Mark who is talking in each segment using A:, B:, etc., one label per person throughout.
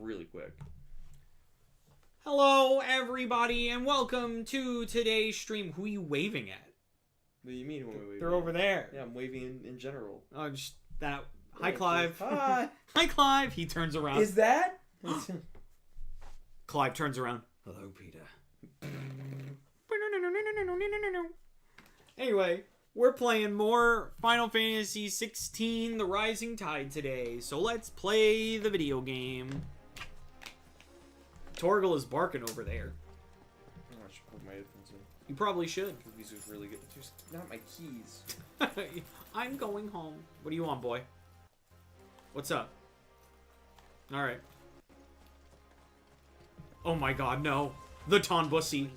A: really quick.
B: Hello, everybody, and welcome to today's stream. Who are you waving at?
A: What do you mean?
B: They're over there.
A: Yeah, I'm waving in general.
B: Oh, just that. Hi, Clive.
A: Hi.
B: Hi, Clive. He turns around.
A: Is that?
B: Clive turns around. Hello, Peter. Anyway, we're playing more Final Fantasy XVI, The Rising Tide today. So let's play the video game. Torgal is barking over there.
A: Oh, I should put my headphones in.
B: You probably should.
A: These are really good. Just not my keys.
B: I'm going home. What do you want, boy? What's up? Alright. Oh my god, no. The Tonbussy.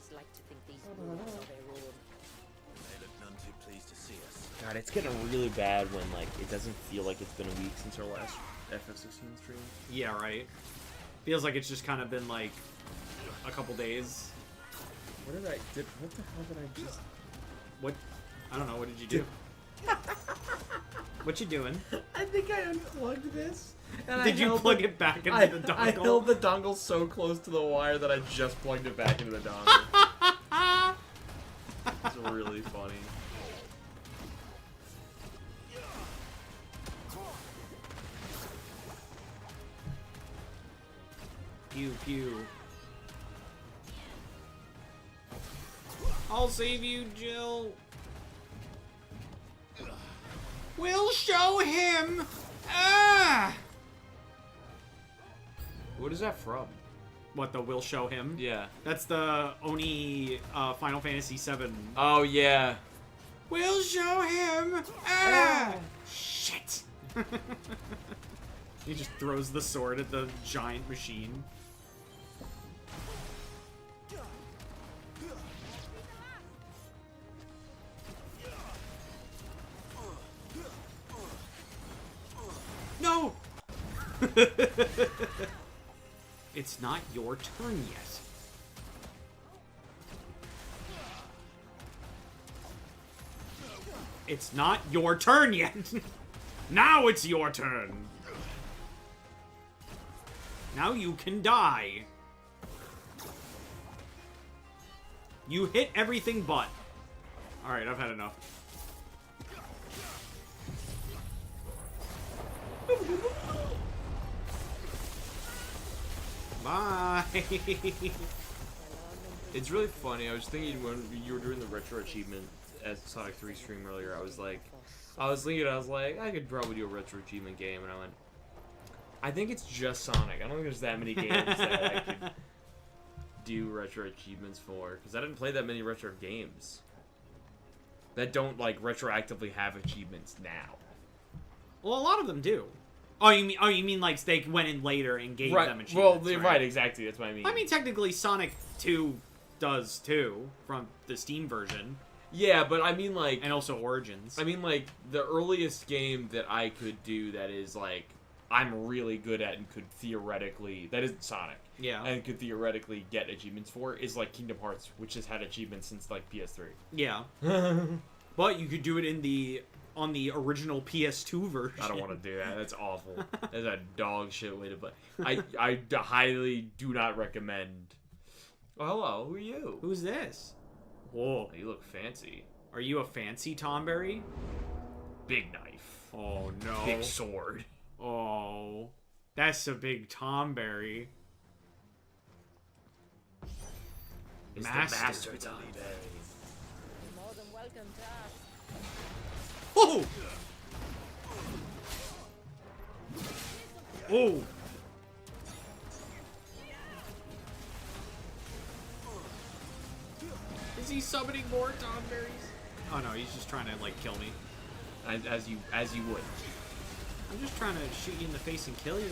A: God, it's getting really bad when, like, it doesn't feel like it's been a week since our last FF16 stream.
B: Yeah, right. Feels like it's just kind of been, like, a couple days.
A: What the hell did I just...
B: What? I don't know, what did you do? What you doing?
A: I think I unplugged this. And
B: did you plug it back into the dongle?
A: I held the dongle so close to the wire that I just plugged it back into the dongle. It's really funny.
B: Pew pew. I'll save you, Jill. We'll show him. Ah!
A: What is that from?
B: What, the "we'll show him"?
A: Yeah.
B: That's the Oni Final Fantasy VII.
A: Oh, yeah.
B: We'll show him. Ah! Shit. He just throws the sword at the giant machine. No! It's not your turn yet. It's not your turn yet. Now it's your turn. Now you can die. You hit everything but. Alright, I've had enough. Bye.
A: It's really funny. I was thinking when you were doing the retro achievement as Sonic 3 stream earlier, I was like, I could probably do a retro achievement game, and I went, I think it's just Sonic. I don't think there's that many games that I could do retro achievements for, because I didn't play that many retro games that don't, like, retroactively have achievements now.
B: Well, a lot of them do. Oh, you mean like they went in later and gave them achievements?
A: Well, right, exactly. That's what I mean.
B: I mean, technically, Sonic 2 does too from the Steam version.
A: Yeah, but I mean, like,
B: and also Origins.
A: I mean, like, the earliest game that I could do that is like I'm really good at and could theoretically, that isn't Sonic.
B: Yeah.
A: And could theoretically get achievements for is like Kingdom Hearts, which has had achievements since like PS3.
B: Yeah. But you could do it on the original PS2 version.
A: I don't want to do that. That's awful. That's a dog shit way to play. I highly do not recommend. Oh, hello. Who are you?
B: Who's this? Whoa.
A: You look fancy.
B: Are you a fancy Tomberry?
A: Big knife.
B: Oh, no.
A: Big sword.
B: Oh. That's a big Tomberry.
A: It's
B: Master
A: the Master Tomberry.
C: More than welcome to us.
B: Oh! Oh! Is he summoning more Tomberries? Oh no, he's just trying to like kill me.
A: As you would.
B: I'm just trying to shoot you in the face and kill you.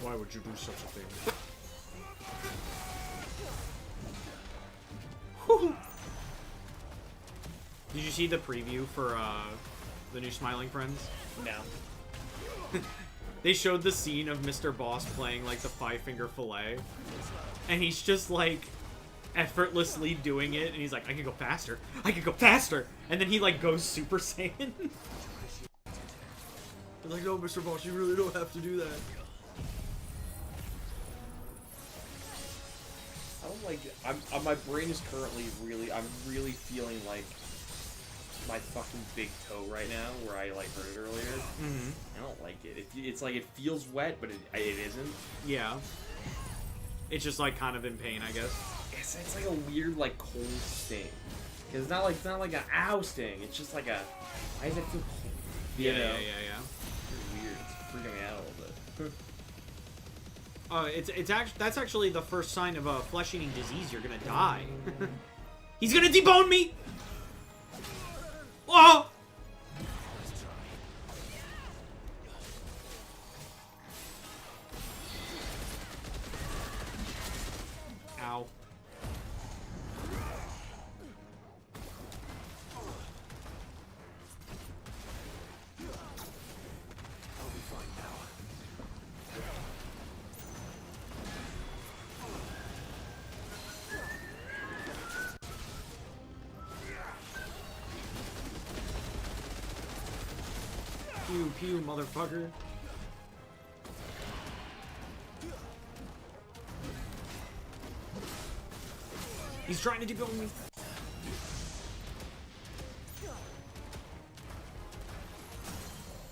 B: Why would you do such a thing? Whew. Did you see the preview for the new Smiling Friends?
A: No.
B: They showed the scene of Mr. Boss playing like the 5-finger fillet, and he's just like effortlessly doing it, and he's like, I could go faster. I could go faster. And then he, like, goes Super Saiyan. He's like, no, Mr. Boss, you really don't have to do that.
A: I don't like it. My brain is currently I'm really feeling like my fucking big toe right now, where I like hurt it earlier.
B: Mm-hmm.
A: I don't like it. It's like it feels wet, but it isn't.
B: Yeah. It's just like kind of in pain, I guess.
A: It's like a weird like cold sting. Cause it's not like an ow sting. It's just like a why does it feel cold? You know?
B: Yeah.
A: It's weird. It's freaking me out a little bit.
B: That's actually the first sign of a flesh-eating disease. You're gonna die. He's gonna debone me. Oh! Ow.
D: I'll be fine now.
B: Pew pew, motherfucker. He's trying to debone me.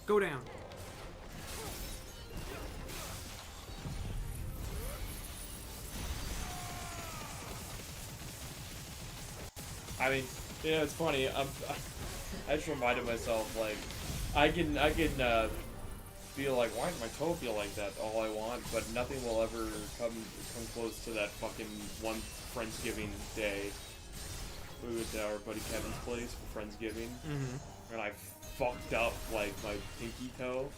B: Go down.
A: I mean, yeah, it's funny. I just reminded myself like I can feel like why does my toe feel like that all I want, but nothing will ever come close to that fucking one Friendsgiving day. We went to our buddy Kevin's place for Friendsgiving, and I fucked up like my pinky toe.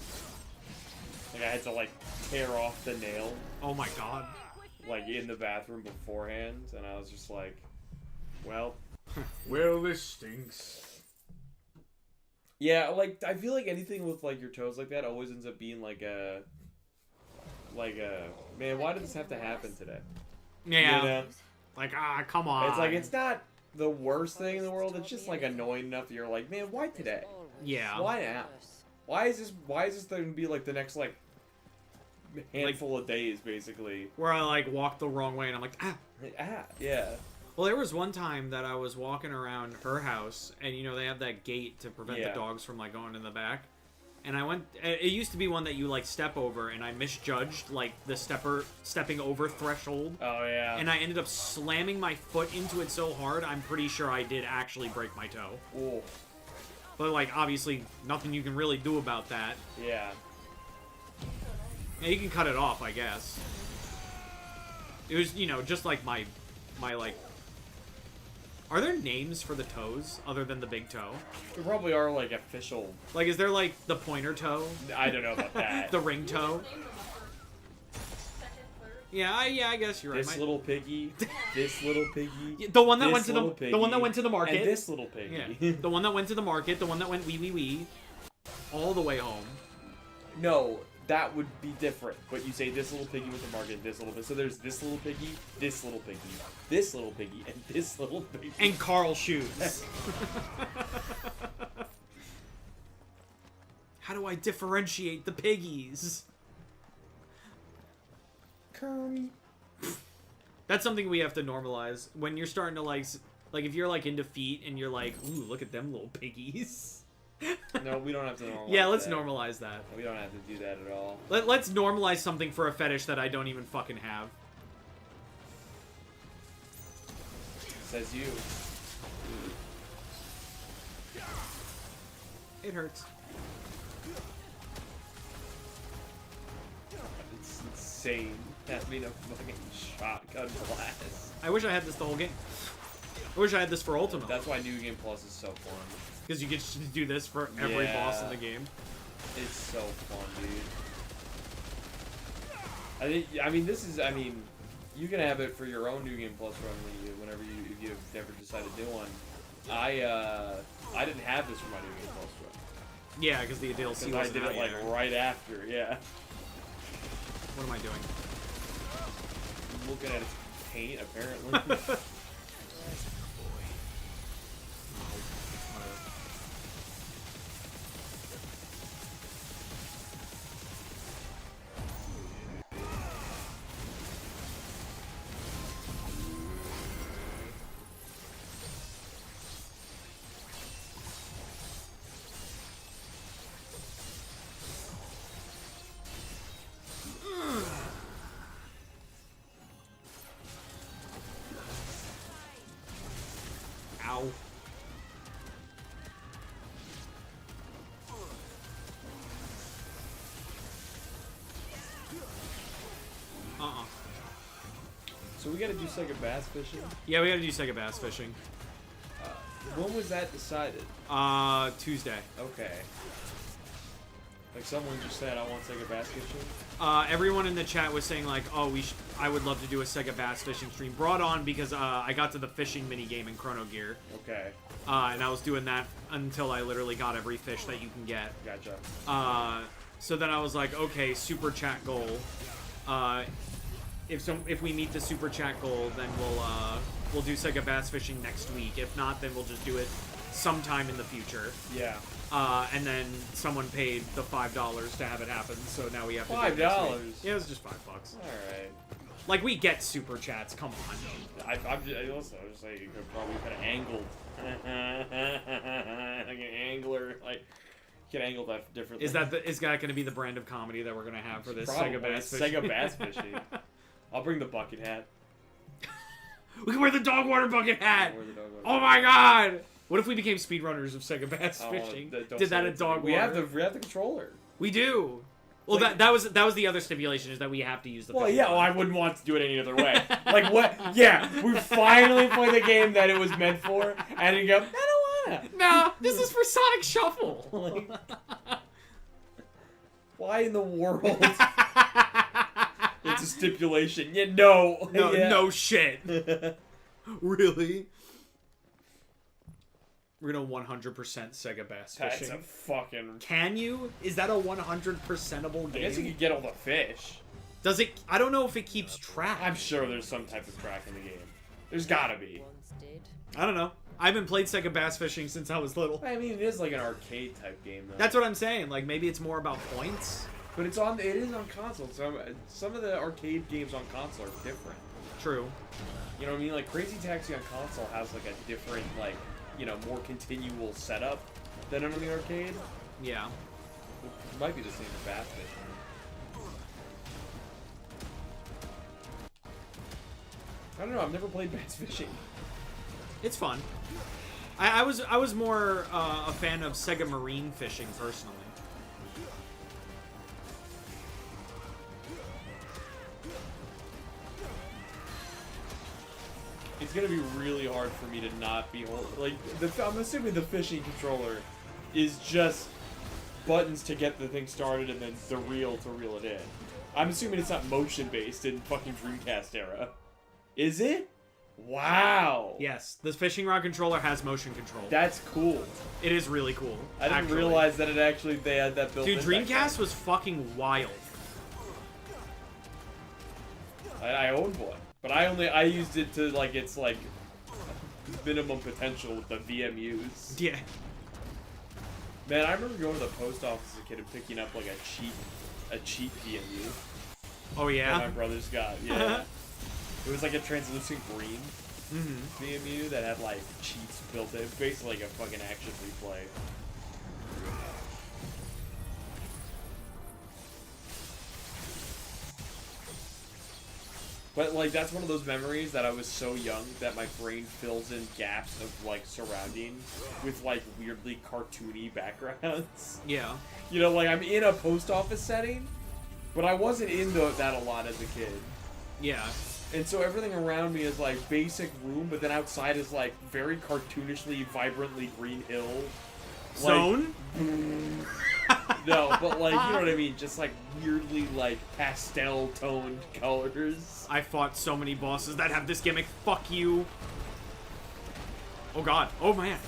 A: Like I had to like tear off the nail.
B: Oh my god.
A: Like in the bathroom beforehand, and I was just like, well,
B: Well, this stinks.
A: yeah, like I feel like anything with like your toes like that always ends up being like a man, why did this have to happen today?
B: Yeah.
A: You know?
B: Like, come on.
A: It's like it's not the worst thing in the world. It's just like annoying enough that you're like, man, why today?
B: Yeah.
A: Why now? Why is this going to be like the next like handful of days basically?
B: Where I like walked the wrong way and I'm like,
A: Yeah.
B: Well, there was one time that I was walking around her house, and you know they have that gate to prevent the dogs from like going in the back. And I went. It used to be one that you like step over, and I misjudged like the stepping over threshold.
A: Oh yeah.
B: And I ended up slamming my foot into it so hard, I'm pretty sure I did actually break my toe.
A: Ooh.
B: But like obviously nothing you can really do about that.
A: Yeah.
B: Yeah, you can cut it off, I guess. It was, you know, just like my like. Are there names for the toes other than the big toe?
A: There probably are like official.
B: Like, is there like the pointer toe?
A: I don't know about that.
B: The ring toe? Yeah, I guess you're right.
A: This little piggy. This little piggy.
B: The one that
A: this
B: went to
A: little
B: the
A: piggy,
B: the one that went to the market.
A: And this little piggy.
B: Yeah. The one that went to the market. The one that went wee all the way home.
A: No, that would be different. But you say this little piggy with the market, this little piggy. So there's this little piggy, this little piggy, this little piggy, and this little piggy.
B: And Carl shoes. How do I differentiate the piggies?
A: Curry.
B: That's something we have to normalize. When you're starting to like if you're like into feet and you're like, ooh, look at them little piggies.
A: No, we don't have to normalize
B: Yeah, let's
A: that.
B: normalize that.
A: We don't have to do that at all.
B: Let's normalize something for a fetish that I don't even fucking have.
A: Says you.
B: It hurts.
A: It's insane having a fucking shotgun blast.
B: I wish I had this the whole game. I wish I had this for Ultimate.
A: That's why New Game Plus is so fun.
B: Because you get to do this for every boss in the game.
A: It's so fun, dude. I mean, you can have it for your own New Game Plus run whenever if you never decide to do one. I didn't have this for my New Game Plus run.
B: Yeah, because the DLC
A: I
B: wasn't
A: did
B: out
A: it like
B: yet.
A: right after, yeah.
B: What am I doing?
A: I'm looking at its paint, apparently.
B: Ow.
A: So we gotta do Sega bass fishing?
B: Yeah, we gotta do Sega bass fishing.
A: When was that decided?
B: Tuesday.
A: Okay. Like someone just said, I want Sega bass fishing?
B: Everyone in the chat was saying like, oh, I would love to do a Sega bass fishing stream. Brought on because I got to the fishing mini game in Chrono Gear.
A: Okay.
B: And I was doing that until I literally got every fish that you can get.
A: Gotcha.
B: So then I was like, okay, super chat goal. If we meet the super chat goal, then we'll do Sega bass fishing next week. If not, then we'll just do it sometime in the future.
A: Yeah.
B: And then someone paid the $5 to have it happen, so now we have to
A: $5?
B: do it next week. Yeah, it was just $5.
A: Alright.
B: Like, we get super chats, come on.
A: I was like, you could probably kind of angled. Like an angler, like, you can angle that differently.
B: Is that going to be the brand of comedy that we're going to have for this
A: Probably.
B: Sega bass fishing?
A: Sega bass fishing. I'll bring the bucket hat.
B: We can wear the dog water bucket hat!
A: Wear the dog water
B: Oh my god! What if we became speedrunners of Sega bass
A: Oh,
B: fishing?
A: don't
B: Did that
A: say
B: at
A: it.
B: dog
A: We
B: water?
A: have the controller.
B: We do. Well,
A: Like-
B: that was the other stipulation, is that we have to use the
A: Well,
B: fishing
A: yeah,
B: rod.
A: well, I wouldn't want to do it any other way. Like, what? Yeah, we finally played the game that it was meant for, and you go, I don't wanna.
B: No, this is for Sonic Shuffle.
A: Like, why in the world? It's a stipulation. Yeah, no.
B: No,
A: Yeah.
B: no shit. Really? We're gonna 100% Sega bass
A: That's
B: fishing.
A: a fucking...
B: Can you? Is that a 100%able
A: I guess you
B: game?
A: could get all the fish.
B: Does it? I don't know if it keeps track.
A: I'm sure there's some type of track in the game. There's gotta be.
C: Once did.
B: I don't know. I haven't played Sega bass fishing since I was little.
A: I mean, it is like an arcade type game, though.
B: That's what I'm saying. Like, maybe it's more about points.
A: But it is on console. So some of the arcade games on console are different.
B: True.
A: You know what I mean? Like Crazy Taxi on console has like a different, like, you know, more continual setup than on the arcade.
B: Yeah.
A: It might be the same for bass fishing. I don't know. I've never played bass fishing.
B: It's fun. I was more a fan of Sega Marine fishing personally.
A: It's gonna be really hard for me to not be like. I'm assuming the fishing controller is just buttons to get the thing started and then the reel to reel it in. I'm assuming it's not motion based in fucking Dreamcast era. Is it? Wow.
B: Yes, the fishing rod controller has motion control.
A: That's cool.
B: It is really cool.
A: I didn't
B: actually.
A: realize that they had that built
B: Dude,
A: in.
B: Dreamcast was fucking wild.
A: I owned one, but I used it to like its like minimum potential with the VMUs.
B: Yeah.
A: Man, I remember going to the post office as a kid and picking up like a cheap VMU.
B: Oh
A: That
B: yeah.
A: my brothers got. Yeah. It was like a translucent green
B: Mm-hmm.
A: VMU that had like cheats built in. Basically like a fucking action replay. But like that's one of those memories that I was so young that my brain fills in gaps of like surrounding with like weirdly cartoony backgrounds.
B: Yeah.
A: You know, like I'm in a post office setting, but I wasn't in that a lot as a kid.
B: Yeah.
A: And so everything around me is like basic room, but then outside is like very cartoonishly, vibrantly green hill.
B: Zone?
A: No, but like, you know what I mean? Just like weirdly like pastel toned colors.
B: I fought so many bosses that have this gimmick. Fuck you. Oh god. Oh man.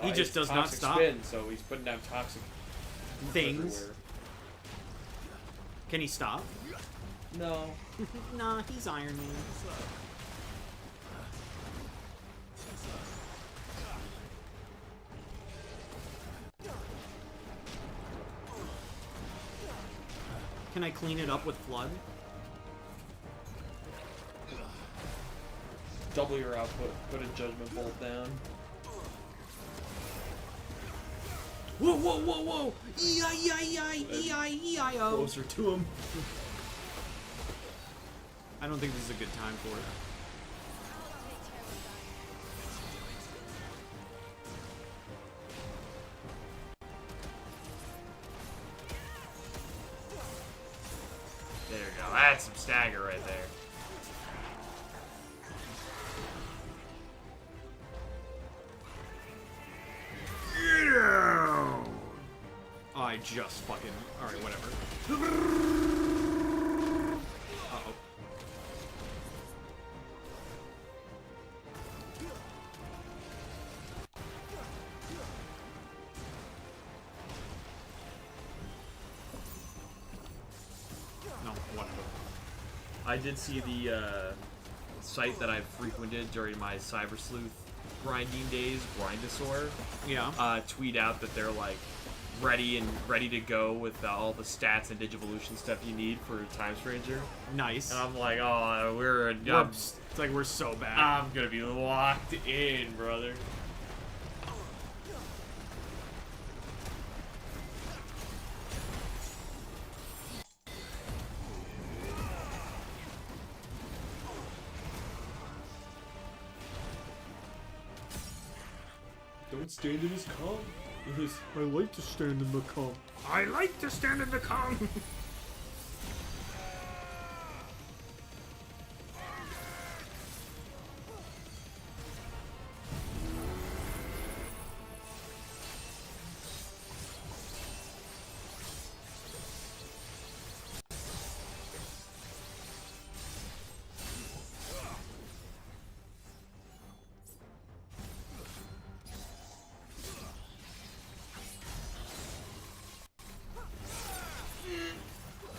B: He just
A: It's
B: does not
A: toxic
B: stop.
A: Spin, so he's putting down toxic
B: Things.
A: everywhere.
B: Can he stop?
A: No.
B: Nah, he's Iron Man. Can I clean it up with flood?
A: Double your output. Put a judgment bolt down.
B: Whoa, whoa, whoa, whoa! E-I-E-I-E-I-E-I-O!
A: Closer to him.
B: I don't think this is a good time for it.
A: There you go. That's some stagger right there.
B: Oh, I just fucking... Alright, whatever. Uh-oh. No, whatever.
A: I did see the site that I frequented during my Cyber Sleuth grinding days, Grindosaur,
B: Yeah.
A: tweet out that they're like ready to go with all the stats and Digivolution stuff you need for Time Stranger.
B: Nice.
A: And I'm like, oh,
B: It's like we're so bad.
A: I'm gonna be locked in, brother. Don't stand in his calm.
B: I like to stand in the calm. I like to stand in the calm.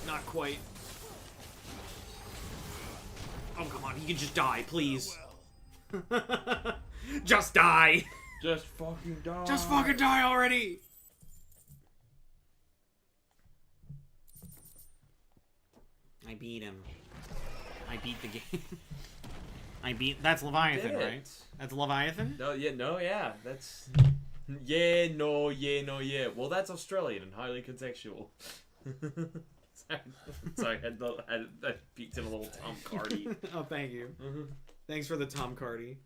B: Not quite. Oh, come on. He can just die, please. Just die.
A: Just fucking die.
B: Just fucking die already. I beat him. I beat the game. I beat... That's Leviathan, right? That's Leviathan?
A: No, yeah. That's... Yeah, no, yeah. Well, that's Australian and highly contextual. Sorry, I peeked in a little Tom Cardy.
B: Oh, thank you. Thanks for the Tom Cardy.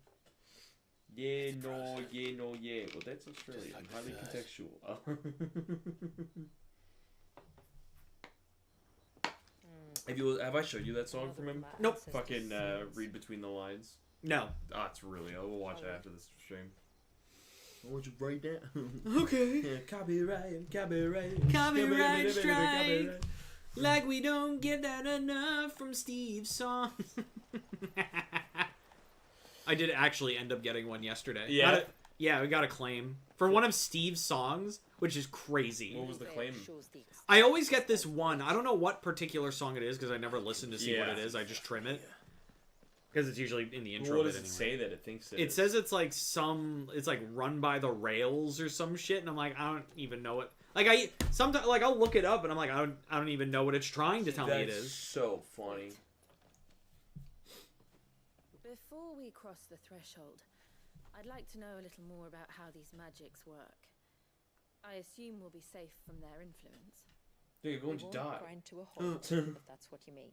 A: Yeah, no, yeah. Well, that's Australian and highly contextual. Have I showed you that song from him?
B: Nope.
A: Fucking read between the lines.
B: No.
A: Ah, it's really. I will watch it after this stream. I want you right now.
B: Okay.
A: Yeah, copyright.
B: Copyright strike. Like we don't get that enough from Steve's songs. I did actually end up getting one yesterday.
A: Yeah?
B: Yeah, we got a claim. For one of Steve's songs, which is crazy.
A: What was the claim?
B: I always get this one. I don't know what particular song it is because I never listen to see what it is. I just trim it. Because it's usually in the intro.
A: Well, what does it say that it thinks it is?
B: It says it's like it's like Run by the Rails or some shit, and I'm like, I don't even know it. Like sometimes I'll look it up and I'm like, I don't even know what it's trying to tell me it is.
A: So funny.
C: Before we cross the threshold, I'd like to know a little more about how these magics work. I assume we'll be safe from their influence.
A: You're going to
E: won't
A: die.
E: grind to a halt, if that's what you mean.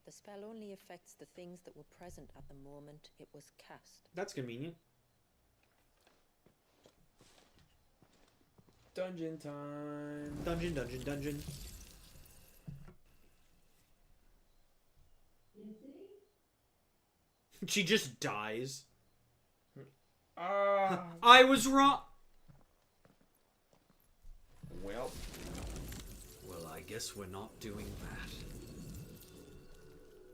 E: The spell only affects the things that were present at the moment it was cast.
B: That's convenient.
A: Dungeon time.
B: Dungeon. She just dies. I was wrong.
A: Well,
B: I guess we're not doing that.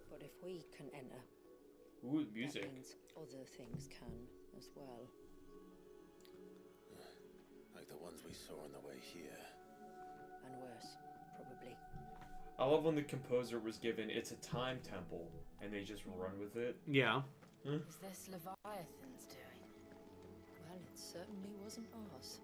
E: But if we can enter,
A: ooh, music.
E: that means other things can as well.
D: Like the ones we saw on the way here.
E: And worse, probably.
A: I love when the composer was given it's a time temple and they just run with it.
B: Yeah.
C: Is this Leviathan's doing?
E: Well, it certainly wasn't ours.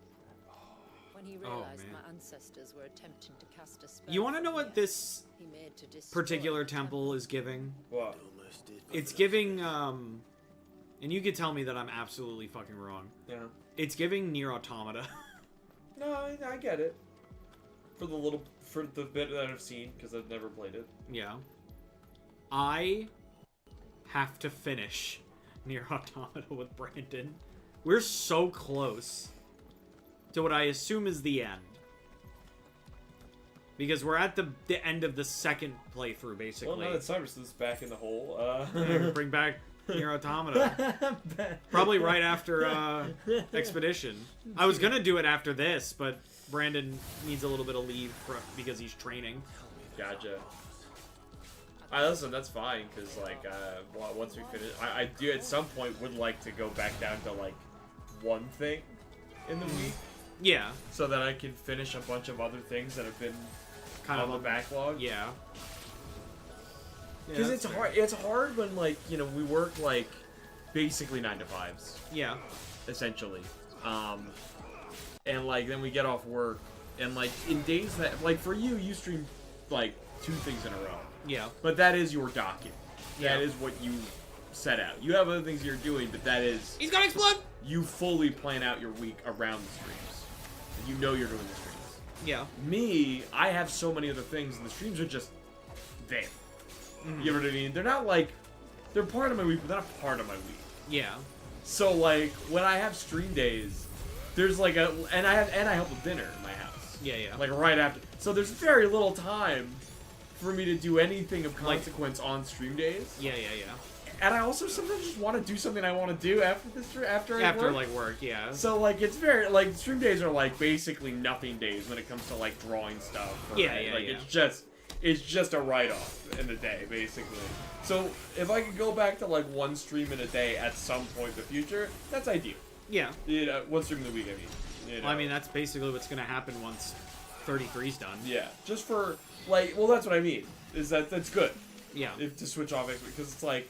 E: When he
B: Oh,
E: realized
B: man.
E: my ancestors were attempting to cast a spell.
B: You want to
E: from
B: know what
E: here,
B: this
E: he made to destroy
B: particular
E: the
B: temple is giving?
A: What?
D: Almost did.
B: It's giving, and you could tell me that I'm absolutely fucking wrong.
A: Yeah.
B: It's giving Nier Automata.
A: No, I get it. For the bit that I've seen, because I've never played it.
B: Yeah. I have to finish Nier Automata with Brandon. We're so close to what I assume is the end. Because we're at the end of the second playthrough, basically.
A: Well, now that Cyberssleuth's back in the hole,
B: Bring back Nier Automata. Probably right after Expedition. I was gonna do it after this, but Brandon needs a little bit of leave because he's training.
A: Gotcha. Listen, that's fine, because, like, once we finish... I do, at some point, would like to go back down to, like, one thing in the week.
B: Yeah.
A: So that I can finish a bunch of other things that have been
B: Kind
A: on
B: of
A: the backlog.
B: Yeah.
A: Because it's hard. It's hard when, like, you know, we work, like, basically 9 to 5s.
B: Yeah.
A: Essentially. And, like, then we get off work, and, like, in days that... Like, for you, you stream, like, 2 things in a row.
B: Yeah.
A: But that is your docket.
B: Yeah.
A: That is what you set out. You have other things you're doing, but that is...
B: He's gonna explode!
A: You fully plan out your week around the streams. You know you're doing the streams.
B: Yeah.
A: Me, I have so many other things, and the streams are just there. You know what I mean? They're not like... They're part of my week, but they're not part of my week.
B: Yeah.
A: So, like, when I have stream days, there's like a... And I help with dinner in my house.
B: Yeah, yeah.
A: Like, right after. So there's very little time for me to do anything of consequence on stream days.
B: Yeah, yeah, yeah.
A: And I also sometimes just want to do something I want to do after work.
B: Like work, yeah.
A: So like it's very like stream days are like basically nothing days when it comes to like drawing stuff. Or,
B: Yeah, yeah,
A: like
B: yeah.
A: it's just a write-off in the day basically. So if I could go back to like one stream in a day at some point in the future, that's ideal.
B: Yeah.
A: You know, one stream in the week, I mean. You know.
B: Well, I mean, that's basically what's gonna happen once 33's done.
A: Yeah, just for like, well, that's what I mean. Is that's good.
B: Yeah.
A: To switch off because it's like.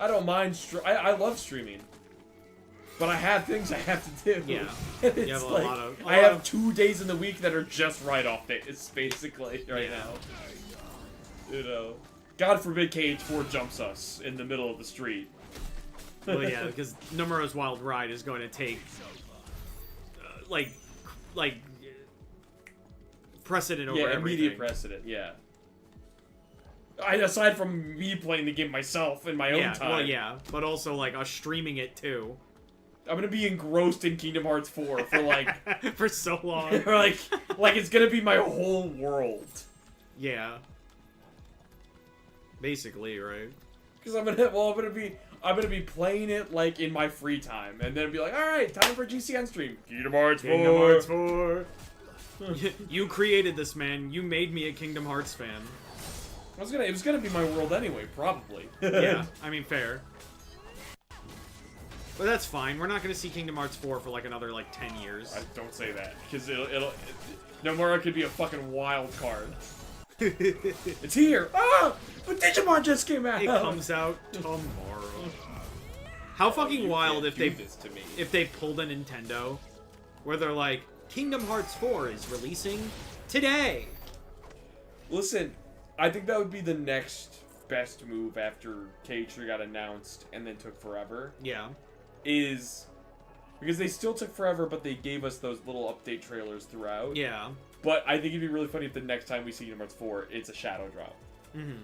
A: I don't mind. I love streaming, but I have things I have to do.
B: Yeah.
A: And
B: You
A: it's
B: have
A: like
B: a
A: I
B: lot
A: have
B: of-
A: 2 days in the week that are just write-off days, basically right
B: Yeah.
A: now. You know, God forbid KH4 jumps us in the middle of the street.
B: Well, yeah, because Nomura's Wild Ride is going to take, like, precedent over everything.
A: Immediate precedent. Yeah. Aside from me playing the game myself in my own time.
B: Well, yeah, but also, like, us streaming it, too.
A: I'm gonna be engrossed in Kingdom Hearts 4 for, like...
B: For so long.
A: or, like it's gonna be my whole world.
B: Yeah. Basically, right?
A: Because I'm gonna be playing it, like, in my free time. And then be like, alright, time for GCN stream. Kingdom Hearts 4.
B: Kingdom Hearts 4. You created this, man. You made me a Kingdom Hearts fan.
A: It was gonna be my world anyway, probably.
B: Yeah, I mean, fair. But that's fine. We're not going to see Kingdom Hearts 4 for like another like 10 years.
A: Don't say that, because Nomura could be a fucking wild card. It's here! Ah! But Digimon just came out!
B: It comes out tomorrow. How fucking wild if they
A: this to me.
B: if they pulled a Nintendo where they're like, Kingdom Hearts 4 is releasing today.
A: Listen, I think that would be the next best move after KH3 got announced and then took forever.
B: Yeah.
A: Is because they still took forever, but they gave us those little update trailers throughout.
B: Yeah.
A: But I think it'd be really funny if the next time we see Kingdom Hearts 4, it's a shadow drop.
B: Mm-hmm.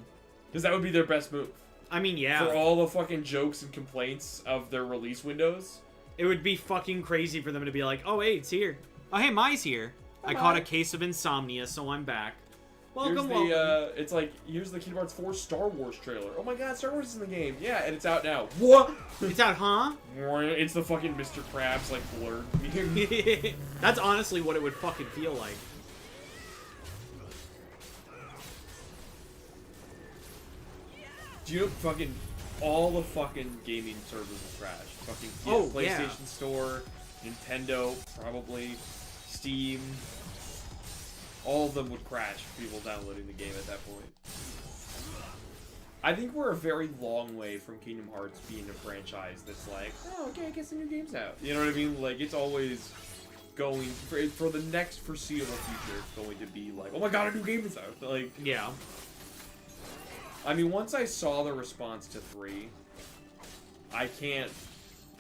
A: Because that would be their best move.
B: I mean, yeah.
A: For all the fucking jokes and complaints of their release windows.
B: It would be fucking crazy for them to be like, oh, hey, it's here. Oh, hey, Mai's here. I caught a case of insomnia, so I'm back. Welcome, welcome.
A: It's like, here's the Kingdom Hearts 4 Star Wars trailer. Oh my god, Star Wars is in the game. Yeah, and it's out now. What?
B: It's out, huh?
A: It's the fucking Mr. Krabs, like, blurred.
B: That's honestly what it would fucking feel like.
A: Do you know fucking all the fucking gaming servers will crash? Fucking PlayStation Store, Nintendo, probably, Steam. All of them would crash for people downloading the game at that point. I think we're a very long way from Kingdom Hearts being a franchise that's like, oh, okay, get some new games out. You know what I mean? Like, it's always going for the next foreseeable future. It's going to be like, oh my god, a new game is out. Like,
B: yeah.
A: I mean, once I saw the response to 3, I can't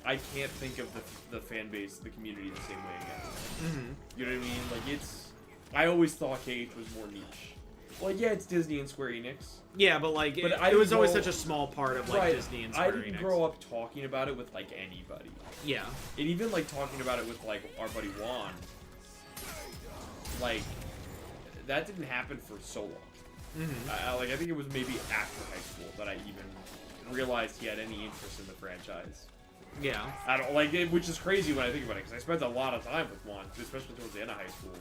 A: think of the fan base, the community the same way again.
B: Mm-hmm.
A: You know what I mean? Like, I always thought KH was more niche. Well, yeah, it's Disney and Square Enix.
B: Yeah, but like,
A: But
B: it was always such a small part of like Disney and Square Enix.
A: I didn't grow up talking about it with like anybody.
B: Yeah.
A: And even like talking about it with like our buddy Juan. Like, that didn't happen for so long.
B: Mm-hmm.
A: I think it was maybe after high school that I even realized he had any interest in the franchise.
B: Yeah.
A: I don't like it, which is crazy when I think about it, because I spent a lot of time with Juan, especially towards the end of high school.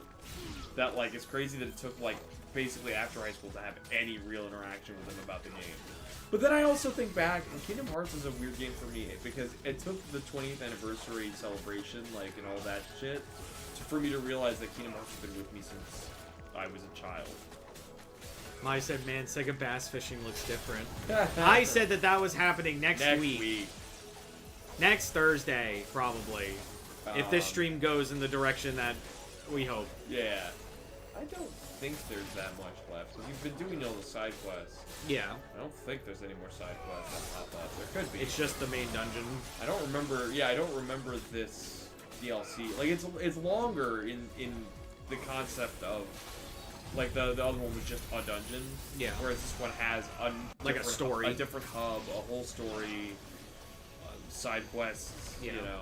A: That like it's crazy that it took like basically after high school to have any real interaction with him about the game. But then I also think back, and Kingdom Hearts is a weird game for me because it took the 20th anniversary celebration, like, and all that shit, for me to realize that Kingdom Hearts has been with me since I was a child.
B: I said, man, Sega Bass Fishing looks different. I said that was happening next week. Next Thursday, probably. If this stream goes in the direction that we hope.
A: Yeah. I don't think there's that much left. Because you've been doing all the side quests.
B: Yeah.
A: I don't think there's any more side quests that pop up. There could be.
B: It's just the main dungeon.
A: I don't remember. Yeah, I don't remember this DLC. Like, it's longer in the concept of... Like, the other one was just a dungeon.
B: Yeah.
A: Whereas this one has
B: like a story.
A: A different hub, a whole story, side quests,
B: yeah.
A: You know.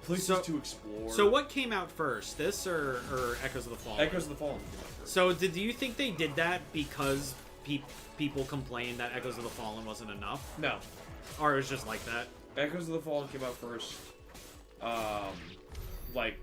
A: Places to explore.
B: So what came out first? This or Echoes of the Fallen?
A: Echoes of the Fallen came out first.
B: So do you think they did that because people complained that Echoes of the Fallen wasn't enough?
A: No.
B: Or it was just like that?
A: Echoes of the Fallen came out first, like,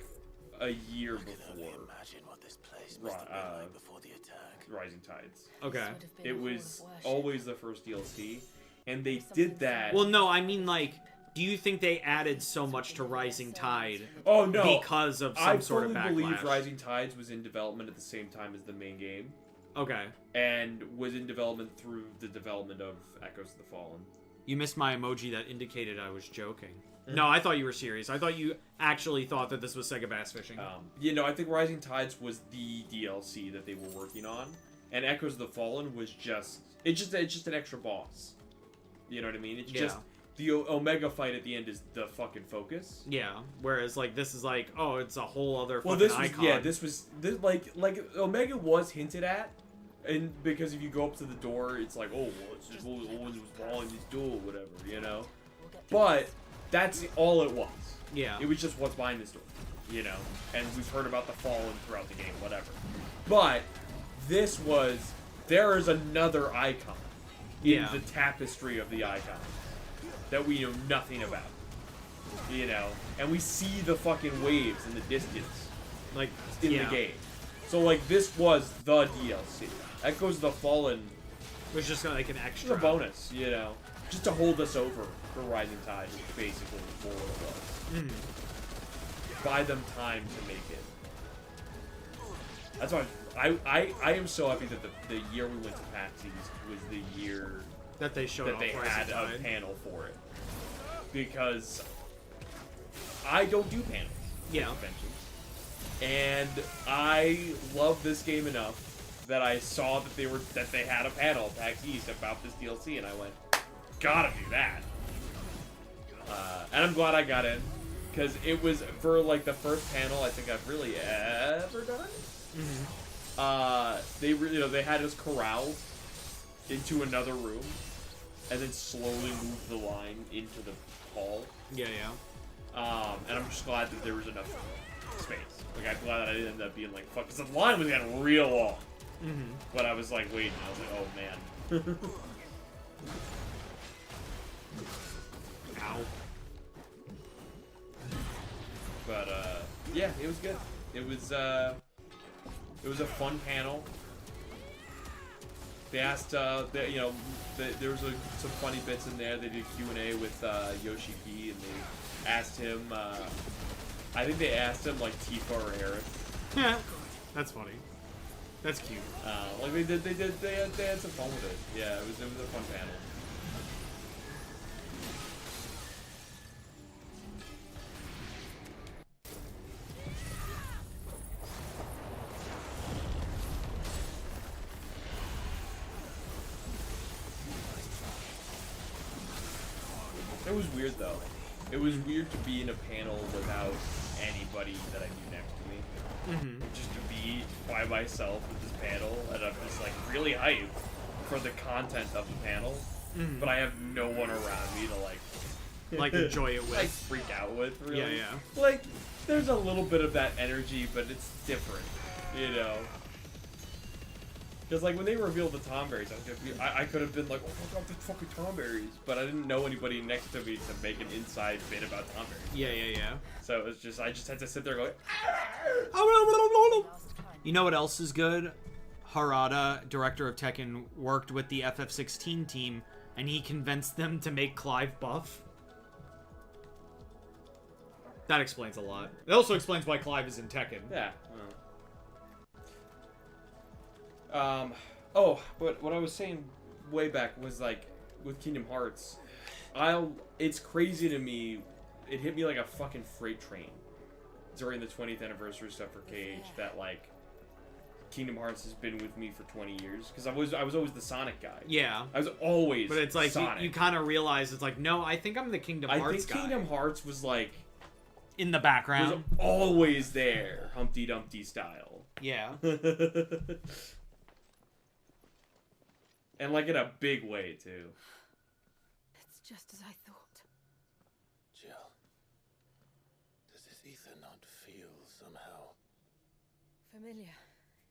A: a year before.
D: Imagine what this place must have been like before the attack.
A: Rising Tides.
B: Okay.
A: It was always the first DLC, and they did that.
B: Well, no, I mean, like, do you think they added so much to Rising Tide?
A: Oh no!
B: Because of some sort of backlash. I fully believe
A: Rising Tides was in development at the same time as the main game.
B: Okay.
A: And was in development through the development of Echoes of the Fallen.
B: You missed my emoji that indicated I was joking. No, I thought you were serious. I thought you actually thought that this was Sega Bass Fishing.
A: You know, I think Rising Tides was the DLC that they were working on, and Echoes of the Fallen was just an extra boss. You know what I mean? It's just the Omega fight at the end is the fucking focus.
B: Yeah. Whereas like this is like, oh, it's a whole other
A: fucking
B: icon.
A: This was like Omega was hinted at. And because if you go up to the door, it's like, oh, well, it's just what was following this door, whatever, you know? But that's all it was.
B: Yeah.
A: It was just what's behind this door, you know? And we've heard about the Fallen throughout the game, whatever. But this was, there is another icon in the tapestry of the icons that we know nothing about, you know? And we see the fucking waves in the distance, like, in the game. So, like, this was the DLC. Echoes of the Fallen
B: was just like an extra.
A: A bonus, you know? Just to hold us over for Rising Tide, is basically what it was. Buy them time to make it. That's why I am so happy that the year we went to PAX East was the year
B: that they showed
A: that they had a panel for it. Because I don't do panels.
B: Yeah.
A: Conventions. And I love this game enough that I saw that they had a panel at PAX East about this DLC, and I went, gotta do that. And I'm glad I got in, because it was for like the first panel I think I've really ever done. They had us corralled into another room, and then slowly moved the line into the hall.
B: Yeah.
A: And I'm just glad that there was enough space. Like, I'm glad that I didn't end up being like, fuck, because the line was getting real long. But I was like, waiting, I was like, oh man.
B: Ow.
A: But, yeah, it was good. It was a fun panel. They asked, there was some funny bits in there. They did Q&A with Yoshi P, and they asked him, I think they asked him, like, Tifa or Aerith.
B: Yeah, that's funny. That's cute.
A: Like, they had some fun with it. Yeah, it was a fun panel. It was weird though. It was weird to be in a panel without anybody that I knew next to me. Just to be by myself with this panel, and I'm just like really hyped for the content of the panel, but I have no one around me to
B: like enjoy it with,
A: like freak out with. Really.
B: Yeah.
A: Like there's a little bit of that energy, but it's different, you know. Because like when they revealed the Tomberries, I could have been like, oh my god, the fucking Tomberries, but I didn't know anybody next to me to make an inside bit about Tomberries.
B: Yeah.
A: So it was just I just had to sit there going.
B: You know what else is good? Harada, director of Tekken, worked with the FF16 team, and he convinced them to make Clive buff. That explains a lot. It also explains why Clive is in Tekken.
A: Yeah. Oh, but what I was saying way back was like with Kingdom Hearts, it's crazy to me. It hit me like a fucking freight train during the 20th anniversary stuff for KH that like Kingdom Hearts has been with me for 20 years because I was always the Sonic guy.
B: Yeah.
A: I was always. But
B: it's like
A: Sonic.
B: you kind of realize it's like no, I think I'm the Kingdom Hearts guy.
A: Kingdom Hearts was like
B: in the background.
A: Was always there, Humpty Dumpty style.
B: Yeah.
A: And like in a big way too.
C: It's just as I thought.
D: Jill, does this ether not feel somehow
C: Familiar,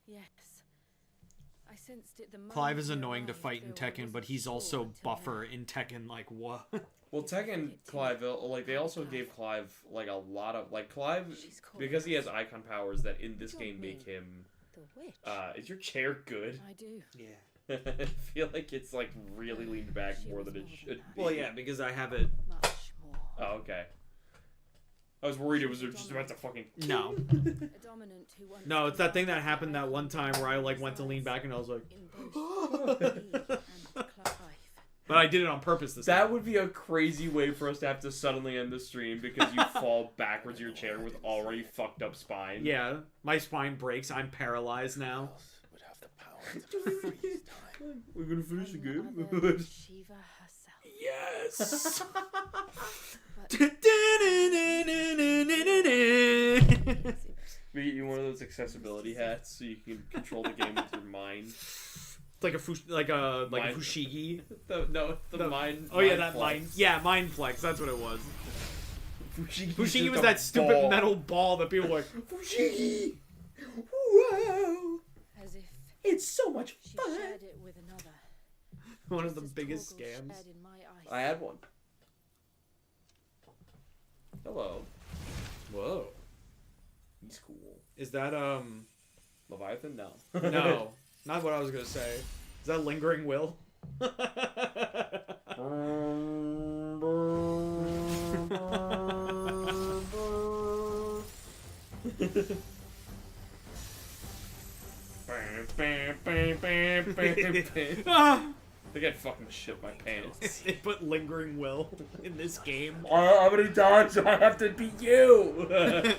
C: yes. I sensed it the moment
B: Clive is
C: you
B: annoying to
C: arrived,
B: fight in
C: though I
B: Tekken, but
C: wasn't
B: he's
C: sure
B: also
C: until
B: buffer
C: now.
B: in Tekken, like, what?
A: Well, Tekken, Clive, like, they also gave Clive, like, a lot of, like, Clive, because he has icon powers that in this game make him,
E: The witch.
A: is your chair good?
C: I do.
B: Yeah.
A: I feel like it's, like, really leaned back more than it should be.
B: Well, yeah, because I have it...
C: Much more.
A: Oh, okay. I was worried it was just about to fucking...
B: No.
C: A dominant who once
B: No, it's that thing that happened that one time where I, like, went to lean back and I was like...
C: in both me and Clive.
B: But I did it on purpose this
A: That
B: time.
A: would be a crazy way for us to have to suddenly end the stream because you fall backwards in your chair with already fucked up spine.
B: Yeah, my spine breaks. I'm paralyzed now.
D: would have the power to freeze time.
A: We're gonna finish the game.
C: Other than Shiva herself.
A: Yes! We get you one of those accessibility hats so you can control the game with your mind.
B: Like a fushigi.
A: The mind.
B: Oh yeah, that
A: flex.
B: mind. Yeah, mind flex. That's what it was.
A: Fushigi
B: Fushigi was that stupid metal ball that people were like.
A: Fushigi. Wow.
C: As if
A: It's so much
C: she
A: fun.
C: shared it with another.
B: One of the
C: Just as
B: biggest
C: Torgal
B: scams.
C: shared in my eyes.
A: I had one. Hello.
B: Whoa.
A: He's cool.
B: Is that
A: Leviathan? No.
B: No, not what I was gonna say. Is that Lingering Will?
A: They got fucking shit my pants.
B: They put Lingering Will in this game.
A: How many times do I have to beat you?
B: How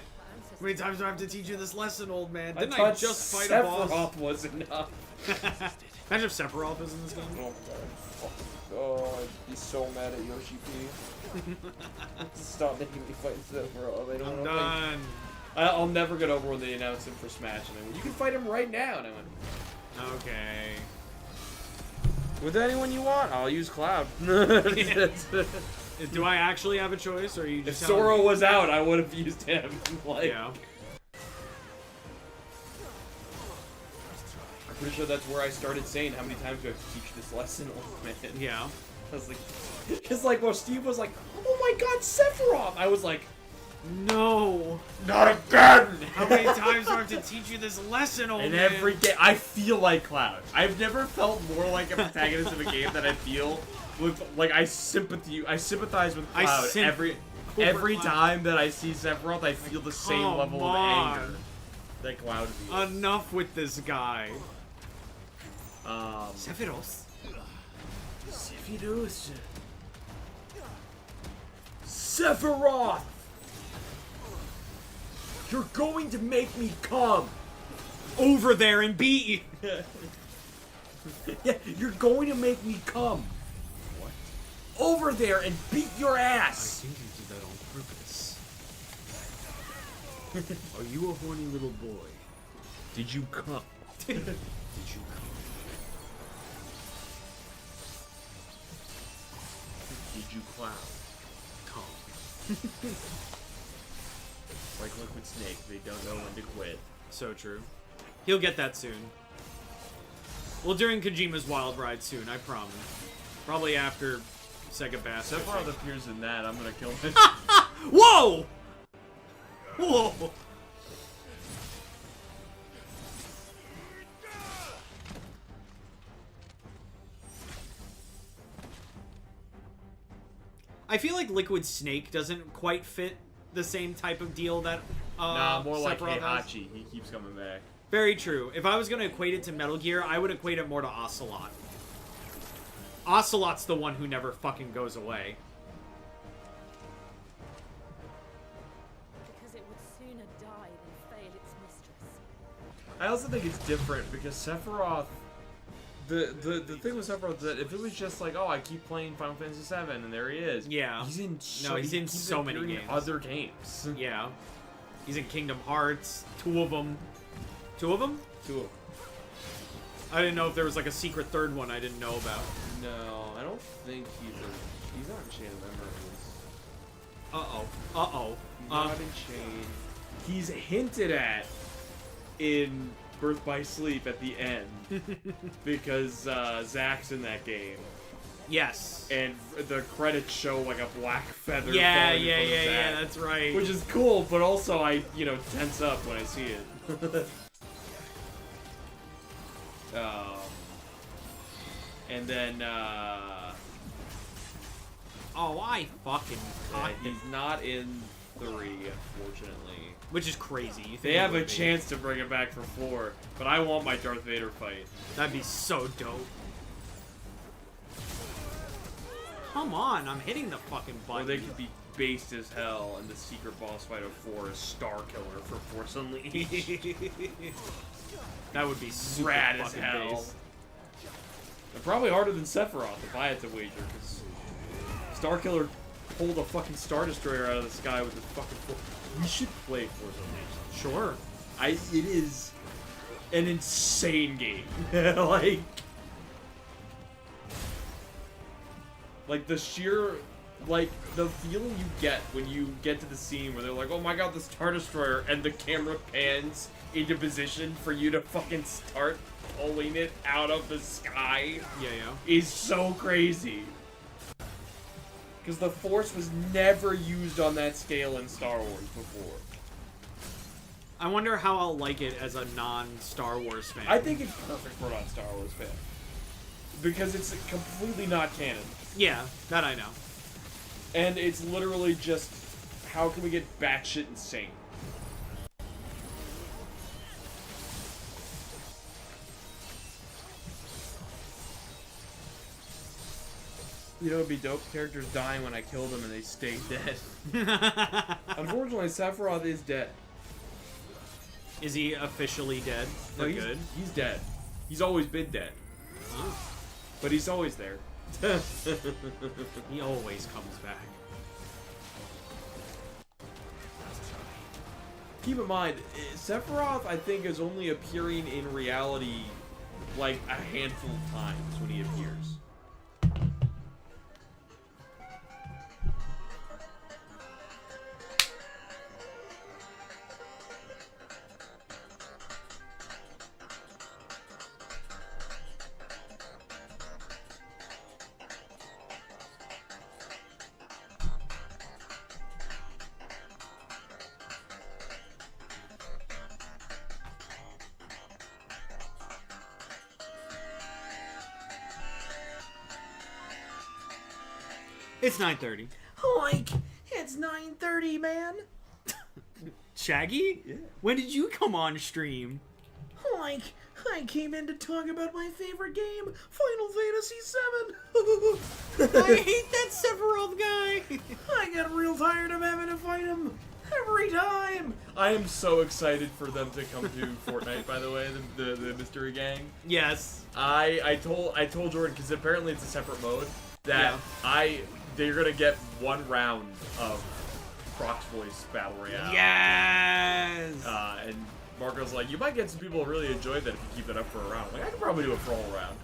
B: many times do I have to teach you this lesson, old man? Didn't I
A: thought
B: just fight a boss?
A: Sephiroth was enough.
B: Imagine if Sephiroth is in this game.
A: Oh, I'd be so mad at Yoshi P. Stop making me fight Sephiroth. I don't
B: I'm
A: wanna
B: done.
A: I'll never get over when they announced him for Smash, and they went, you can fight him right now, and I went,
B: Okay.
A: with anyone you want, I'll use Cloud.
B: Do I actually have a choice, or are you
A: If
B: just
A: Sora
B: telling me?
A: was out, I would have used him. Like,
B: Yeah.
A: I'm pretty sure that's where I started saying, how many times do I have to teach this lesson, old man?
B: Yeah.
A: I was like, because like, well, Steve was like, oh my god, Sephiroth! I was like,
B: No.
A: not again!
B: How many times do I have to teach you this lesson, old
A: In
B: man?
A: every game, I feel like Cloud. I've never felt more like a protagonist of a game than I feel with, like, I sympathize with Cloud every
B: Cloud.
A: time that I see Sephiroth. I feel the same
B: Come
A: level
B: on.
A: of anger that Cloud feels.
B: Enough with this guy.
A: Sephiroth. Sephiroth! You're going to make me come!
B: Over there and beat you.
A: Yeah, you're going to make me come! What? over there and beat your
B: I
A: ass.
B: think you did that on purpose. Are you a horny little boy?
A: Did you come?
B: Did you come?
A: Did you clown?
B: Come.
A: Like Liquid Snake, they don't know when to quit.
B: So true. He'll get that soon. Well, during Kojima's Wild Ride soon, I promise. Probably after Sega Bass.
A: Sephiroth appears in that, I'm gonna kill him.
B: Whoa! Whoa! I feel like Liquid Snake doesn't quite fit the same type of deal that
A: Nah, more like
B: Sephiroth has.
A: Heihachi. He keeps coming back.
B: Very true. If I was going to equate it to Metal Gear, I would equate it more to Ocelot. Ocelot's the one who never fucking goes away.
C: Because it would sooner die than fail its mistress.
A: I also think it's different because Sephiroth. The thing with Sephiroth is that if it was just like, oh, I keep playing Final Fantasy VII and there he is.
B: Yeah.
A: He's in
B: he's in so many games.
A: Other games.
B: Yeah. He's in Kingdom Hearts. 2 of them. 2 of them?
A: 2 of them.
B: I didn't know if there was like a secret third one I didn't know about.
A: No, I don't think he's not in Chain of Memories.
B: Uh-oh. Uh-oh.
A: Not in Chain. He's hinted at in Birth by Sleep at the end because Zack's in that game.
B: Yes.
A: And the credits show like a black feather.
B: Yeah,
A: falling
B: yeah,
A: from
B: yeah,
A: Zack,
B: yeah, that's right.
A: Which is cool, but also I, tense up when I see it. And then,
B: Oh, I fucking cocked it.
A: he's not in 3, unfortunately.
B: Which is crazy. You think
A: They
B: it
A: have
B: would
A: a
B: be.
A: chance to bring it back for 4, but I want my Darth Vader fight.
B: That'd be so dope. Come on, I'm hitting the fucking
A: Or
B: button.
A: they could be based as hell, and the secret boss fight of 4 is Star Killer for Force Unleashed.
B: That would be super
A: Rad as
B: fucking
A: hell.
B: based.
A: And probably harder than Sephiroth, if I had to wager, because Star Killer pulled a fucking Star Destroyer out of the sky with his fucking... We should play Force Unleashed.
B: Sure.
A: It is an insane game. Like the sheer, the feeling you get when you get to the scene where they're like, oh my god, the Star Destroyer, and the camera pans into position for you to fucking start pulling it out of the sky
B: Yeah.
A: is so crazy. Because the Force was never used on that scale in Star Wars before.
B: I wonder how I'll like it as a non-Star Wars fan.
A: I think it's perfect for a non-Star Wars fan. Because it's completely not canon.
B: Yeah, that I know.
A: And it's literally just, how can we get batshit insane? It'd be dope. Characters dying when I kill them and they stay dead. Unfortunately, Sephiroth is dead.
B: Is he officially dead?
A: No,
B: For
A: he's,
B: good?
A: he's dead. He's always been dead.
B: Oh.
A: But he's always there.
B: He always comes back.
A: Keep in mind, Sephiroth, I think, is only appearing in reality like a handful of times when he appears.
B: It's 9:30.
A: Like, it's 9:30, man.
B: Shaggy?
A: Yeah.
B: When did you come on stream?
A: Like, I came in to talk about my favorite game, Final Fantasy VII.
B: I hate that Sephiroth guy.
A: I get real tired of having to fight him every time. I am so excited for them to come to Fortnite, by the way, the mystery gang.
B: Yes.
A: I told Jordan, because apparently it's a separate mode, that they're gonna get one round of Croc's Voice Battle Royale.
B: Yes!
A: And Marco's like, you might get some people who really enjoy that if you keep it up for a round. I'm like, I could probably do it for a whole round.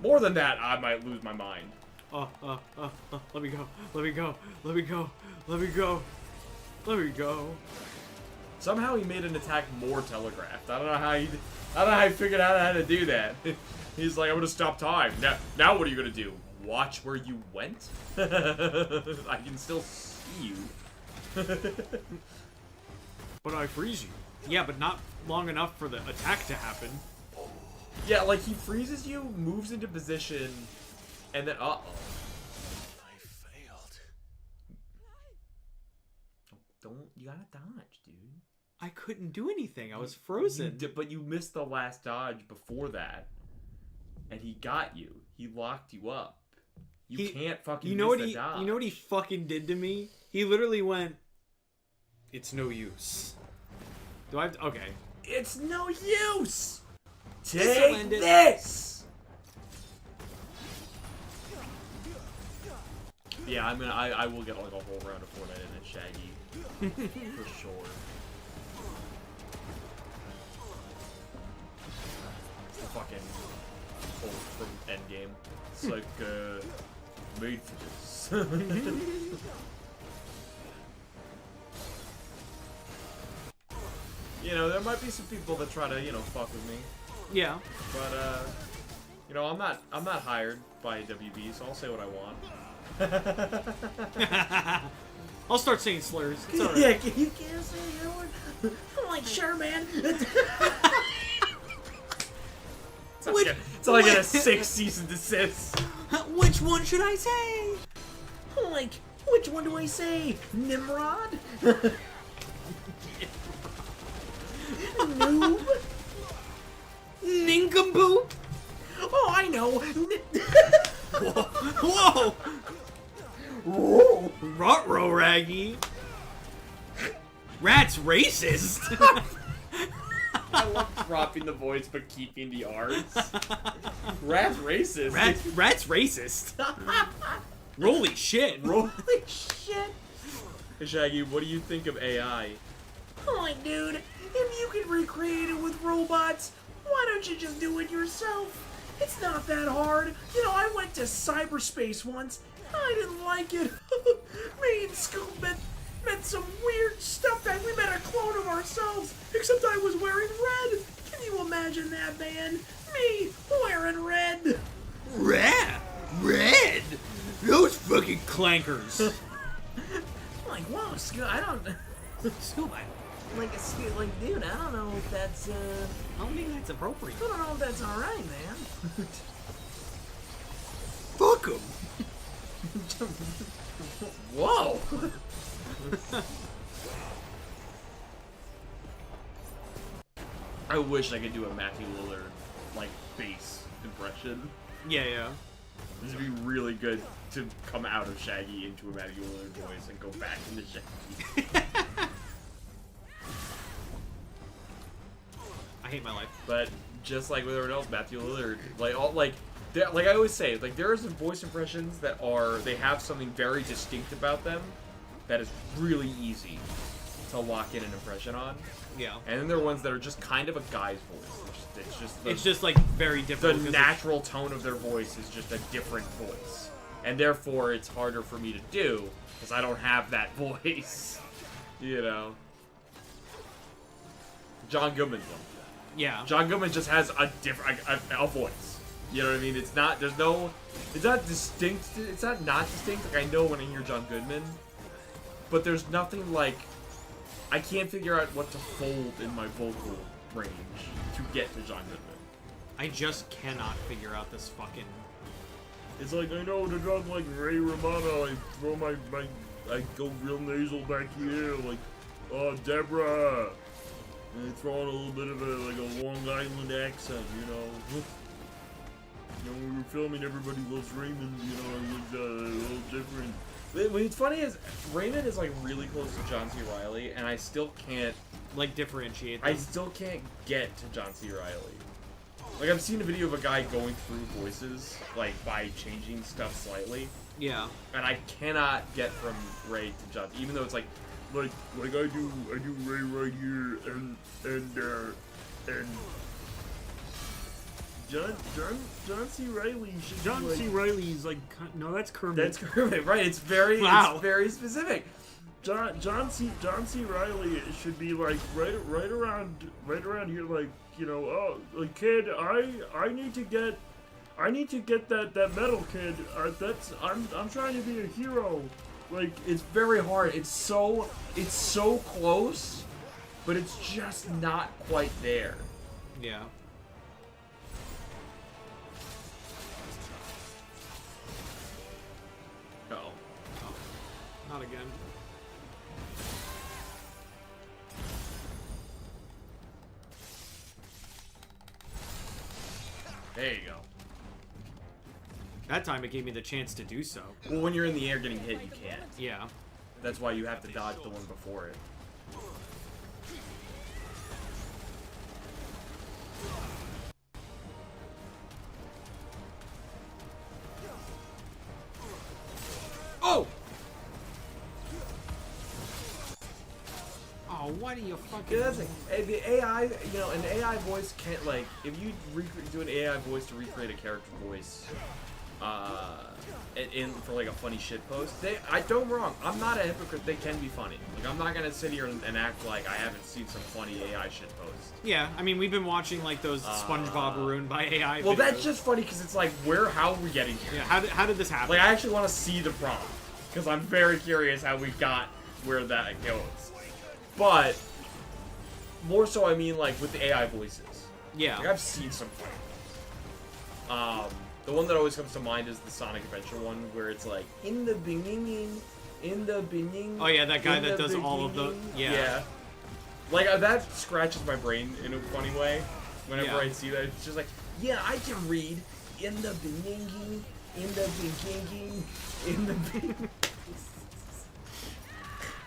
A: More than that, I might lose my mind.
B: Let me go. Let me go. Let me go. Let me go. Let me go.
A: Somehow he made an attack more telegraphed. I don't know how he figured out how to do that. He's like, I'm gonna stop time. Now what are you gonna do? Watch where you went? I can still see you.
B: But I freeze you. Yeah, but not long enough for the attack to happen.
A: Yeah, like he freezes you, moves into position, and then
D: I failed.
A: You gotta dodge, dude.
B: I couldn't do anything. I was frozen.
A: But you missed the last dodge before that, and he got you. He locked you up. You can't fucking miss the dodge.
B: You know what he fucking did to me? He literally went, it's no use. Do I have to, okay.
A: It's no use! Take this! Yeah, I will get like a whole round of Fortnite in it, Shaggy. For sure. It's the fucking ult from Endgame. It's like, made for this. You know, there might be some people that try to, you know, fuck with me.
B: Yeah.
A: But, you know, I'm not hired by WB, so I'll say what I want.
B: I'll start saying slurs. It's alright.
A: Yeah, you can't say your word. I'm like, sure, man. It's like a 6 season desist.
B: Which one should I say?
A: Like, which one do I say? Nimrod? Noob?
B: Nincompoop?
A: Oh, I know.
B: Whoa! Whoa! Ruh-roh, Raggy. Rat's racist.
A: I love dropping the voice but keeping the R's. Rat's racist.
B: Rat's racist. Holy shit.
A: Holy shit. Hey, Shaggy, what do you think of AI? Oh, dude, if you can recreate it with robots, why don't you just do it yourself? It's not that hard. You know, I went to cyberspace once. I didn't like it. Me and Scoop met some weird stuff that we met a clone of ourselves, except I was wearing red. Can you imagine that, man? Me wearing red.
B: Red? Those fucking clankers.
A: Like, whoa, Scoop, I don't...
B: Scoop,
A: like, dude, I don't know if that's,
B: I don't think that's appropriate.
A: I don't know if that's alright, man.
B: Fuck him.
A: Whoa! I wish I could do a Matthew Lillard, like, bass impression.
B: Yeah.
A: This would be really good to come out of Shaggy into a Matthew Lillard voice and go back into Shaggy.
B: I hate my life.
A: But just like with everyone else, Matthew Lillard, like I always say, like, there are some voice impressions that they have something very distinct about them that is really easy to lock in an impression on.
B: Yeah.
A: And then there are ones that are just kind of a guy's voice.
B: It's just like very different.
A: The natural tone of their voice is just a different voice. And therefore it's harder for me to do because I don't have that voice. You know. John Goodman's one.
B: Yeah.
A: John Goodman just has a different a voice. You know what I mean? It's not distinct. It's not distinct. Like, I know when I hear John Goodman, but there's nothing like, I can't figure out what to fold in my vocal range to get to John Goodman.
B: I just cannot figure out this fucking...
A: It's like, I know to talk like Ray Romano, I throw I go real nasal back here, like, oh, Deborah. And they throw in a little bit of a Long Island accent, you know. You know, when we were filming Everybody Loves Raymond, you know, it was a little different. What's funny is, Raymond is, like, really close to John C. Reilly, and I still can't...
B: Like, differentiate them.
A: I still can't get to John C. Reilly. Like, I've seen a video of a guy going through voices, like, by changing stuff slightly.
B: Yeah.
A: And I cannot get from Ray to John, even though it's like I do Ray right here, and John C. Reilly should
B: John
A: be like,
B: C. Reilly's like, no, that's Kermit.
A: That's Kermit, right? It's very,
B: Wow.
A: it's very specific. John C. Reilly should be like right around here, like, you know, oh, like, kid, I need to get that medal, kid. I'm trying to be a hero. Like, it's very hard. It's so close, but it's just not quite there.
B: Yeah.
A: Uh-oh.
B: Oh. Not again.
A: There you go.
B: That time it gave me the chance to do so.
A: Well, when you're in the air getting hit, you can't.
B: Yeah.
A: That's why you have to dodge the one before it.
B: Oh! Oh, why do you fucking...
A: Yeah, that's the thing. The AI, you know, an AI voice can't, like, if you do an AI voice to recreate a character voice, for like a funny shit post, I don't get me wrong, I'm not a hypocrite, they can be funny. Like, I'm not gonna sit here and act like I haven't seen some funny AI shit posts.
B: Yeah, I mean, we've been watching, like, those SpongeBob ruined by AI
A: Well,
B: videos.
A: that's just funny because it's like, how are we getting here?
B: Yeah, how did this happen?
A: Like, I actually want to see the prompt, because I'm very curious how we got where that goes. But, more so, I mean, like, with the AI voices.
B: Yeah.
A: Like, I've seen some funny ones. The one that always comes to mind is the Sonic Adventure one, where it's like, in the beginning.
B: Oh yeah, that guy that does all of the... Yeah.
A: Like, that scratches my brain in a funny way. Whenever I see that, it's just like, yeah, I can read in the beginning, in the beginning, in the beginning.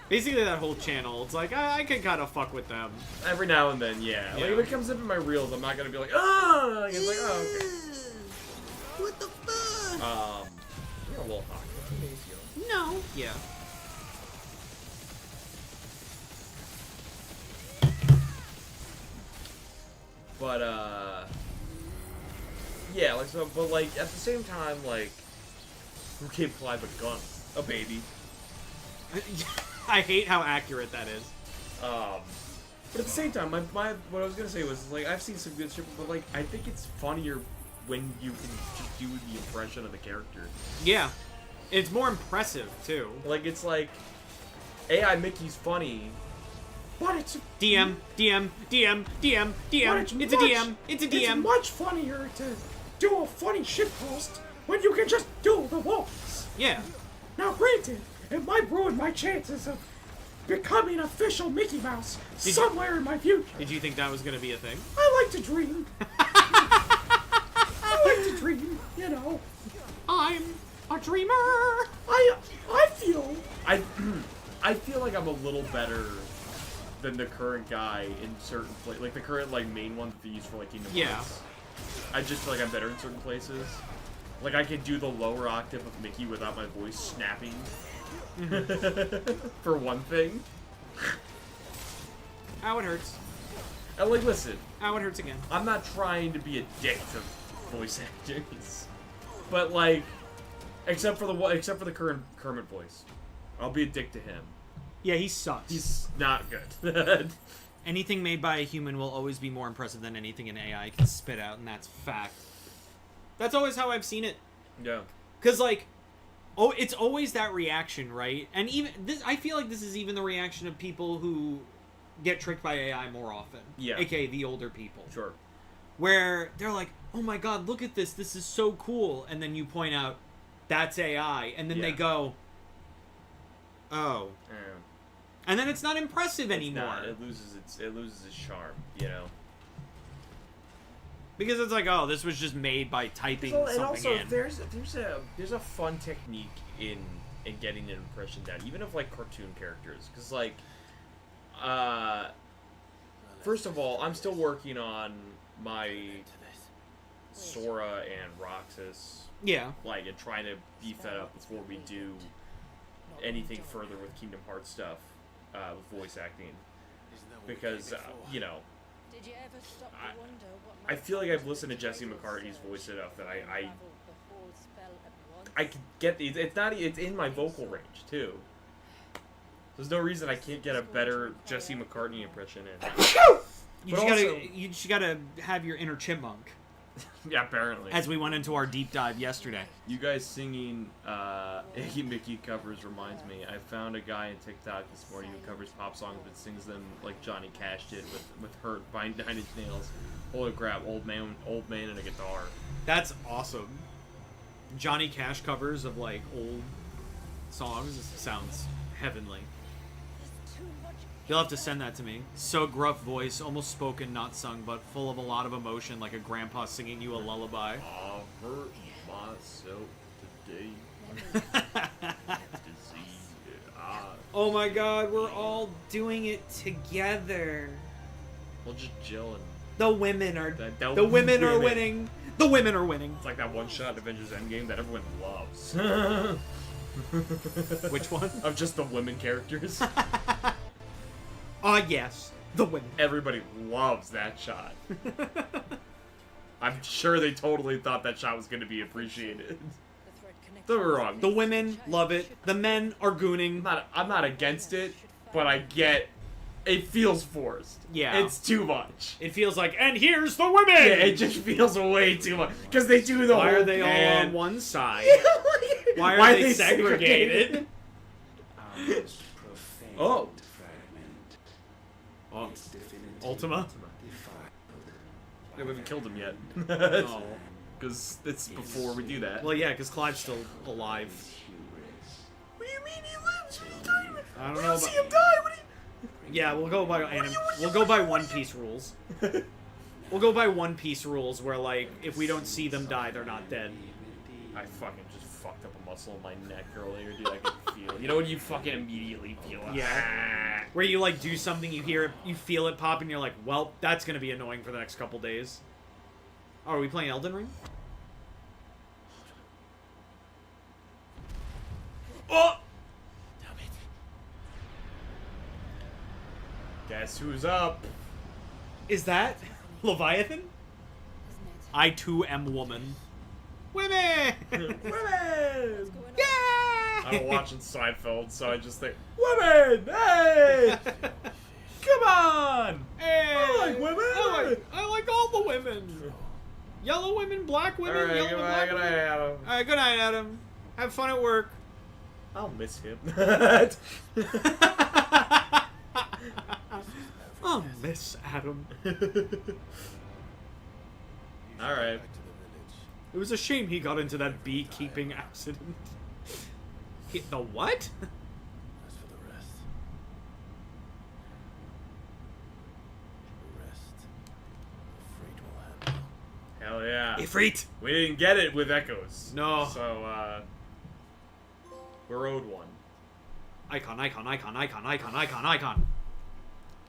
B: Basically, that whole channel, it's like, I can kind of fuck with them.
A: Every now and then, yeah. Like, if it comes up in my reels, I'm not gonna be like, oh! Like, it's like, oh, okay.
B: What the fuck?
A: You're a little hot.
B: No. Yeah.
A: But, yeah, like, so, but, like, at the same time, like, who gave Clive a gun? A baby.
B: I hate how accurate that is.
A: But at the same time, what I was gonna say was, like, I've seen some good shit, but, like, I think it's funnier when you can just do the impression of the character.
B: Yeah. It's more impressive, too.
A: Like, it's like, AI Mickey's funny, but it's...
B: DM. It's a DM.
A: It's much funnier to do a funny shitpost when you can just do the voice.
B: Yeah.
A: Now, granted, it might ruin my chances of becoming official Mickey Mouse somewhere in my future.
B: Did you think that was going to be a thing?
A: I like to dream. I like to dream, you know.
B: I'm a dreamer.
A: I feel like I'm a little better than the current guy in certain places. Like, the current, like, main one that they use for, like, Kingdom Hearts. I just feel like I'm better in certain places. Like, I can do the lower octave of Mickey without my voice snapping. For one thing.
B: Ow, it hurts.
A: And, like, listen.
B: Ow, it hurts again.
A: I'm not trying to be a dick to voice actors. But, like, except for the current Kermit voice. I'll be a dick to him.
B: Yeah, he sucks.
A: He's not good.
B: Anything made by a human will always be more impressive than anything an AI can spit out, and that's fact. That's always how I've seen it.
A: Yeah.
B: Because, like, it's always that reaction, right? And even this, I feel like this is even the reaction of people who get tricked by AI more often.
A: Yeah.
B: AKA the older people.
A: Sure.
B: Where they're like, oh my god, look at this. This is so cool. And then you point out, that's AI. And then they go, oh.
A: Yeah.
B: And then it's not impressive anymore.
A: Not. It loses its charm, you know.
B: Because it's like, oh, this was just made by typing something
A: and also,
B: in.
A: there's a fun technique in getting an impression down, even of like cartoon characters, because like, first of all, I'm still working on my Sora and Roxas,
B: Yeah.
A: like, and trying to beef that up before we do anything further with Kingdom Hearts stuff, with voice acting. Because, you know,
E: Did you ever stop to wonder what
A: I feel like I've listened to Jesse McCartney's voice enough that I can get it's in my vocal range too. There's no reason I can't get a better Jesse McCartney impression in.
B: You just gotta have your inner chipmunk.
A: Yeah, apparently.
B: As we went into our deep dive yesterday.
A: You guys singing Iggy Mickey covers reminds me. I found a guy in TikTok this morning who covers pop songs but sings them like Johnny Cash did with Hurt by 9 Inch Nails. Holy crap, old man and a guitar.
B: That's awesome. Johnny Cash covers of like old songs sounds heavenly. You'll have to send that to me. So gruff voice, almost spoken, not sung, but full of a lot of emotion, like a grandpa singing you a lullaby.
A: I hurt myself today.
B: Oh my god, we're all doing it together.
A: We'll just chill and...
B: The women are...
A: The
B: women are winning. The women are winning.
A: It's like that one shot Avengers Endgame that everyone loves.
B: Which one?
A: Of just the women characters.
B: Yes. The women.
A: Everybody loves that shot. I'm sure they totally thought that shot was going to be appreciated. Don't get me wrong.
B: The women love it. The men are gooning.
A: I'm not against it, but I get... It feels forced.
B: Yeah.
A: It's too much.
B: It feels like, and here's the women!
A: Yeah, it just feels way too much. Because they do the
B: Why
A: whole
B: are they all on one side? Why are
A: Why
B: they segregated?
A: Oh.
B: Oh. Ultima?
A: We haven't killed him yet.
B: No.
A: Because it's before we do that.
B: Well, yeah, because Clive's still alive.
A: What do you mean he lives?
B: I don't
A: We
B: know
A: don't
B: about...
A: see him die. What do you...
B: Yeah, we'll go by we'll go by One Piece rules. We'll go by One Piece rules where, like, if we don't see them die, they're not dead.
A: I fucking just fucked up a muscle in my neck earlier, dude. I can feel it. You know when you fucking immediately feel it?
B: Yeah. Where you, like, do something, you hear it, you feel it pop, and you're like, well, that's gonna be annoying for the next couple days. Oh, are we playing Elden Ring?
A: Oh! Guess who's up?
B: Is that Leviathan?
C: Isn't it?
B: I too am woman. Women!
A: Women!
B: Yeah!
A: I'm watching Seinfeld, so I just think, women! Hey! Come on!
B: Hey!
A: I like women!
B: I like all the women. Yellow women, black women,
A: Alright,
B: yellow
A: goodbye,
B: black
A: good night,
B: women.
A: Adam.
B: Alright, good night, Adam. Have fun at work.
A: I'll miss him.
B: Oh, Miss Adam.
A: Alright.
B: It was a shame he got into that beekeeping accident. The what?
D: As for the rest. The rest. Afraid will happen.
A: Hell yeah.
B: Ifrit!
A: We didn't get it with Echoes.
B: No.
A: So, we're owed one.
B: Icon, icon, icon, icon, icon, icon, icon.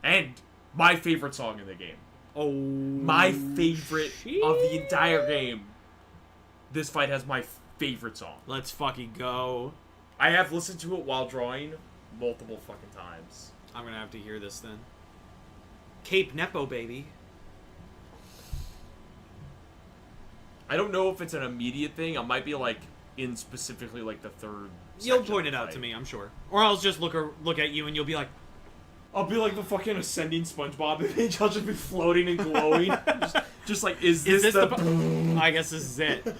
A: And my favorite song in the game.
B: Oh.
A: My favorite of the entire game. This fight has my favorite song.
B: Let's fucking go.
A: I have listened to it while drawing multiple fucking times.
B: I'm gonna have to hear this then. Cape Nepo, baby.
A: I don't know if it's an immediate thing. I might be like in specifically like the third.
B: You'll
A: section
B: point
A: of
B: it
A: the
B: out
A: fight.
B: to me, I'm sure. Or I'll just look at you and you'll be like,
A: I'll be like the fucking ascending SpongeBob image. I'll just be floating and glowing. just like, is this the...
B: I guess this is it.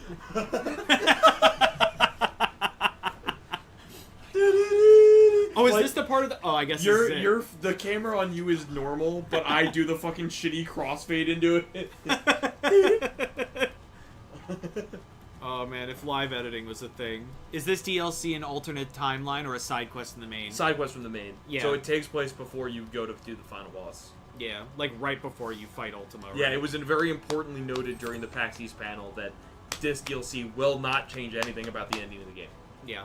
B: Oh, is
A: like,
B: this the part of the... Oh, I guess this is it.
A: The camera on you is normal, but I do the fucking shitty crossfade into it.
B: Oh man, if live editing was a thing. Is this DLC an alternate timeline or a side quest in the main?
A: Side quest from the main.
B: Yeah.
A: So it takes place before you go to do the final boss.
B: Yeah, like right before you fight Ultima. Right?
A: Yeah, it was very importantly noted during the PAX East panel that this DLC will not change anything about the ending of the game.
B: Yeah.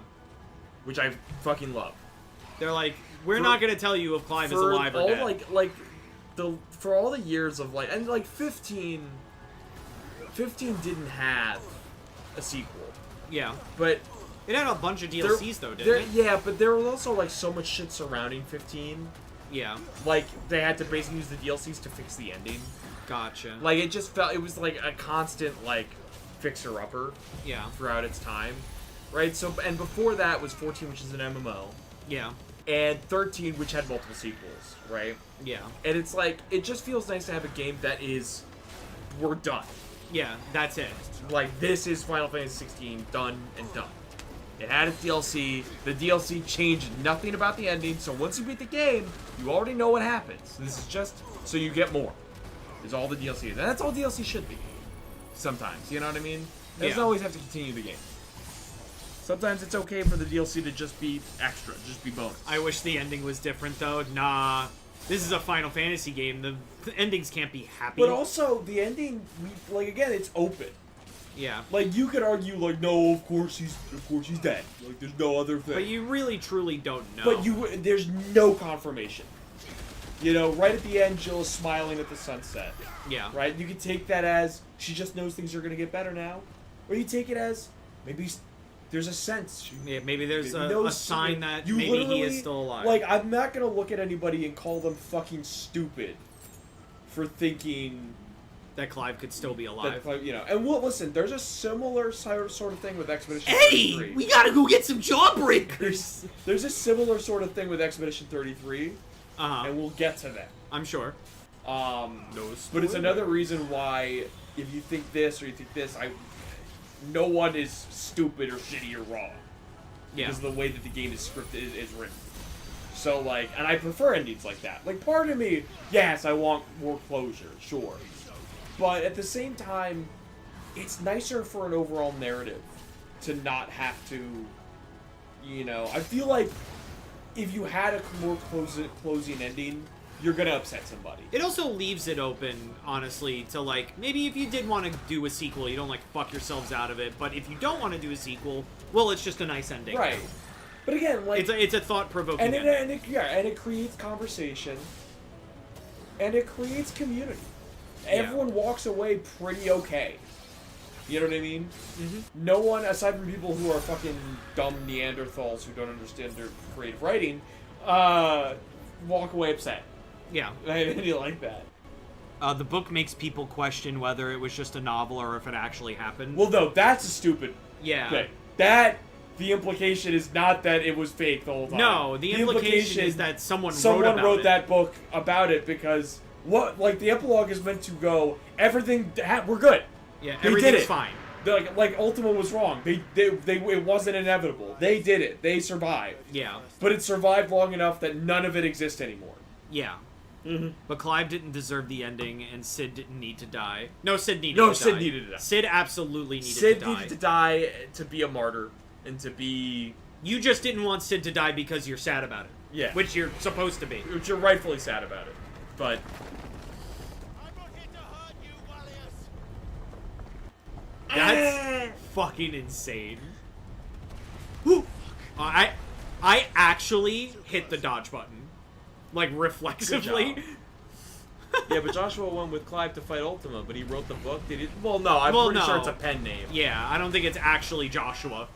A: Which I fucking love.
B: They're like, we're not gonna tell you if Clive is alive or dead.
A: For all the years of like, and like 15, 15 didn't have a sequel,
B: Yeah.
A: but
B: It had a bunch of DLCs, though, didn't it?
A: yeah, but there was also like so much shit surrounding 15.
B: Yeah.
A: Like they had to basically use the DLCs to fix the ending.
B: Gotcha.
A: Like it just felt it was like a constant like fixer upper.
B: Yeah.
A: Throughout its time, right? So and before that was 14, which is an MMO,
B: Yeah.
A: and 13, which had multiple sequels, right?
B: Yeah.
A: And it's like it just feels nice to have a game that is we're done.
B: Yeah, that's it.
A: Like this is Final Fantasy 16 done and done. It had its DLC. The DLC changed nothing about the ending, so once you beat the game, you already know what happens. This is just so you get more. Is all the DLC is. And that's all DLC should be. Sometimes, you know what I mean? It doesn't always have to continue the game. Sometimes it's okay for the DLC to just be extra, just be bonus.
B: I wish the ending was different, though. Nah. This is a Final Fantasy game. The endings can't be happy.
A: But also, the ending, like, again, it's open.
B: Yeah.
A: Like, you could argue, like, no, of course he's dead. Like, there's no other thing.
B: But you really, truly don't know.
A: But there's no confirmation. You know, right at the end, Jill is smiling at the sunset.
B: Yeah.
A: Right? You can take that as she just knows things are going to get better now. Or you take it as maybe there's a sense.
B: Yeah, maybe there's a sign that maybe he is still alive.
A: Like, I'm not going to look at anybody and call them fucking stupid for thinking
B: that Clive could still be alive.
A: That, you know, and listen, there's a similar sort of thing with Expedition 33.
B: Hey! We gotta go get some jawbreakers!
A: There's a similar sort of thing with Expedition 33.
B: Uh-huh.
A: And we'll get to that.
B: I'm sure.
A: But it's another reason why, if you think this or you think this, no one is stupid or shitty or wrong.
B: Yeah.
A: Because of the way that the game is scripted is written. So, like, and I prefer endings like that. Like, part of me, yes, I want more closure, sure. But at the same time, it's nicer for an overall narrative to not have to, you know, I feel like if you had a more closing ending, you're gonna upset somebody.
B: It also leaves it open, honestly, to like, maybe if you did want to do a sequel, you don't like fuck yourselves out of it, but if you don't want to do a sequel, well, it's just a nice ending.
A: Right. But again, like...
B: It's a thought-provoking ending.
A: And it creates conversation, and it creates community. Yeah. Everyone walks away pretty okay. You know what I mean? Mm-hmm. No one, aside from people who are fucking dumb Neanderthals who don't understand their creative writing, walk away upset.
B: Yeah.
A: I really like that.
B: The book makes people question whether it was just a novel or if it actually happened.
A: Well, no, that's a stupid
B: thing.
A: The implication is not that it was fake the whole time.
B: No, the implication is that someone
A: wrote that book about it because the epilogue is meant to go, we're good.
B: Yeah,
A: everything's
B: fine.
A: Like Ultima was wrong. It wasn't inevitable. They did it. They survived.
B: Yeah.
A: But it survived long enough that none of it exists anymore.
B: Yeah. Mm-hmm. But Clive didn't deserve the ending, and Sid didn't need to die. No, Sid needed to die. Sid absolutely needed to die.
A: Sid needed to die to be a martyr and to be...
B: You just didn't want Sid to die because you're sad about it.
A: Yeah.
B: Which you're supposed to be.
A: Which you're rightfully sad about it. But...
B: That's fucking insane. I actually hit the dodge button. Like, reflexively.
A: Yeah, but Joshua went with Clive to fight Ultima, but he wrote the book. Did he? Well, no, I'm pretty sure it's a pen name.
B: Yeah, I don't think it's actually Joshua.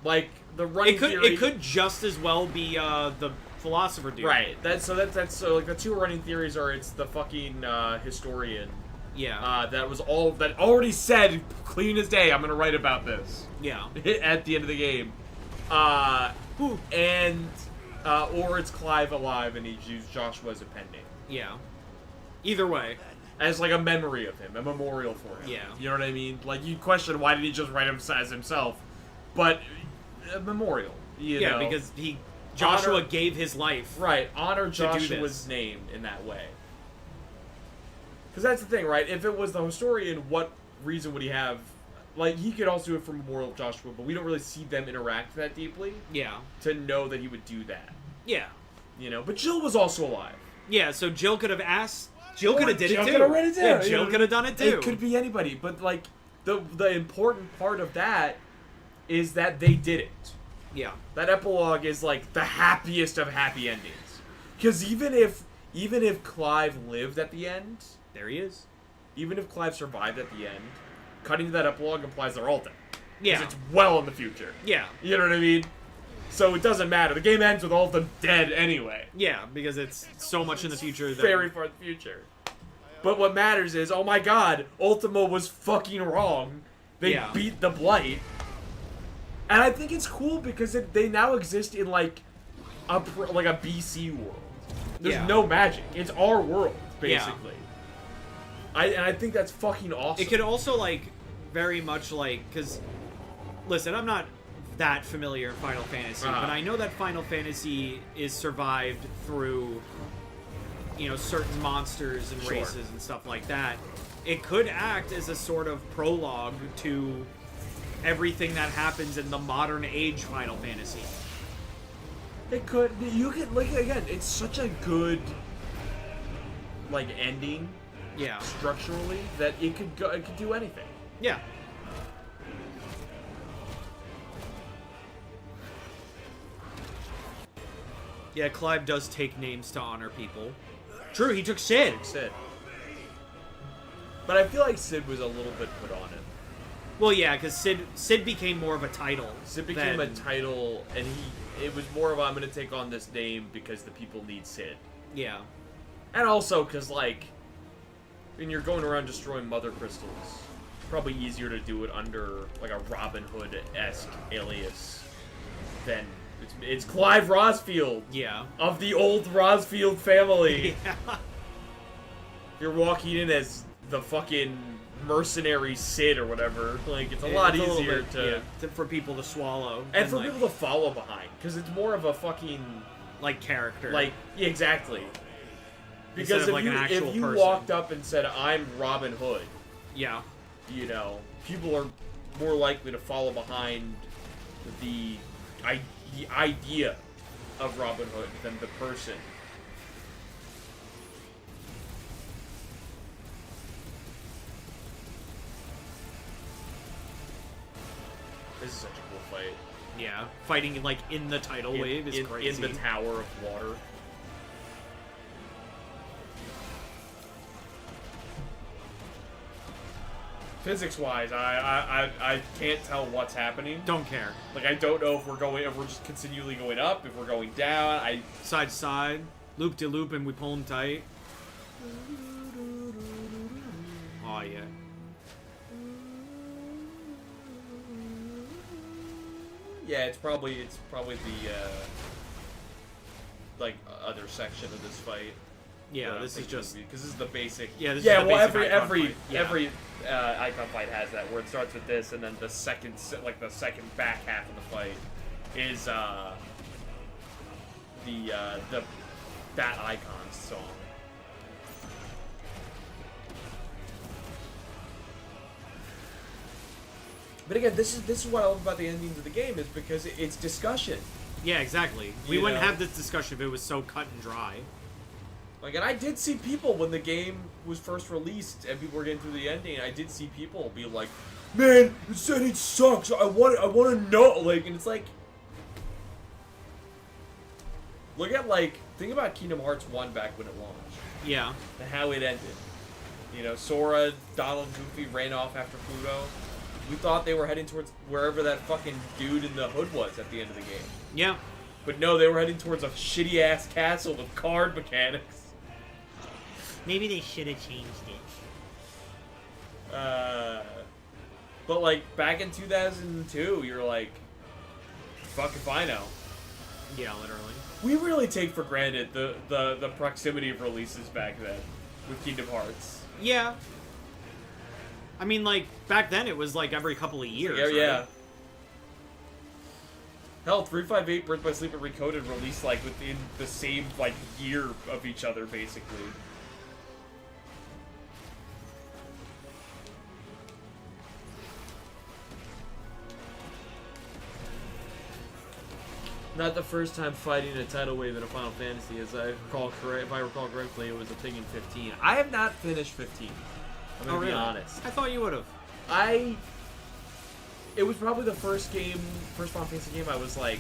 A: Like, the running
B: theory... It could just as well be, the philosopher dude.
A: Right. So like, the two running theories are it's the fucking, historian.
B: Yeah.
A: That already said, clean as day, I'm gonna write about this.
B: Yeah.
A: At the end of the game. Or it's Clive alive and he's used Joshua as a pen name.
B: Yeah. Either way.
A: As like a memory of him, a memorial for him.
B: Yeah.
A: You know what I mean? Like, you question why did he just write him as himself, but a memorial. You know?
B: Because Joshua gave his life.
A: Right. Honor Joshua's name in that way. Because that's the thing, right? If it was the historian, what reason would he have? Like, he could also do it for Memorial of Joshua, but we don't really see them interact that deeply.
B: Yeah.
A: To know that he would do that.
B: Yeah.
A: You know, but Jill was also alive.
B: Yeah, so Jill could have asked. Jill could have did it too.
A: Jill could have read it too.
B: Yeah, Jill could have done it too.
A: It could be anybody, but like the important part of that is that they did it.
B: Yeah.
A: That epilogue is like the happiest of happy endings. Because even if Clive lived at the end,
B: there he is.
A: even if Clive survived at the end, cutting to that epilogue implies they're all dead.
B: Yeah.
A: Because it's well in the future.
B: Yeah.
A: You know what I mean? So it doesn't matter. The game ends with all of them dead anyway.
B: Yeah, because it's so much in the future. That...
A: Very far in the future. But what matters is, oh my god, Ultima was fucking wrong. They beat the Blight. And I think it's cool because they now exist in like a BC world. There's no magic. It's our world, basically. And I think that's fucking awesome.
B: It could also, like, very much, like, because, listen, I'm not that familiar in Final Fantasy, but I know that Final Fantasy is survived through, you know, certain monsters and races and stuff like that. It could act as a sort of prologue to everything that happens in the modern age Final Fantasy.
A: It could. You could, like, again, it's such a good, like, ending.
B: Yeah.
A: Structurally, that it could go. It could do anything.
B: Yeah. Yeah, Clive does take names to honor people. True, he took Sid.
A: But I feel like Sid was a little bit put on him.
B: Well, yeah, because Sid became more of a title.
A: Sid became a title, and it was more of, I'm going to take on this name because the people need Sid.
B: Yeah.
A: And also because, like, when you're going around destroying mother crystals, probably easier to do it under, like, a Robin Hood-esque alias than... It's Clive Rosfield.
B: Yeah.
A: Of the old Rosfield family.
B: Yeah.
A: You're walking in as the fucking mercenary Sid or whatever. Like, it's a lot easier
B: for people to swallow.
A: And for people to follow behind. Because it's more of a fucking...
B: like, character.
A: Like, yeah, exactly. Because if you walked up and said, I'm Robin Hood...
B: Yeah.
A: You know, people are more likely to follow behind the idea of Robin Hood than the person. This is such a cool fight.
B: Yeah, fighting like in the tidal wave is crazy.
A: In the tower of water. Physics-wise, I can't tell what's happening.
B: Don't care.
A: Like, I don't know if we're just continually going up, if we're going down.
B: Side to side, loop to loop, and we pull them tight. Oh yeah.
A: Yeah, it's probably the like other section of this fight.
B: Yeah, this is just
A: because this is the basic.
B: Yeah, this is the basic
A: every icon fight has that, where it starts with this, and then the second back half of the fight is the Bat Icons song. But again, this is what I love about the endings of the game, is because it's discussion.
B: Yeah, exactly. We wouldn't have this discussion if it was so cut and dry.
A: Like, and I did see people when the game was first released and people were getting through the ending, I did see people be like, man, this ending sucks. I want to know. Like, and it's like, look at, like, think about Kingdom Hearts 1 back when it launched.
B: Yeah.
A: And how it ended. You know, Sora, Donald, and Goofy ran off after Pluto. We thought they were heading towards wherever that fucking dude in the hood was at the end of the game.
B: Yeah.
A: But no, they were heading towards a shitty-ass castle with card mechanics.
B: Maybe they should have changed it.
A: But, like, back in 2002, you're like, fuck if I know.
B: Yeah, literally.
A: We really take for granted the proximity of releases back then with Kingdom Hearts.
B: Yeah. I mean, like, back then it was, like, every couple of years,
A: Yeah,
B: right?
A: yeah. Hell, 358, Birth by Sleep, and Recoded released, like, within the same, like, year of each other, basically. Not the first time fighting a tidal wave in a Final Fantasy, as I recall if I recall correctly, it was Opinion 15. I have not finished 15. I'm gonna be honest.
B: I thought you would have.
A: It was probably the first Final Fantasy game I was, like,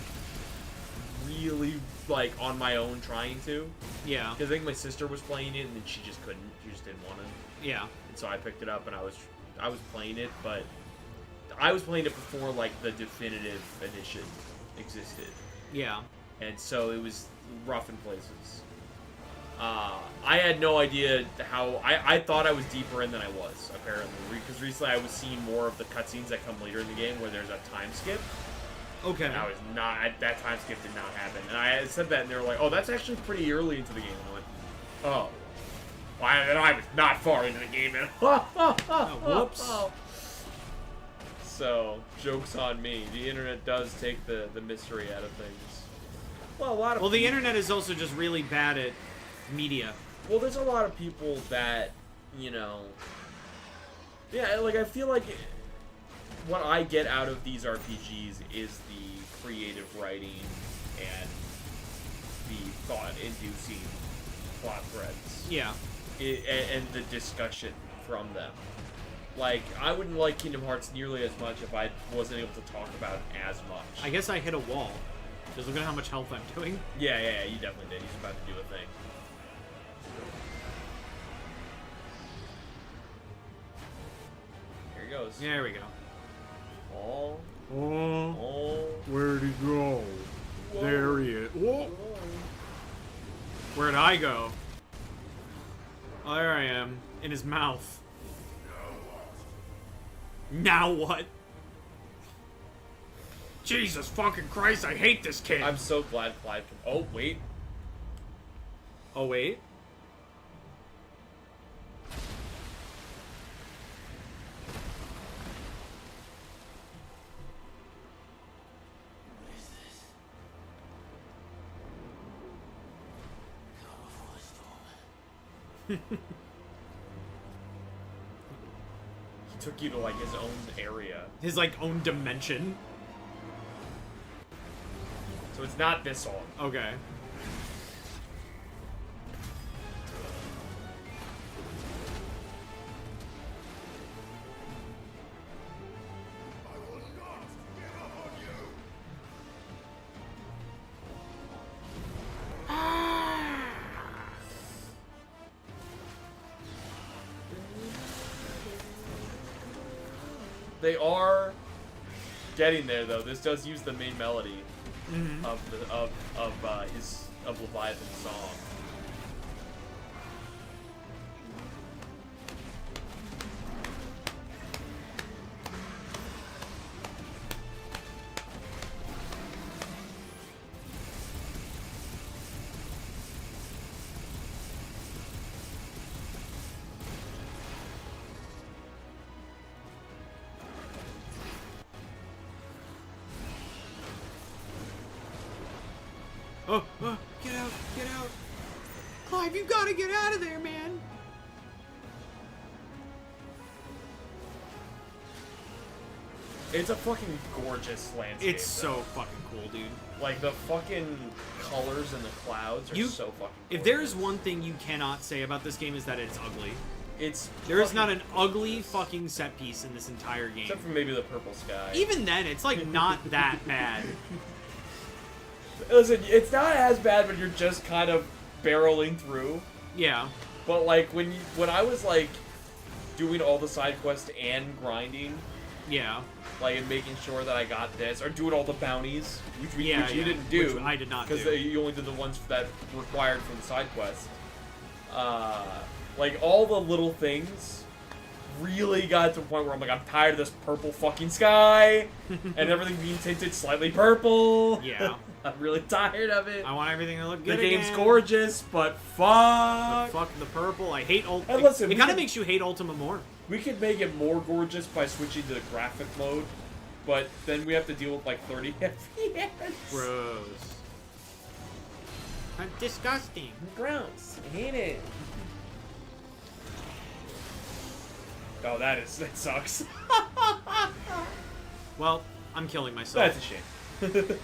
A: really, like, on my own trying to.
B: Yeah.
A: Because I think my sister was playing it, and then she just couldn't. She just didn't want to.
B: Yeah.
A: and so I picked it up and I was playing it, but I was playing it before like the definitive edition existed.
B: Yeah.
A: And so it was rough in places. I had no idea how... I thought I was deeper in than I was, apparently. Because recently I was seeing more of the cutscenes that come later in the game where there's a time skip.
B: Okay.
A: And I was not... That time skip did not happen. And I said that, and they were like, oh, that's actually pretty early into the game. And I went, oh. Well, I was not far into the game. And
B: whoops.
A: So, joke's on me. The internet does take the mystery out of things. Well, a lot of...
B: Well, the internet is also just really bad at media.
A: Well, there's a lot of people that, you know... Yeah, like, I feel like what I get out of these RPGs is the creative writing and the thought-inducing plot threads.
B: Yeah.
A: And the discussion from them. Like, I wouldn't like Kingdom Hearts nearly as much if I wasn't able to talk about it as much.
B: I guess I hit a wall. Just look at how much health I'm doing.
A: Yeah, you definitely did. He's about to do a thing. Here he goes.
B: There we go.
A: Oh.
B: Oh. Where'd he go?
A: Whoa.
B: There he is. Whoa. Where'd I go? Oh, there I am. In his mouth. Now what? Jesus fucking Christ, I hate this kid.
A: I'm so glad Clive can... Oh, wait.
B: Oh, wait?
D: What is this? God of War storm.
A: He took you to, like, his own area.
B: His, like, own dimension.
A: So it's not this song.
B: Okay.
A: They are getting there, though. This does use the main melody of Leviathan's song.
B: Oh, get out, get out. Clive, you gotta get out of there, man.
A: It's a fucking gorgeous landscape.
B: It's so fucking cool, dude.
A: Like, the fucking colors and the clouds are so fucking gorgeous.
B: If there's one thing you cannot say about this game is that it's ugly. There is
A: fucking
B: not an ugly
A: gorgeous.
B: fucking set piece in this entire game.
A: Except for maybe the purple sky.
B: Even then, it's like not that bad.
A: Listen, it's not as bad when you're just kind of barreling through.
B: Yeah.
A: But like when I was like doing all the side quests and grinding,
B: Yeah.
A: like and making sure that I got this, or doing all the bounties, which you didn't do.
B: Which I did not
A: because
B: do.
A: you only did the ones that required for the side quest. Like all the little things really got to the point where I'm like, I'm tired of this purple fucking sky and everything being tinted slightly purple.
B: Yeah.
A: I'm really tired of it.
B: I want everything to look
A: The
B: good
A: game's
B: again.
A: gorgeous, but
B: But
A: fuck.
B: fuck the purple. I hate Ultima.
A: And listen,
B: it
A: we
B: kind of
A: can-
B: makes you hate Ultima more.
A: We could make it more gorgeous by switching to the graphic mode, but then we have to deal with like 30 FPS.
B: Gross. Disgusting.
A: Gross. I hate it. Oh, that sucks.
B: Well, I'm killing myself.
A: That's a shame.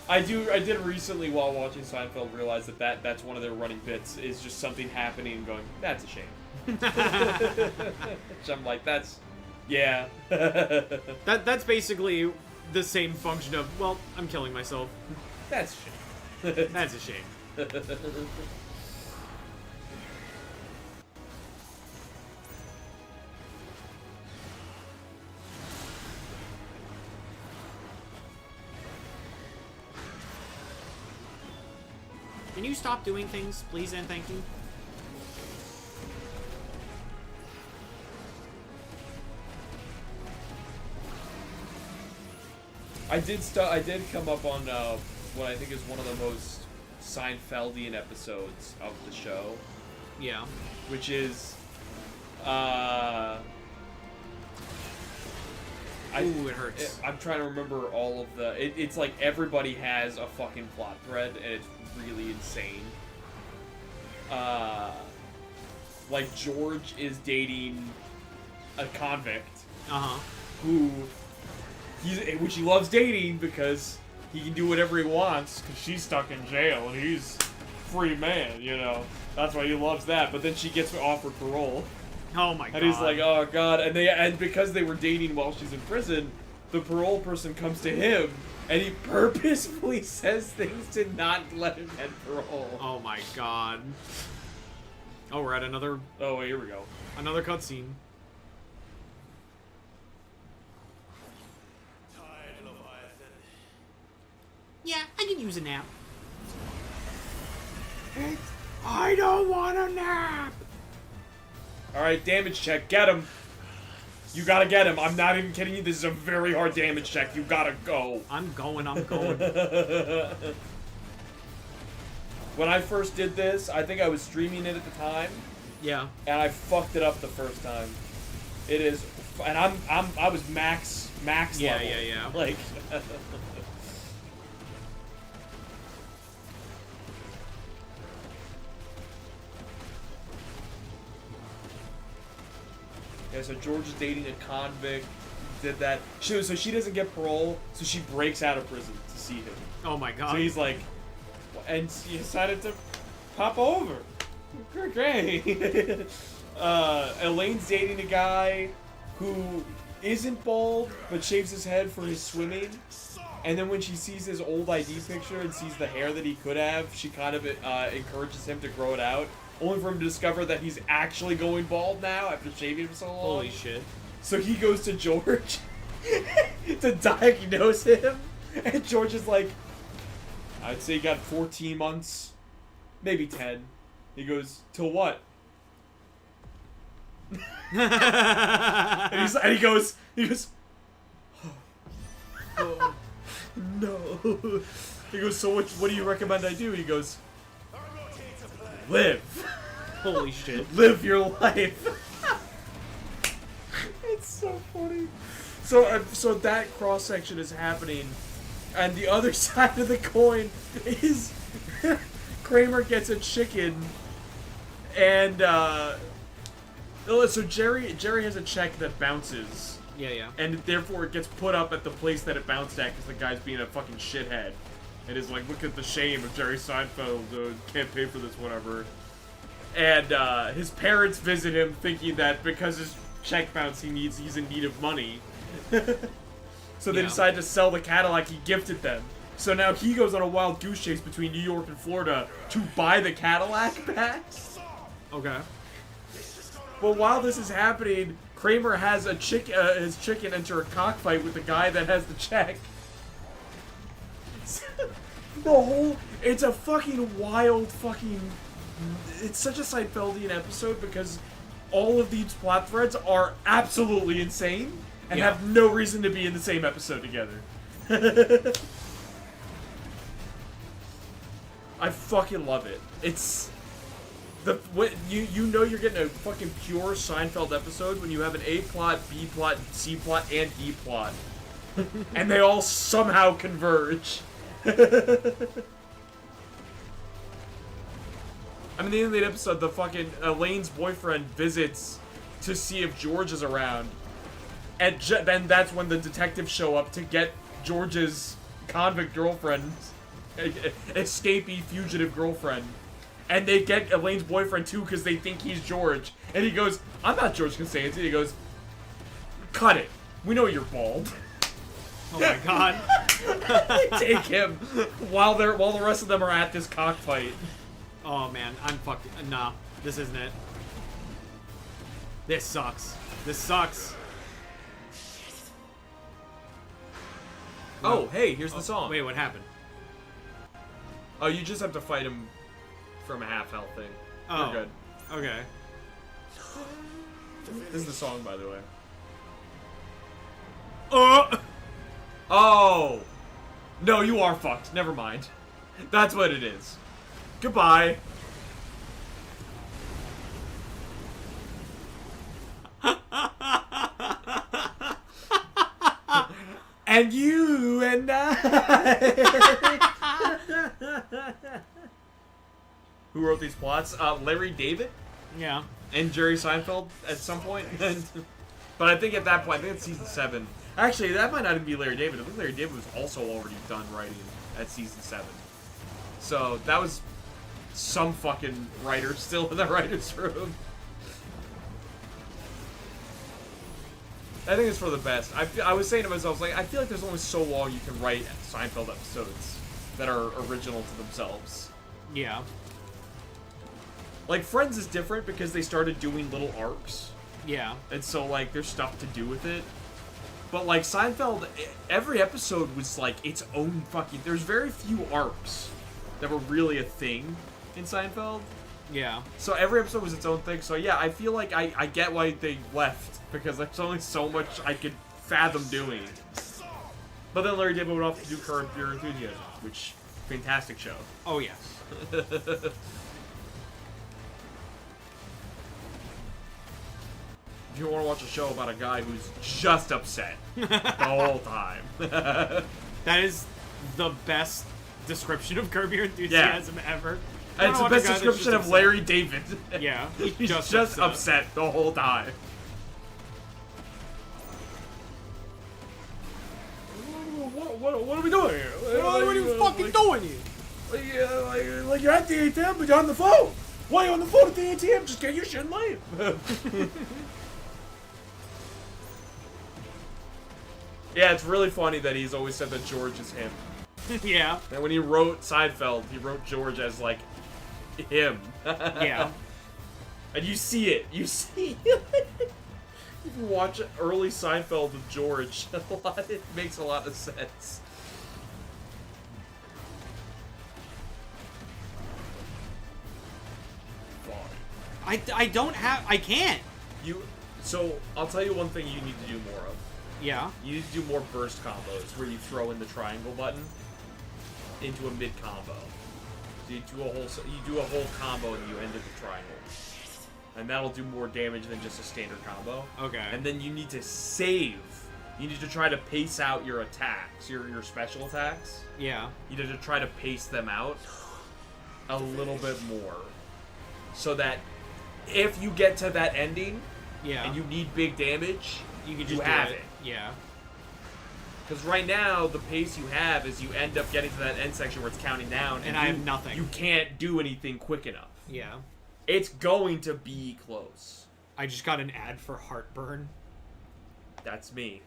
A: I did recently while watching Seinfeld realize that's one of their running bits is just something happening and going, that's a shame. Which I'm like, yeah.
B: That's basically the same function of, well, I'm killing myself.
A: That's a shame.
B: That's a shame. Can you stop doing things, please and thank you?
A: I did come up on what I think is one of the most Seinfeldian episodes of the show.
B: Yeah.
A: Which is,
B: Ooh, it hurts.
A: I'm trying to remember all of the. It's like everybody has a fucking plot thread, and it's really insane. Like George is dating a convict. Which he loves dating because he can do whatever he wants because she's stuck in jail and he's free man, you know. That's why he loves that. But then she gets offered parole.
B: Oh my god.
A: And he's like, oh god. And because they were dating while she's in prison, the parole person comes to him and he purposefully says things to not let him get parole.
B: Oh my god. Oh, we're at another.
A: Oh, wait, here we go.
B: Another cutscene. Yeah, I can use a nap. I don't want a nap.
A: Alright, damage check. Get him. You gotta get him. I'm not even kidding you. This is a very hard damage check. You gotta go.
B: I'm going.
A: When I first did this, I think I was streaming it at the time.
B: Yeah.
A: And I fucked it up the first time. It is, and I was max level.
B: Yeah.
A: Like. Yeah, so George is dating a convict. Did that. So she doesn't get parole, so she breaks out of prison to see him.
B: Oh my god.
A: So he's like, and he decided to pop over. Great. Elaine's dating a guy who isn't bald, but shaves his head for his swimming. And then when she sees his old ID picture and sees the hair that he could have, she kind of encourages him to grow it out. Only for him to discover that he's actually going bald now after shaving him so long.
B: Holy shit.
A: So he goes to George to diagnose him. And George is like, I'd say you got 14 months, maybe 10. He goes, till what? and he goes, oh, no. He goes, so what do you recommend I do? He goes, live.
B: Holy shit.
A: Live your life. It's so funny. So that cross section is happening, and the other side of the coin is Kramer gets a chicken, and so Jerry has a check that bounces.
B: Yeah.
A: And therefore it gets put up at the place that it bounced at because the guy's being a fucking shithead. And is like, look at the shame of Jerry Seinfeld, can't pay for this, whatever. And his parents visit him thinking that because his check bounced, he's in need of money. So they decide to sell the Cadillac he gifted them. So now he goes on a wild goose chase between New York and Florida to buy the Cadillac back.
B: Okay.
A: But while this is happening, Kramer has his chicken enter a cockfight with the guy that has the check. It's a fucking wild it's such a Seinfeldian episode because all of these plot threads are absolutely insane and have no reason to be in the same episode together. I fucking love it. It's you know you're getting a fucking pure Seinfeld episode when you have an A plot, B plot, C plot, and D plot, and they all somehow converge. I mean, the end of the episode, the fucking Elaine's boyfriend visits to see if George is around, and then that's when the detectives show up to get George's convict girlfriend, escapee fugitive girlfriend. And they get Elaine's boyfriend too because they think he's George. And he goes, I'm not George Costanza. He goes, cut it. We know you're bald.
B: Oh my god.
A: They take him while the rest of them are at this cockfight.
B: Oh man, I'm fucking. Nah, this isn't it. This sucks. This sucks.
A: Oh, hey, here's the song.
B: Wait, what happened?
A: Oh, you just have to fight him from a half health thing.
B: Oh.
A: You're good.
B: Okay.
A: This is the song, by the way. Oh! No, you are fucked. Never mind. That's what it is. Goodbye. And you and I. Who wrote these plots? Larry David
B: Yeah.
A: and Jerry Seinfeld at some point. But I think at that point, I think it's season 7. Actually, that might not even be Larry David. I think Larry David was also already done writing at season 7. So that was some fucking writer still in the writer's room. I think it's for the best. I was saying to myself, like, I feel like there's only so long you can write Seinfeld episodes that are original to themselves.
B: Yeah.
A: Like, Friends is different because they started doing little arcs.
B: Yeah.
A: And so, like, there's stuff to do with it. But, like, Seinfeld, every episode was, like, its own fucking... There's very few arcs that were really a thing in Seinfeld.
B: Yeah.
A: So every episode was its own thing. So, yeah, I feel like I get why they left. Because there's only so much I could fathom doing. But then Larry David went off to do Curb Your Enthusiasm, which, fantastic show.
B: Oh, yes.
A: If you want to watch a show about a guy who's just upset the whole time.
B: That is the best description of Curb Your Enthusiasm ever.
A: It's the best description of Larry David.
B: Yeah.
A: He's just upset the whole time. What are we doing here?
B: What are you fucking doing here?
A: Like you're at the ATM, but you're on the phone. Why are you on the phone at the ATM? Just get your shit and leave. Yeah, it's really funny that he's always said that George is him.
B: Yeah.
A: And when he wrote Seinfeld, he wrote George as, like, him.
B: Yeah.
A: And you see it. You see If you watch early Seinfeld with George, it makes a lot of sense.
B: I don't have... I can't.
A: So, I'll tell you one thing you need to do more of.
B: Yeah.
A: You need to do more burst combos, where you throw in the triangle button into a mid combo. So you do a whole combo and you end at the triangle. And that'll do more damage than just a standard combo.
B: Okay.
A: And then you need to save. You need to try to pace out your attacks, your special attacks.
B: Yeah.
A: You need to try to pace them out a little bit more. So that if you get to that ending,
B: yeah,
A: and you need big damage,
B: you can just
A: have it.
B: Yeah.
A: Because right now, the pace you have is you end up getting to that end section where it's counting down,
B: and I have nothing.
A: You can't do anything quick enough.
B: Yeah.
A: It's going to be close.
B: I just got an ad for Heartburn.
A: That's me.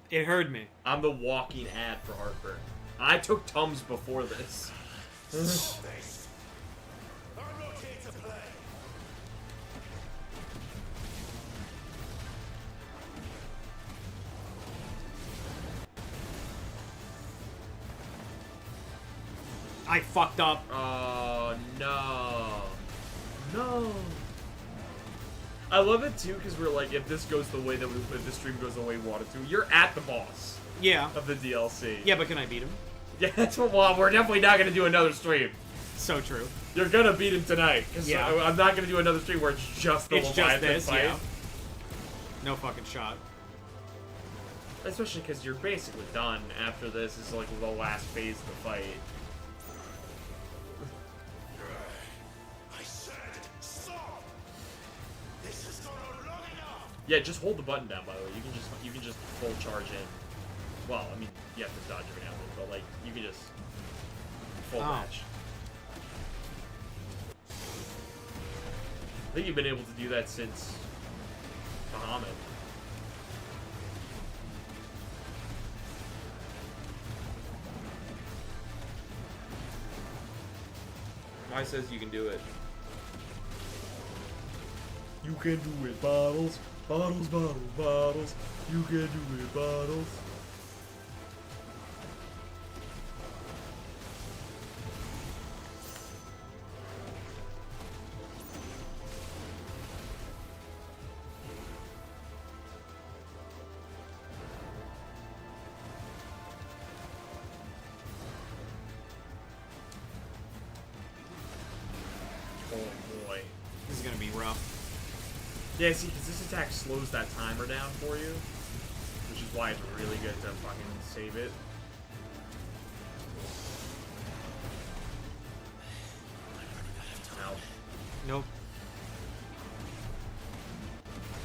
B: It heard me.
A: I'm the walking ad for Heartburn. I took Tums before this.
B: I fucked up.
A: Oh, no. No. I love it, too, because we're like, if this goes the way that if this stream goes the way we want it to, you're at the boss.
B: Yeah.
A: Of the DLC.
B: Yeah, but can I beat him?
A: Yeah, that's what, well, we're definitely not going to do another stream.
B: So true.
A: You're going to beat him tonight.
B: Yeah.
A: I'm not going to do another stream where it's just the Leviathan fight.
B: Yeah. No fucking shot.
A: Especially because you're basically done after this. Is like the last phase of the fight. Yeah, just hold the button down. By the way, you can just full charge in. Well, I mean, you have to dodge every now and then, but like you can just full match. I think you've been able to do that since Bahamut. Mine says you can do it. You can do it, Bottles. Bottles, bottles, bottles. You can do it, Bottles.
B: gonna be rough.
A: Yeah, see, because this attack slows that timer down for you, which is why it's really good to fucking save it. No.
B: Nope.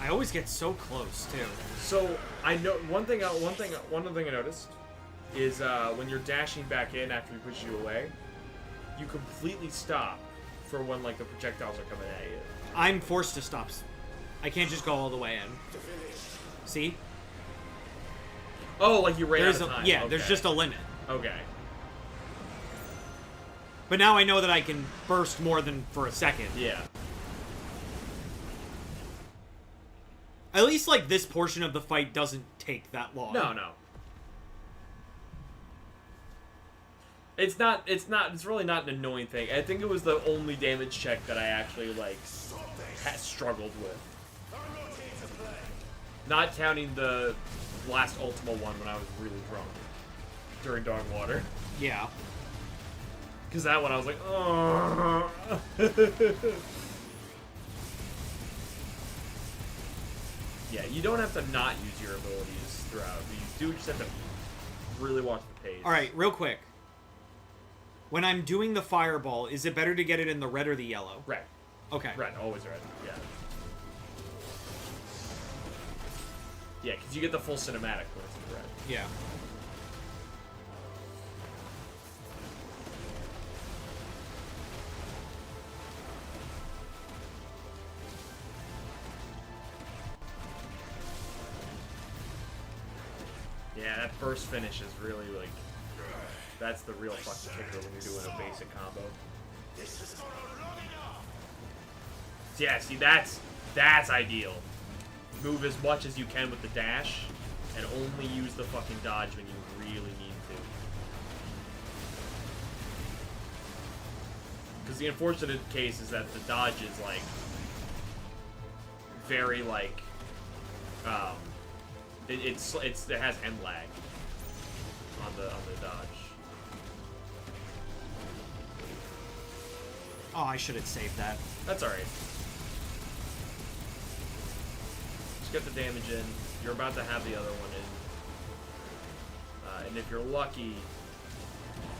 B: I always get so close too.
A: So I know one thing I noticed is when you're dashing back in after we push you away, you completely stop for when like the projectiles are coming at you.
B: I'm forced to stop. I can't just go all the way in. See?
A: Oh, like you ran out of time.
B: Yeah,
A: okay.
B: there's just a limit.
A: Okay.
B: But now I know that I can burst more than for a second.
A: Yeah.
B: At least, like, this portion of the fight doesn't take that long.
A: No. It's really not an annoying thing. I think it was the only damage check that I actually, like, struggled with. Not counting the last Ultima one when I was really drunk. During Dog Water.
B: Yeah.
A: Because that one I was like, oh. Yeah, you don't have to not use your abilities throughout. You do just have to really watch the pace.
B: Alright, real quick. When I'm doing the fireball, is it better to get it in the red or the yellow?
A: Red.
B: Okay.
A: Red, always red. Yeah. Yeah, because you get the full cinematic when it's in red.
B: Yeah.
A: Yeah, that first finish is really, like, that's the real fucking kicker when you're doing a basic combo. Yeah, see, that's ideal. Move as much as you can with the dash, and only use the fucking dodge when you really need to. Because the unfortunate case is that the dodge is, like, very, like, it has end lag on the dodge.
B: Oh, I should have saved that.
A: That's alright. Just get the damage in. You're about to have the other one in. And if you're lucky,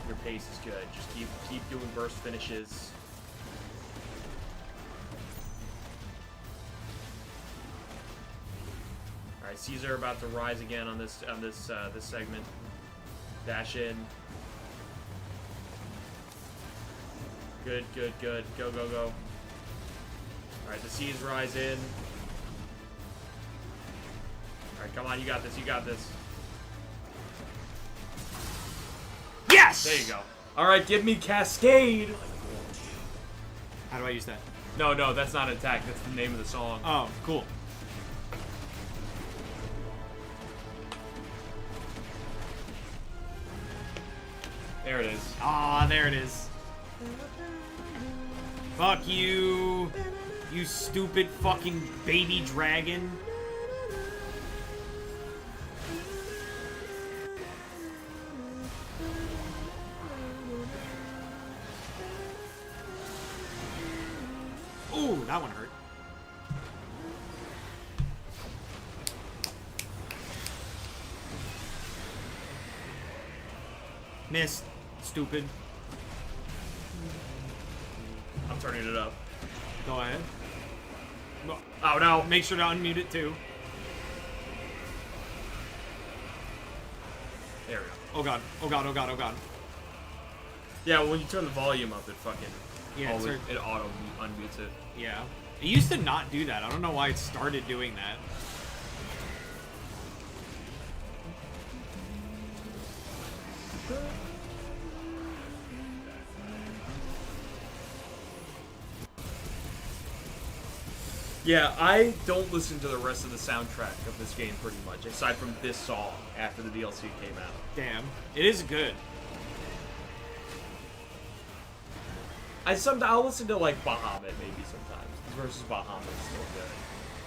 A: your pace is good. Just keep doing burst finishes. Alright, Caesar about to rise again on this segment. Dash in. Good. Go. Alright, the C's rise in. Alright, come on, you got this.
B: Yes!
A: There you go. Alright, give me Cascade!
B: How do I use that?
A: No, that's not an attack. That's the name of the song.
B: Oh, cool.
A: There it is.
B: Ah, there it is. Fuck you. You stupid fucking baby dragon. Ooh, that one hurt. Missed. Stupid.
A: I'm turning it up.
B: Go ahead.
A: Oh no!
B: Make sure to unmute it too.
A: There we go.
B: Oh god. Oh god. Oh god. Oh god.
A: Yeah, when you turn the volume up, it fucking
B: Yeah,
A: it auto unmutes it.
B: Yeah. It used to not do that. I don't know why it started doing that.
A: Yeah, I don't listen to the rest of the soundtrack of this game pretty much, aside from this song after the DLC came out.
B: Damn. It is good.
A: I'll listen to like Bahamut maybe sometimes. Versus Bahamut is still good.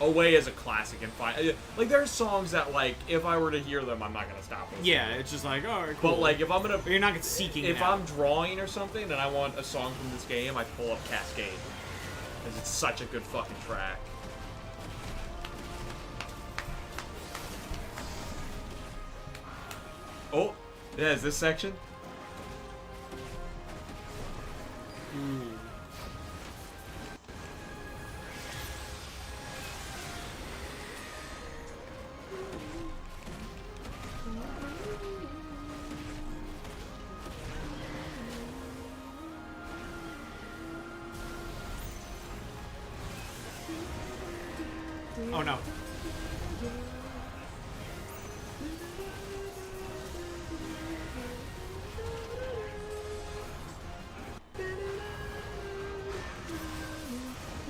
A: Away is a classic and fine. Like there's songs that like if I were to hear them, I'm not gonna stop listening.
B: Yeah, it's just like, alright, cool.
A: But like if I'm gonna,
B: But you're not seeking.
A: if
B: it out.
A: I'm drawing or something and I want a song from this game, I pull up Cascade. Because it's such a good fucking track. Oh, yeah, is this section?
B: Oh no.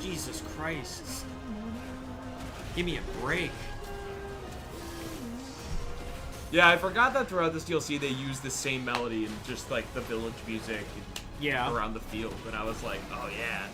B: Jesus Christ. Give me a break.
A: Yeah, I forgot that throughout this DLC they use the same melody and just like the village music around the field. And I was like, oh yeah.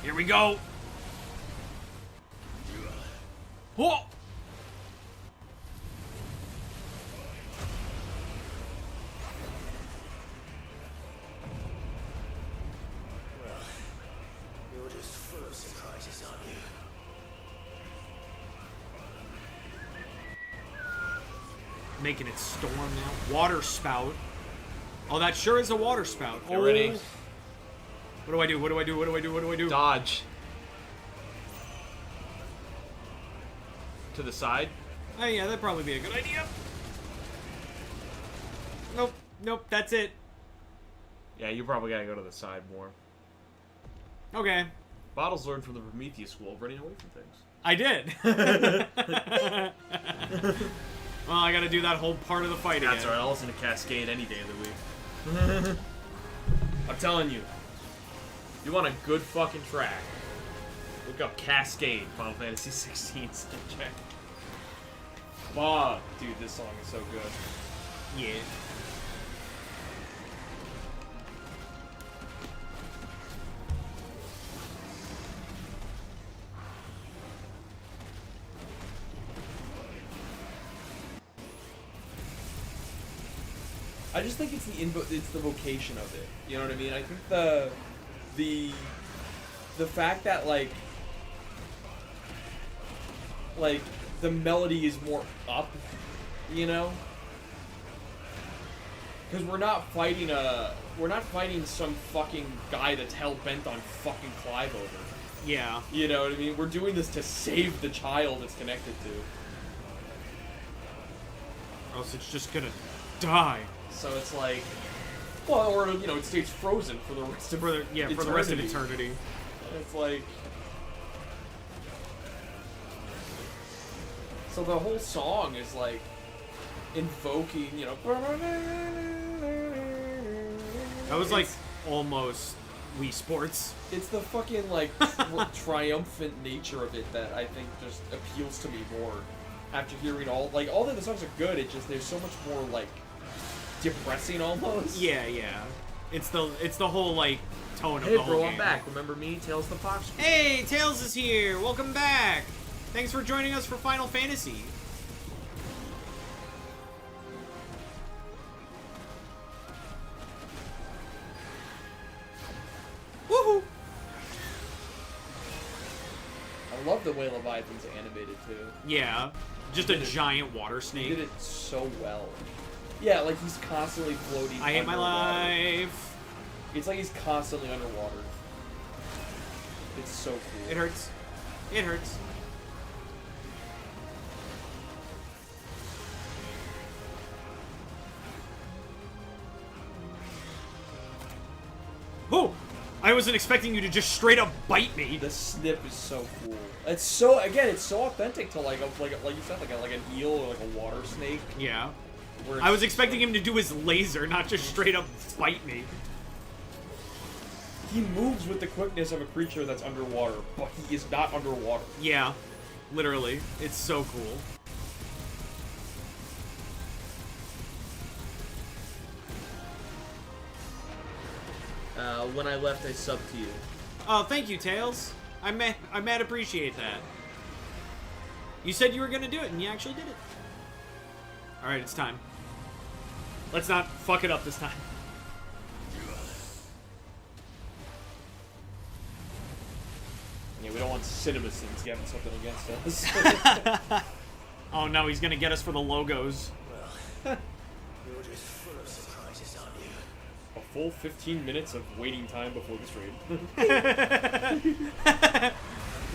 B: Here we go. Whoa!
D: You're just full of surprises, aren't you?
B: Making it storm now. Water spout. Oh, that sure is a water spout.
A: Get ready.
B: What do I do? What do I do? What do I do? What do I do?
A: Dodge. To the side.
B: Oh yeah, that'd probably be a good idea. Nope. Nope, that's it.
A: Yeah, you probably gotta go to the side more.
B: Okay.
A: Bottles learned from the Prometheus school of running away from things.
B: I did. Well, I gotta do that whole part of the fight again.
A: That's alright, I'll listen to Cascade any day of the week. I'm telling you. You want a good fucking track. Look up Cascade, Final Fantasy XVI soundtrack. Fuck, dude, this song is so good.
B: Yeah.
A: I just think it's the vocation of it. You know what I mean? I think the fact that like the melody is more up, you know? Because we're not fighting some fucking guy that's hell bent on fucking Clive over.
B: Yeah.
A: You know what I mean? We're doing this to save the child it's connected to.
B: Or else it's just gonna die.
A: So it's like, well, or you know, it stays frozen for the rest of
B: for the rest of eternity.
A: It's like, so the whole song is like invoking, you know.
B: That was like almost Wii Sports.
A: It's the fucking like triumphant nature of it that I think just appeals to me more after hearing all that the songs are good. It just there's so much more like depressing almost.
B: Yeah. It's the whole like tone of
A: hey,
B: the whole
A: bro,
B: game.
A: I'm back. Remember me, Tails the Fox?
B: Hey, Tails is here. Welcome back. Thanks for joining us for Final Fantasy. Woohoo!
A: I love the way Leviathan's animated too.
B: Yeah, just a giant water snake.
A: He did it so well. Yeah, like he's constantly floating.
B: I hate my
A: underwater.
B: life.
A: It's like he's constantly underwater. It's so cool.
B: It hurts. It hurts. Oh! I wasn't expecting you to just straight up bite me.
A: The snip is so cool. It's so it's so authentic to like you said, like an eel or like a water snake.
B: Yeah.
A: Where
B: I was expecting him to do his laser, not just straight up bite me.
A: he moves with the quickness of a creature that's underwater, but he is not underwater.
B: Yeah, literally. It's so cool.
A: When I left, I subbed to you.
B: Oh, thank you, Tails. I mad appreciate that. You said you were gonna do it, and you actually did it. Alright, it's time. Let's not fuck it up this time.
A: Yeah, we don't want CinemaSins getting something against us.
B: Oh no, he's gonna get us for the logos.
D: You're just full of surprises, aren't you?
A: A full 15 minutes of waiting time before the stream.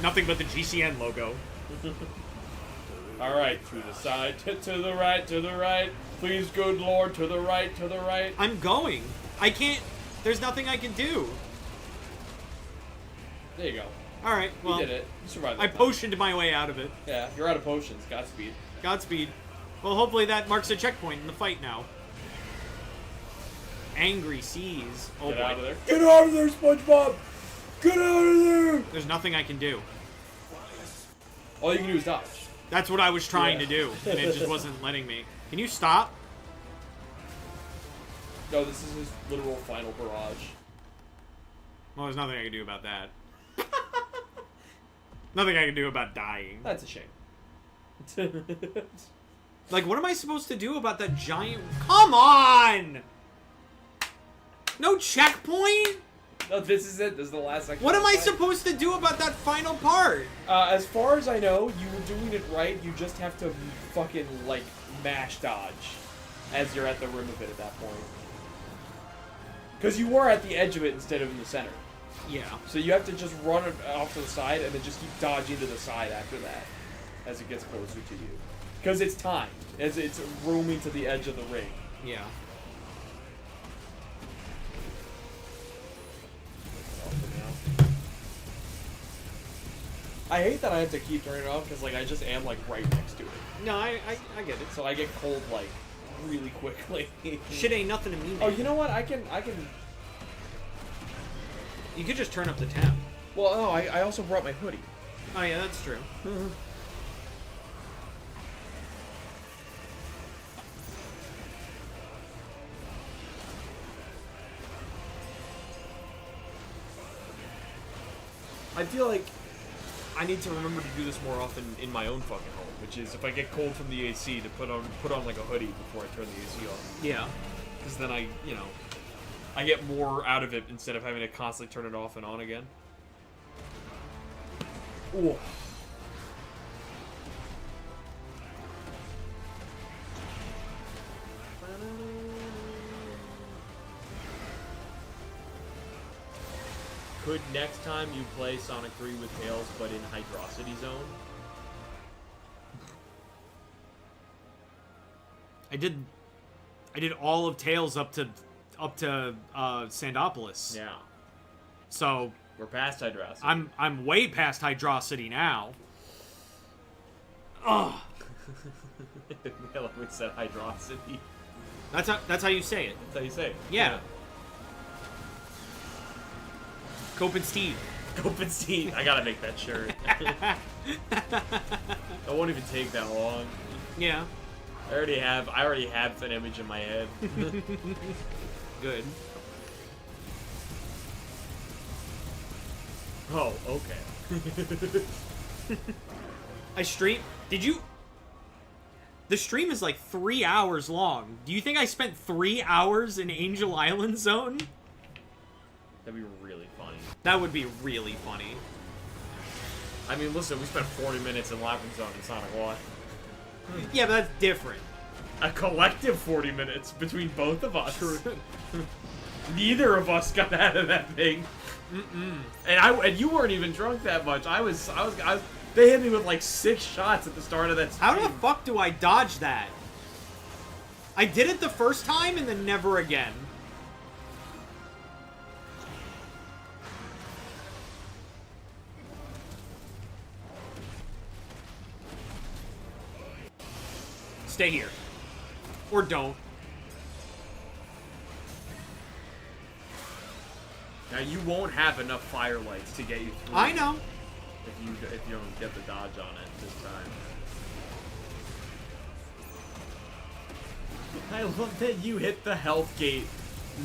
B: Nothing but the GCN logo.
A: Alright, to the side, to the right, to the right. Please, good lord, to the right, to the right.
B: I'm going. I can't. There's nothing I can do.
A: There you go.
B: Alright, well.
A: You did it. You survived that
B: I
A: time.
B: potioned my way out of it.
A: Yeah, you're out of potions. Godspeed.
B: Godspeed. Well, hopefully that marks a checkpoint in the fight now. Angry seas. Oh
A: Get
B: boy.
A: out of there. Get out of there, SpongeBob! Get out of there!
B: There's nothing I can do.
A: All you can do is dodge.
B: That's what I was trying
A: Yeah.
B: to do, and it just wasn't letting me. Can you stop?
A: No, this is his literal final barrage.
B: Well, there's nothing I can do about that. Nothing I can do about dying.
A: That's a shame.
B: Like, what am I supposed to do about that giant... Come on! No checkpoint?
A: No, this is it. This is the last section.
B: What am I
A: Fine.
B: supposed to do about that final part?
A: As far as I know, you were doing it right. You just have to fucking, like, mash dodge as you're at the rim of it at that point. Because you were at the edge of it instead of in the center.
B: Yeah.
A: So you have to just run it off to the side and then just keep dodging to the side after that as it gets closer to you. Because it's timed, as it's roaming to the edge of the ring.
B: Yeah.
A: I hate that I have to keep turning it off because, like, I just am, like, right next to it.
B: No, I get it.
A: So I get cold, like, really quickly.
B: Shit ain't nothing to me, man.
A: Oh, you know what? I can...
B: You could just turn up the temp.
A: Well, no, I also brought my hoodie.
B: Oh, yeah, that's true.
A: I feel like I need to remember to do this more often in my own fucking home, which is if I get cold from the AC to put on like a hoodie before I turn the AC on.
B: Yeah.
A: Because then I get more out of it instead of having to constantly turn it off and on again. Ooh. Could next time you play Sonic 3 with Tails, but in Hydrocity Zone?
B: I did all of Tails up to Sandopolis.
A: Yeah.
B: So
A: We're past Hydrocity.
B: I'm way past Hydrocity now. Ugh.
A: I love we said Hydrocity.
B: That's how you say it.
A: That's how you say it.
B: Yeah. Copenstein.
A: Copenstein. I gotta make that shirt. It won't even take that long.
B: Yeah.
A: I already have that image in my head.
B: Good.
A: Oh, okay.
B: I stream. Did you? The stream is like 3 hours long. Do you think I spent 3 hours in Angel Island Zone?
A: That'd be really funny.
B: That would be really funny.
A: I mean, listen, we spent 40 minutes in Labyrinth Zone in Sonic 1.
B: Yeah, but that's different.
A: A collective 40 minutes between both of us.
B: True.
A: Neither of us got out of that thing. And you weren't even drunk that much. I was. They hit me with like 6 shots at the start of that stream.
B: How the fuck do I dodge that? I did it the first time and then never again. Stay here. Or don't.
A: Now you won't have enough firelights to get you through.
B: I know.
A: If you don't get the dodge on it this time. I love that you hit the health gate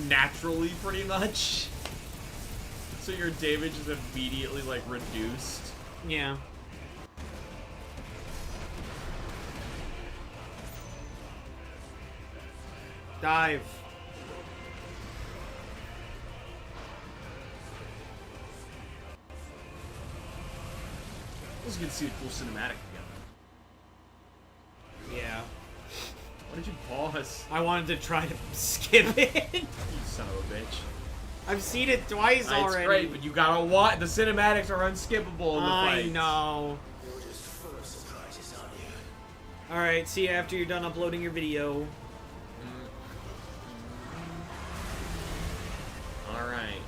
A: naturally, pretty much. So your damage is immediately, like, reduced.
B: Yeah. Dive.
A: I was good to see a cool cinematic again.
B: Yeah.
A: Why did you pause?
B: I wanted to try to skip it.
A: You son of a bitch.
B: I've seen it twice already.
A: It's great, but you gotta watch. The cinematics are unskippable in the fight.
B: I know.
D: You're just full of surprises, aren't you?
B: Alright, see you after you're done uploading your video.
A: Alright.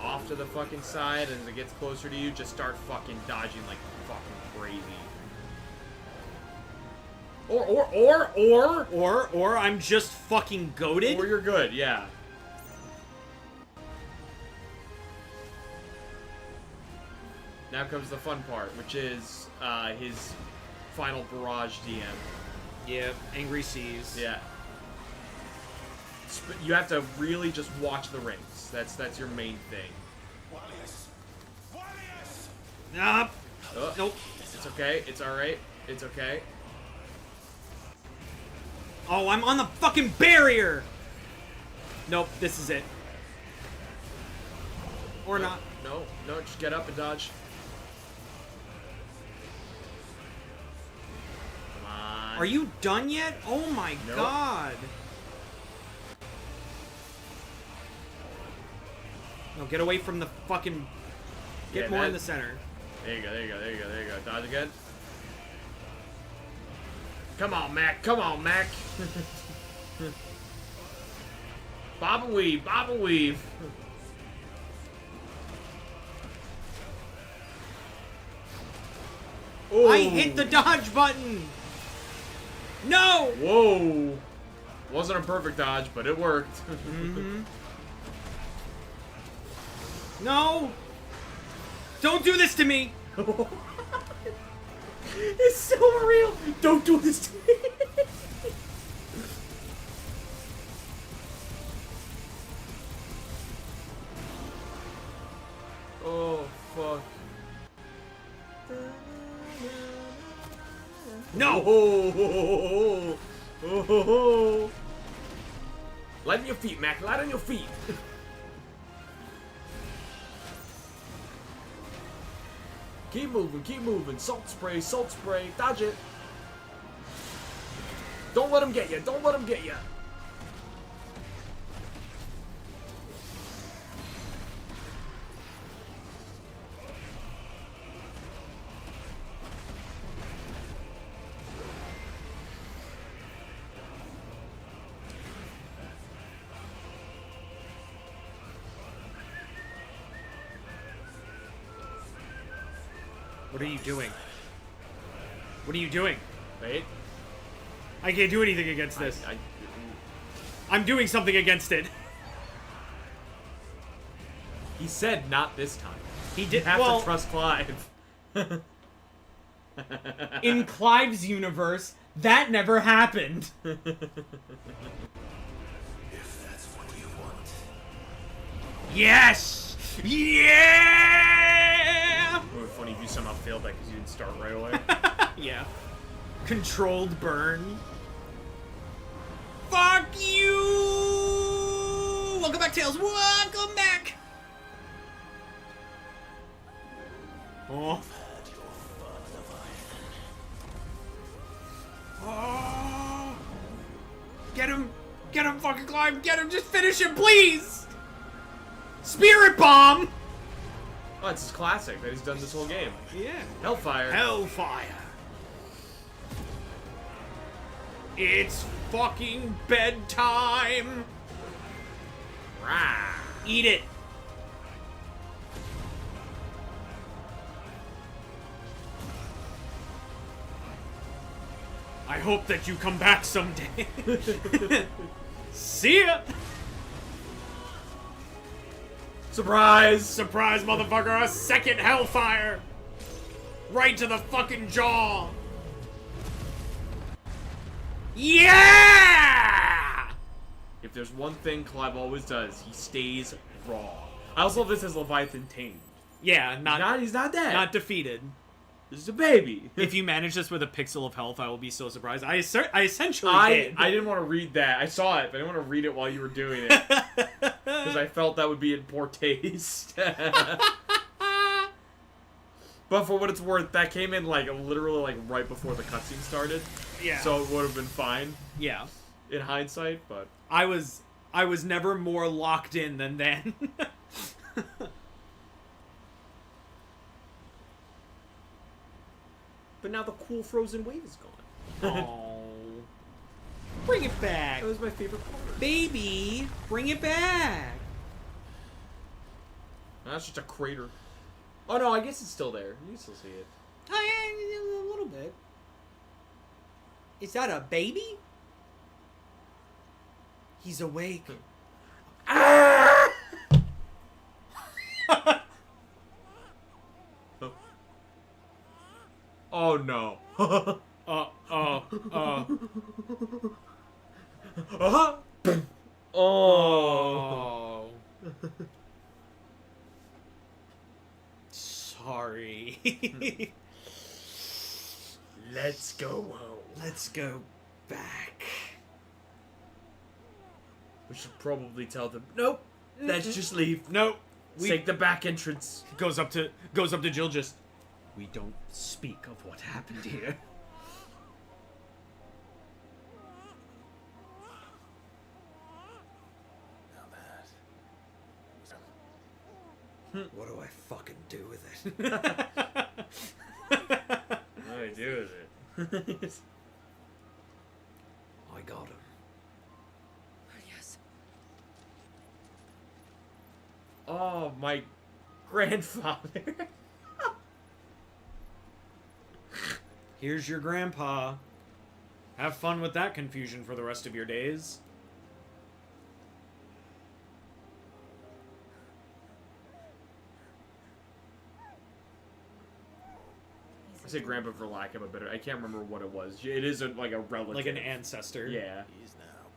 A: Off to the fucking side, and as it gets closer to you, just start fucking dodging like fucking crazy.
B: Or I'm just fucking goated.
A: Or you're good, yeah. Now comes the fun part, which is his final barrage DM.
B: Yeah, Angry Seas.
A: Yeah. You have to really just watch the rings. That's your main thing.
B: Nope.
A: Oh,
B: Nope.
A: It's okay. It's alright. It's okay.
B: Oh, I'm on the fucking barrier! Nope, this is it. Or
A: No,
B: not.
A: No, just get up and dodge. Come on.
B: Are you done yet? Oh my
A: Nope.
B: god. No, get away from the fucking... Get
A: Yeah,
B: more in
A: that-
B: the center.
A: There you go, there you go, there you go, there you go. Dodge again. Come on, Mac. Come on, Mac. Bob and weave, bob and weave. Ooh.
B: I hit the dodge button! No!
A: Whoa. Wasn't a perfect dodge, but it worked.
B: Mm-hmm. No! Don't do this to me!
A: It's so real. Don't do this to me. Oh, fuck.
B: No!
A: Oh. Light on your feet, Mac. Light on your feet. Keep moving, keep moving. Salt spray, dodge it. Don't let him get you, don't let him get you.
B: What are you doing? What are you doing?
A: Wait.
B: I can't do anything against this. I'm doing something against it.
A: He said not this time.
B: He did.
A: You have
B: Well,
A: to trust Clive.
B: in Clive's universe, that never happened.
D: If that's what you want.
B: Yes! Yeah!
A: It would be funny if you somehow failed that because you didn't start right away.
B: Yeah. Controlled burn. Fuck you! Welcome back, Tails. Welcome back! Oh. Oh. Get him! Get him, fucking Clive! Get him! Just finish him, please! Spirit Bomb!
A: Oh, it's his classic that he's done this whole game.
B: Yeah.
A: Hellfire.
B: Hellfire. It's fucking bedtime.
A: Rah.
B: Eat it. I hope that you come back someday. See ya.
A: Surprise!
B: Surprise, motherfucker! A second hellfire! Right to the fucking jaw! Yeah!
A: If there's one thing Clive always does, he stays raw. I also love this as Leviathan tamed.
B: Yeah,
A: He's not dead.
B: not defeated.
A: This is a baby.
B: If you manage this with a pixel of health, I will be so surprised. I essentially did.
A: I didn't want to read that. I saw it, but I didn't want to read it while you were doing it. Because I felt that would be in poor taste. But for what it's worth, that came in like literally like right before the cutscene started.
B: Yeah.
A: So it would have been fine.
B: Yeah.
A: In hindsight, but
B: I was never more locked in than then.
A: but now the cool frozen wave is gone.
B: Oh. Bring it back.
A: That was my favorite part.
B: Baby, bring it back.
A: That's just a crater. Oh no, I guess it's still there. You can still see it.
B: Oh, yeah, a little bit. Is that a baby? He's awake.
A: Oh no.
B: Oh. Sorry.
A: Let's go home.
B: Let's go back.
A: We should probably tell them. Nope. Let's just leave.
B: Nope.
A: Take the back entrance.
B: Goes up to Jill. Just. We don't speak of what happened here. What do I fucking do with it?
A: What do I do with it?
B: I got him.
C: Yes.
A: Oh, my grandfather.
B: Here's your grandpa. Have fun with that confusion for the rest of your days.
A: I say grandpa for lack of a better. I can't remember what it was. It is like a relative.
B: Like an ancestor.
A: Yeah.
D: He is now.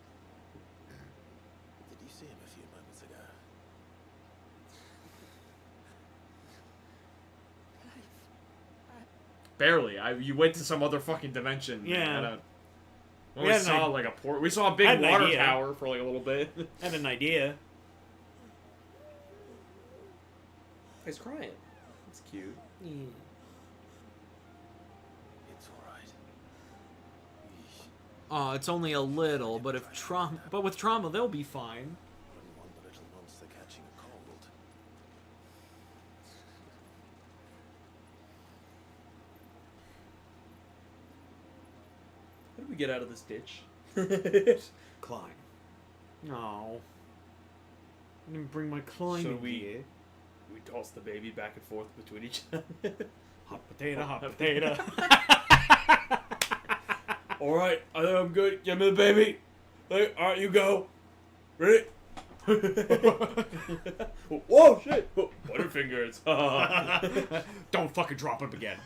D: Did you see him a few moments ago?
A: Barely. You went to some other fucking dimension.
B: Yeah.
A: We saw like a port. We saw a big water tower for like a little bit.
B: I had an idea.
A: He's crying. It's cute.
B: Yeah.
D: It's alright.
B: Oh, it's only a little, but with trauma, they'll be fine.
D: Wouldn't want the little monster catching a cold.
A: How do we get out of this ditch?
B: Climb. No. I didn't bring my climbing
A: So we-
B: gear.
A: We toss the baby back and forth between each other.
B: Hot potato, hot potato.
A: Alright, I think I'm good. Give me the baby. Alright, you go. Ready? Whoa, shit. Butterfingers.
B: Don't fucking drop him again.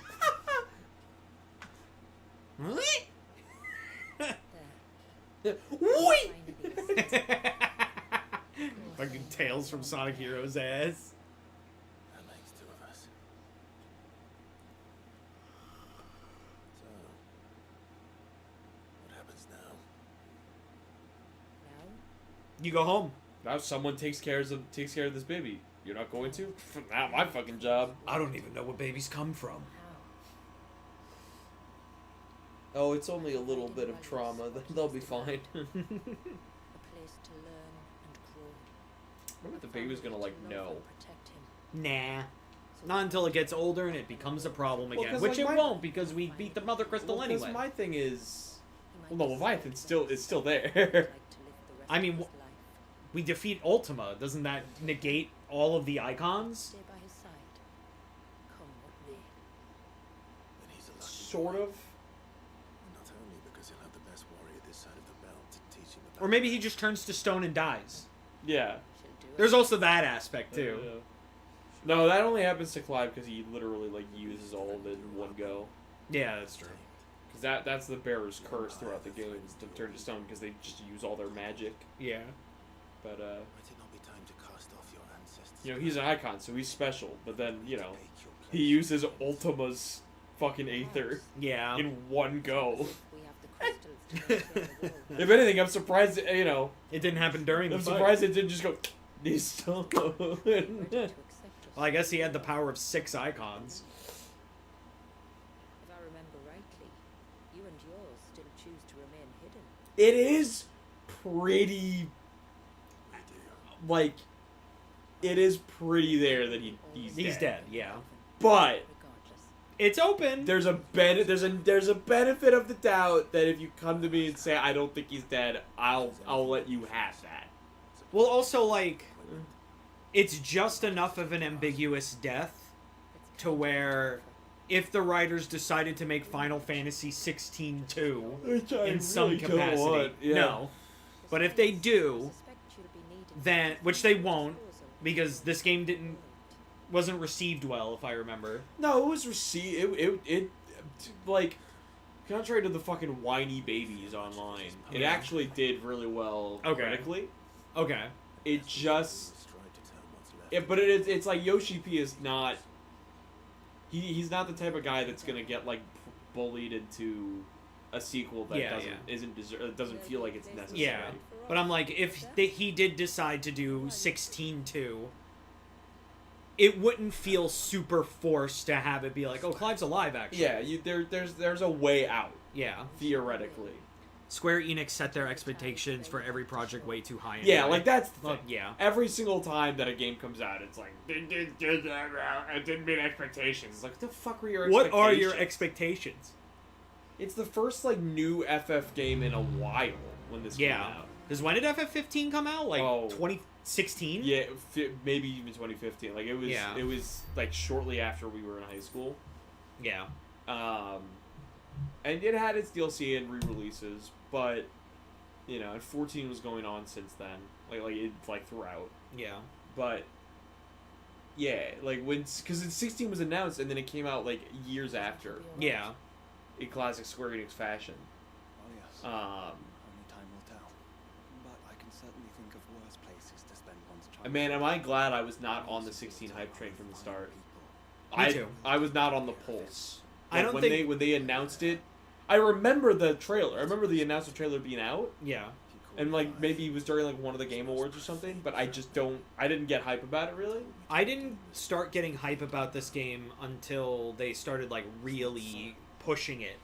C: Wait!
B: Fucking Tails from Sonic Heroes ass.
D: That makes two of us. So, what happens now?
E: Now,
B: You go home.
A: Now someone takes care of this baby. You're not going to? Not my fucking job.
B: I don't even know where babies come from.
E: how?
A: Oh, it's only a little bit of trauma. They'll be fine.
E: A place to learn and grow.
A: What if the baby's gonna like
E: To love
A: know?
E: and protect him.
B: Nah. Not until it gets older and it becomes a problem
A: Well,
B: again.
A: 'cause,
B: Which
A: like,
B: it
A: my-
B: won't because we beat the Mother Crystal
A: Well,
B: anyway.
A: my thing is,
E: He
A: well,
E: might
A: the
E: decide
A: Leviathan
E: to
A: still
E: live
A: is still
E: the
A: there.
E: rest of his
B: I mean,
E: life.
B: We defeat Ultima. Doesn't that negate all of the icons?
E: Stay by his side. Come what may.
D: Then he's a lucky
A: Sort
D: boy.
A: of.
D: Not only because he'll have the best warrior this side of the belt to teach him about
B: Or maybe he just turns to stone and dies.
A: Yeah.
E: She'll do
B: There's also that aspect too.
A: Yeah. No, that only happens to Clive because he literally like uses all of it in one go.
B: Yeah, that's true.
A: Because that's the bearer's curse throughout the game, is to turn to stone because they just use all their magic.
B: Yeah.
A: But
D: Might it not be time to cast off your ancestors?
A: you know, he's an icon, so he's special. But then, you know, he uses Ultima's fucking Aether
B: Yeah.
A: in one go.
E: We have the crystals to maintain the wall.
A: If anything, I'm surprised, you know,
B: It didn't happen during the
A: I'm
B: fight.
A: surprised it didn't just go, he's still going.
E: Ready to accept us.
B: Well, I guess he had the power of 6 icons.
E: If I remember rightly, you and yours still choose to remain hidden.
A: It is pretty, like, it is pretty there that he's
B: dead, yeah.
A: But
E: Regardless.
B: It's open.
A: there's a benefit of the doubt that if you come to me and say I don't think he's dead, I'll let you have that.
B: Well, also, like, it's just enough of an ambiguous death to where if the writers decided to make Final Fantasy XVI 2
A: Which I
B: in some
A: really don't
B: capacity,
A: want, yeah.
B: no. But if they do,
E: Suspect you to be needed
B: then,
E: for
B: which they won't,
E: disposal.
B: because this game wasn't received well, if I remember.
A: No, it was received. It like, contrary to the fucking whiny babies online, it
B: Yeah.
A: actually did really well
B: Okay.
A: critically.
B: Okay.
A: It just,
D: Destroyed to turn what's left.
A: but it's like Yoshi P is not. He's not the type of guy that's gonna get like bullied into a sequel that
B: Yeah,
A: doesn't feel like it's necessary.
B: Yeah. But I'm like, if he did decide to do 16-2, it wouldn't feel super forced to have it be like, oh, Clive's alive, actually.
A: Yeah, there's a way out
B: Yeah.
A: theoretically.
B: Square Enix set their expectations for every project way too high.
A: Yeah,
B: anyway.
A: like that's the
B: Well,
A: thing.
B: yeah.
A: Every single time that a game comes out, it's like it didn't meet expectations. It's like what the fuck were your expectations?
B: What are your expectations?
A: It's the first like new FF game in a while when this came
B: Yeah.
A: out.
B: Because when did FF15 come out? Like
A: Oh.
B: 2016?
A: Yeah, maybe even 2015. Like it was.
B: Yeah.
A: It was like shortly after we were in high school.
B: Yeah.
A: And it had its DLC and re-releases, but you know, and 14 was going on since then. Like throughout.
B: Yeah.
A: But yeah, like because 16 was announced and then it came out like years after
B: Yeah.
A: in classic Square Enix fashion.
D: Oh yes.
A: Um,
D: Only time will tell. But I can certainly think of worse places to spend one's childhood.
A: man, am I glad I was not on the 16 hype train from the start.
B: Me too.
A: I was not on the pulse.
B: I don't
A: when
B: think-
A: when they announced it, I remember the trailer. I remember the announcement trailer being out,
B: Yeah.
A: and like maybe it was during like one of the Game Awards or something. But I didn't get hype about it really.
B: I didn't start getting hype about this game until they started like really pushing it,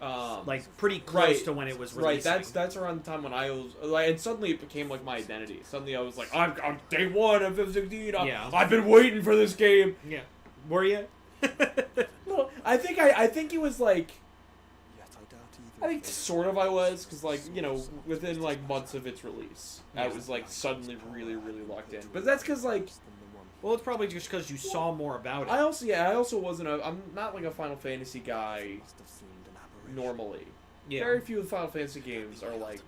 B: like pretty close
A: right,
B: to when it was
A: right.
B: releasing.
A: That's around the time when I was like, and suddenly it became like my identity. Suddenly I was like, I'm day one of FF16.
B: Yeah.
A: I've been waiting for this game.
B: Yeah. Were you?
A: No, I think it was like.
D: Yet I doubt either.
A: I think sort of I was, because, like, you know, within, like, months of its release, I was, like, suddenly really, really locked in. But that's because, like,
B: Well, it's probably just because you saw more about it.
A: I also wasn't I'm not, like, a Final Fantasy guy normally.
B: Yeah.
A: Very few of the Final Fantasy games are, like,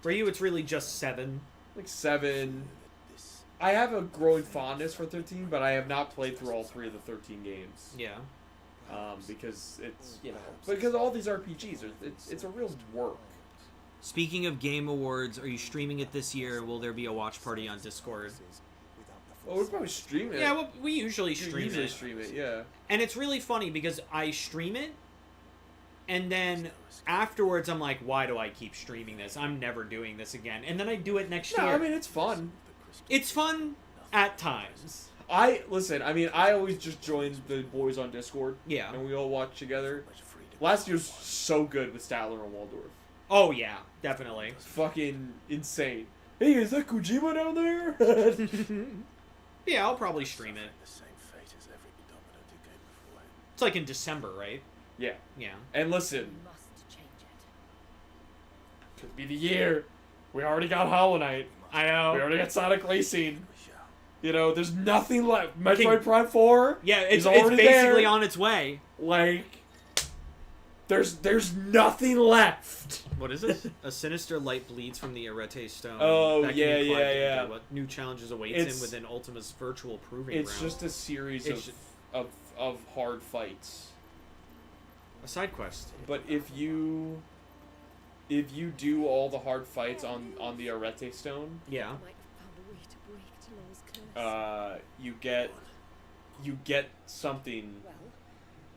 B: For you, it's really just 7.
A: 7. I have a growing fondness for 13, but I have not played through all 3 of the 13 games.
B: Yeah.
A: Because it's, you know, because all these RPGs, it's a real work.
B: Speaking of Game Awards, are you streaming it this year? Will there be a watch party on Discord?
A: Well, we'll probably stream it.
B: Yeah, well, we usually
A: We
B: stream
A: usually
B: it.
A: stream it, yeah.
B: And it's really funny because I stream it, and then afterwards I'm like, why do I keep streaming this? I'm never doing this again. And then I do it next
A: No,
B: year.
A: I mean, it's fun.
B: It's fun at times.
A: I always just joined the boys on Discord.
B: Yeah.
A: And we all watch together. Last year was so good with Statler and Waldorf.
B: Oh, yeah, definitely.
A: It's fucking insane. Hey, is that Kojima down there?
B: Yeah, I'll probably stream it.
D: The same fate as every Domino who came before him.
B: It's like in December, right?
A: Yeah.
B: Yeah.
A: And listen,
C: You must change it.
A: could be the year. We already got Hollow Knight.
B: I
A: We
B: know.
A: already got Sonic Racing.
D: We shall.
A: You know, there's nothing left. Metroid
B: King-
A: Prime 4.
B: Yeah,
A: is
B: it's
A: already
B: basically
A: there.
B: on its way.
A: Like, There's nothing left.
B: What is it? A sinister light bleeds from the Arete stone.
A: Oh,
B: That can
A: yeah,
B: be Clive
A: yeah,
B: to
A: yeah.
B: do. What new challenges awaits
A: It's-
B: him within Ultima's virtual proving
A: It's
B: ground?
A: just a series
B: It's
A: of hard fights.
B: a side quest.
A: But if you do all the hard fights on the Arete stone,
B: Yeah.
C: Might have found a way to break Talor's curse.
A: you get something
C: Well,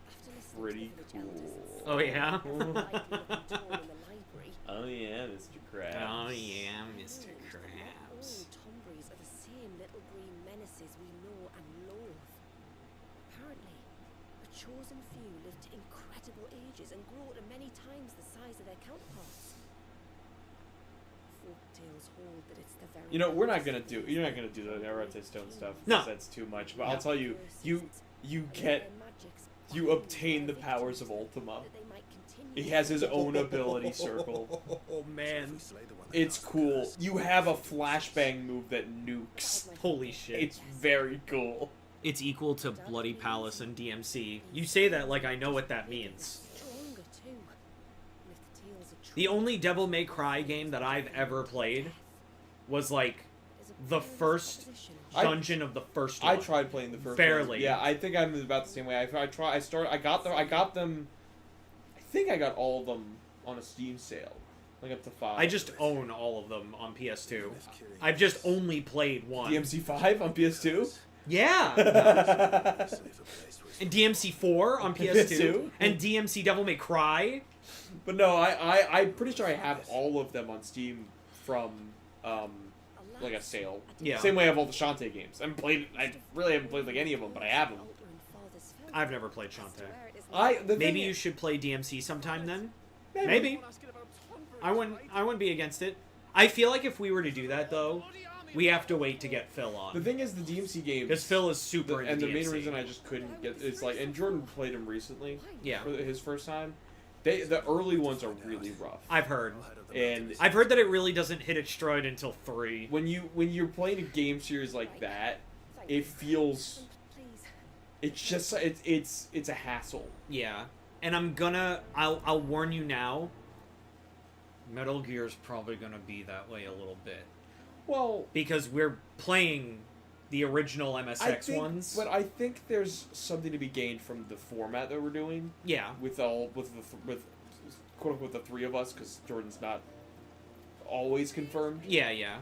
C: after listening
A: pretty
C: to the village elders
A: cool.
B: Oh yeah.
C: and the likely looking tall in the library,
A: Oh yeah, Mr. Krabs.
B: Oh yeah, Mr.
C: all
B: Krabs.
C: Tombries are the same little green menaces we know and loathe. Apparently, a chosen few live to incredible ages and grow to many times the size of their counterparts. Folk tales hold that it's the very
A: You're not gonna do the Arete stone stuff.
B: No.
A: Because that's too much. But
B: No.
A: I'll tell you, you obtain the powers of Ultima. He has his own ability circle.
B: Oh man.
A: It's cool. You have a flashbang move that nukes.
B: Holy shit.
A: It's very cool.
B: It's equal to Bloody Palace and DMC. You say that like I know what that means.
C: Stronger too. And if the tales are true,
B: The only Devil May Cry game that I've ever played was like
C: there's a
B: the
C: perilous
B: first
C: opposition.
B: dungeon of the first one.
A: I tried playing the first
B: Barely.
A: one. Yeah, I think I'm about the same way. I got them. I think I got all of them on a Steam sale, like up to 5.
B: I just own all of them on PS2. I've just only played one.
A: DMC5 on PS2.
B: Yeah. And DMC4 on PS2.
A: PS2?
B: And DMC Devil May Cry.
A: But no, I'm pretty sure I have all of them on Steam from like a sale.
B: Yeah.
A: Same way I have all the Shantae games. I really haven't played like any of them, but I have them.
B: I've never played Shantae. Maybe you should play DMC sometime then. Maybe. I wouldn't be against it. I feel like if we were to do that though, we have to wait to get Phil on.
A: The thing is, the DMC games.
B: Because Phil is super into
A: and the main
B: DMC.
A: reason I just couldn't get it's like, and Jordan played him recently.
B: Yeah.
A: For his first time. The early ones are really rough.
B: I've heard.
A: And
B: I've heard that it really doesn't hit its stride until 3.
A: when you're playing a game series like that, it feels. It's just it's a hassle.
B: Yeah. And I'll warn you now. Metal Gear's probably gonna be that way a little bit.
A: Well,
B: Because we're playing the original MSX ones.
A: but I think there's something to be gained from the format that we're doing
B: Yeah.
A: with quote unquote the 3 of us, because Jordan's not always confirmed.
B: Yeah, yeah.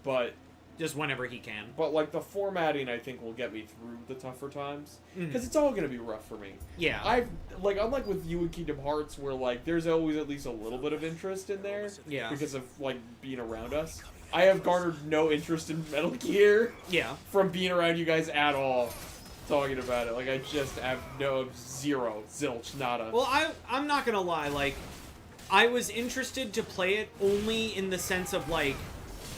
A: But
B: Just whenever he can.
A: like the formatting, I think will get me through the tougher times,
B: Mhm.
A: because it's all gonna be rough for me.
B: Yeah.
A: I've like unlike with you and Kingdom Hearts, where like there's always at least a little bit of interest in there.
B: Yeah.
A: Because of like being around us. I have garnered no interest in Metal Gear
B: Yeah.
A: from being around you guys at all, talking about it. Like I just have zero, zilch, nada.
B: Well, I'm not gonna lie, like, I was interested to play it only in the sense of, like,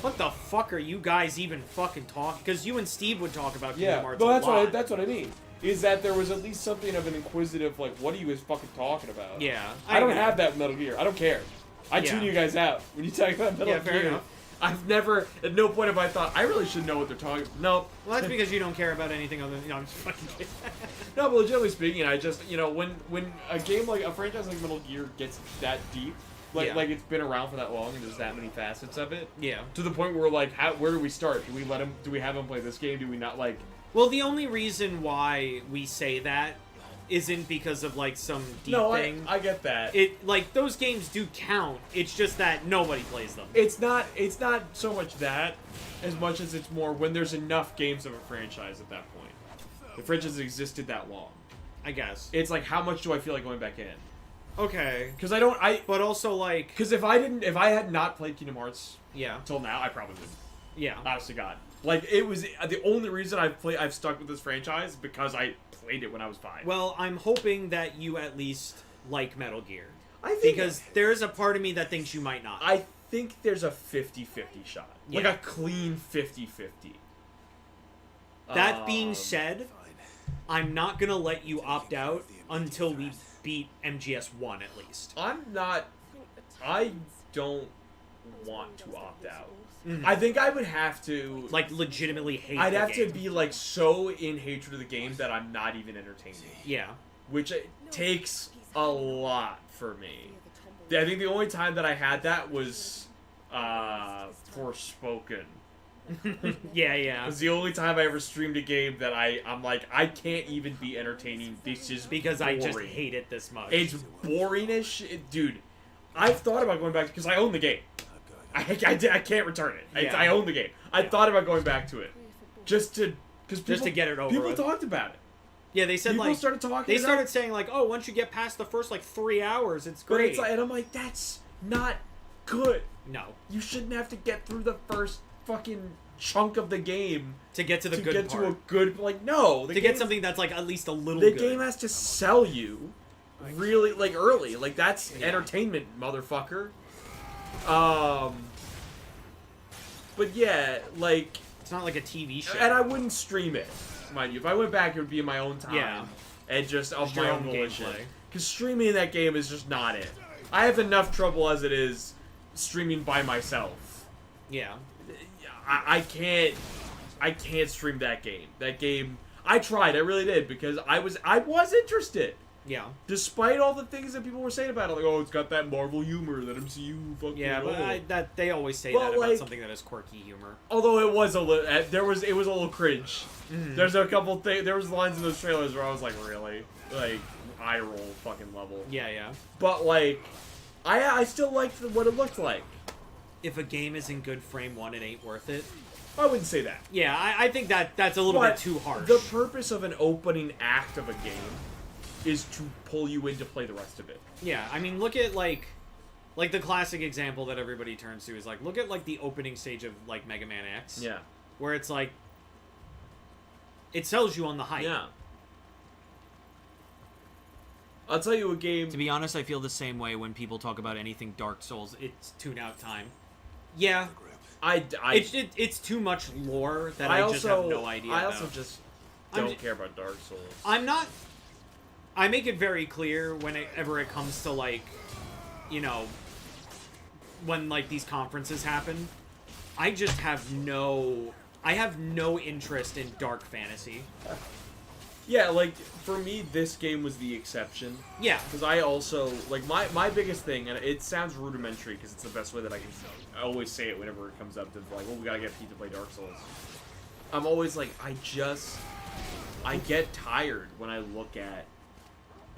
B: what the fuck are you guys even fucking talking? Because you and Steve would talk about Kingdom
A: yeah,
B: Hearts
A: but
B: a lot.
A: that's what I mean. Is that there was at least something of an inquisitive, like, what are you guys fucking talking about?
B: Yeah.
A: I don't
B: agree.
A: have that in Metal Gear. I don't care. I
B: Yeah.
A: tune you guys out when you talk about Metal
B: Yeah, fair
A: Gear.
B: enough.
A: I've never, at no point have I thought, I really should know what they're talking about. No.
B: Well, that's because you don't care about anything other than... No, I'm just fucking kidding.
A: No, but legitimately speaking, I just, when a game like, a franchise like Metal Gear gets that deep, like,
B: Yeah.
A: like it's been around for that long and there's that many facets of it,
B: Yeah.
A: to the point where we're like, where do we start? Do we have him play this game? Do we not, like...
B: Well, the only reason why we say that isn't because of, like, some deep thing.
A: I get that.
B: Like, those games do count. It's just that nobody plays them.
A: It's not so much that, as much as it's more when there's enough games of a franchise at that point. The franchise has existed that long.
B: I guess.
A: It's like, how much do I feel like going back in?
B: Okay.
A: Because
B: But also, like...
A: because if I had not played Kingdom Hearts
B: Yeah.
A: till now, I probably would.
B: Yeah.
A: Honest to God. Like, it was the only reason I've stuck with this franchise, because I played it when I was 5.
B: Well, I'm hoping that you at least like Metal Gear.
A: I think
B: Because there is a part of me that thinks you might not.
A: I think there's a 50-50 shot. Like
B: Yeah.
A: a clean 50-50.
B: That being said, I'm not going to let you opt out until we beat MGS1 at least.
A: I don't want to opt out.
B: Mhm.
A: I think I would have to...
B: Like, legitimately hate
A: I'd
B: the
A: have to
B: game.
A: be, like, so in hatred of the game that I'm not even entertaining.
B: Yeah.
A: Which takes a lot for me. I think the only time that I had that was Forspoken.
B: Yeah.
A: It was the only time I ever streamed a game that I'm like, I can't even be entertaining. This is
B: Because
A: boring.
B: I just hate it this much.
A: It's boring as shit. Dude, I've thought about going back because I own the game. I can't return it.
B: Yeah.
A: I own the game. I thought about going back to it. Just to get it over
B: with.
A: People talked about it.
B: Yeah, they said
A: People started talking.
B: They started saying like, oh, once you get past the first like 3 hours, it's
A: But
B: great.
A: it's like, and I'm like, that's not good.
B: No.
A: You shouldn't have to get through the first fucking chunk of the game
B: To get to the
A: to
B: good
A: get
B: part.
A: to a good, like, no.
B: To get something that's like at least a little
A: The
B: good.
A: game has to sell you really, like, early. Like, that's entertainment, motherfucker. But yeah, like,
B: It's not like a TV show.
A: and I wouldn't stream it, mind you. If I went back, it would be in my own time.
B: Yeah.
A: And just of
B: Just
A: my
B: your
A: own
B: own
A: volition.
B: gameplay.
A: Because streaming that game is just not it. I have enough trouble as it is streaming by myself.
B: Yeah.
A: I can't stream that game. That game, I tried, I really did, because I was interested.
B: Yeah.
A: Despite all the things that people were saying about it, like, oh, it's got that Marvel humor, that MCU fucking.
B: Yeah, but
A: oh.
B: they always say
A: But,
B: that about
A: like,
B: something that has quirky humor.
A: Although it was a little, it was a little cringe.
B: Mm-hmm.
A: There's a couple things. There was lines in those trailers where I was like, really, like eye roll fucking level.
B: Yeah.
A: But like, I still liked what it looked like.
B: If a game is in good frame one, it ain't worth it.
A: I wouldn't say that.
B: Yeah, I think that's a little
A: But
B: bit too harsh.
A: The purpose of an opening act of a game is to pull you in to play the rest of it.
B: Yeah, I mean, look at like the classic example that everybody turns to is like, look at like the opening stage of like Mega Man X.
A: Yeah.
B: Where it's like, it sells you on the hype.
A: Yeah. I'll tell you a game.
B: To be honest, I feel the same way when people talk about anything Dark Souls. It's tune-out time. Yeah, it's too much lore that I just have no idea
A: I
B: about.
A: also just don't care about Dark Souls.
B: I make it very clear whenever it comes to, like, you know, when, like, these conferences happen, I just have no interest in dark fantasy.
A: Yeah, like, for me, this game was the exception.
B: Yeah.
A: Because I also, like, my biggest thing, and it sounds rudimentary because it's the best way that I always say it whenever it comes up to, like, well, we gotta get Pete to play Dark Souls. I'm always like, I get tired when I look at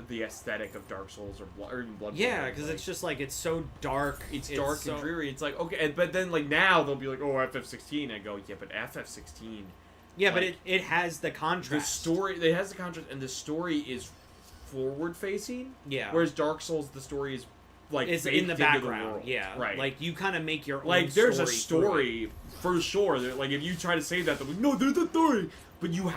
A: the aesthetic of Dark Souls or even Bloodborne.
B: Yeah, because it's just, like, it's so dark.
A: It's dark and dreary. It's like, okay, but then, like, now they'll be like, oh, FF16. I go, yeah, but FF16...
B: Yeah,
A: like,
B: but it has the contrast.
A: The story, it has the contrast, and the story is forward-facing.
B: Yeah.
A: Whereas Dark Souls, the story is, like,
B: It's
A: baked
B: in the
A: into
B: background,
A: world.
B: yeah.
A: Right.
B: Like, you kind of make your own
A: like, there's a
B: story
A: story, for sure. Like, if you try to say that, they'll be like, no, there's a story! But you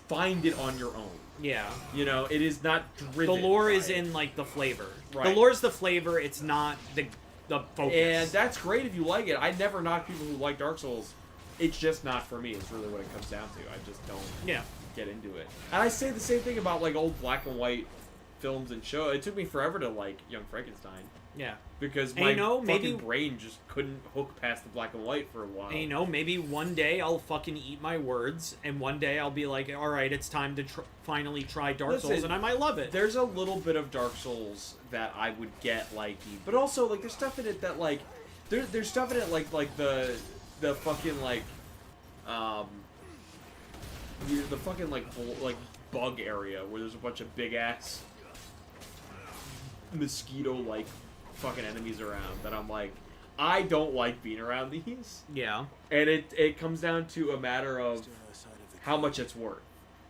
A: find it on your own.
B: Yeah.
A: You know, it is not driven.
B: The lore is
A: by it.
B: in, like, the flavor.
A: Right.
B: The lore is the flavor, it's not the focus.
A: And that's great if you like it. I never knock people who like Dark Souls. It's just not for me. It's really what it comes down to. I just don't get into it. And I say the same thing about, like, old black and white films and shows. It took me forever to like Young Frankenstein.
B: Yeah.
A: Because
B: And
A: my
B: you know,
A: fucking brain just couldn't hook past the black and white for a while.
B: And, you know, maybe one day I'll fucking eat my words, and one day I'll be like, alright, it's time to finally try Dark Souls, and I might love it.
A: There's a little bit of Dark Souls that I would get, like, but also, like, there's stuff in it that, like, there's stuff in it, like the fucking, like, the fucking, like bug area where there's a bunch of big-ass mosquito-like fucking enemies around that I'm like, I don't like being around these.
B: Yeah.
A: And it comes down to a matter of how much it's worth.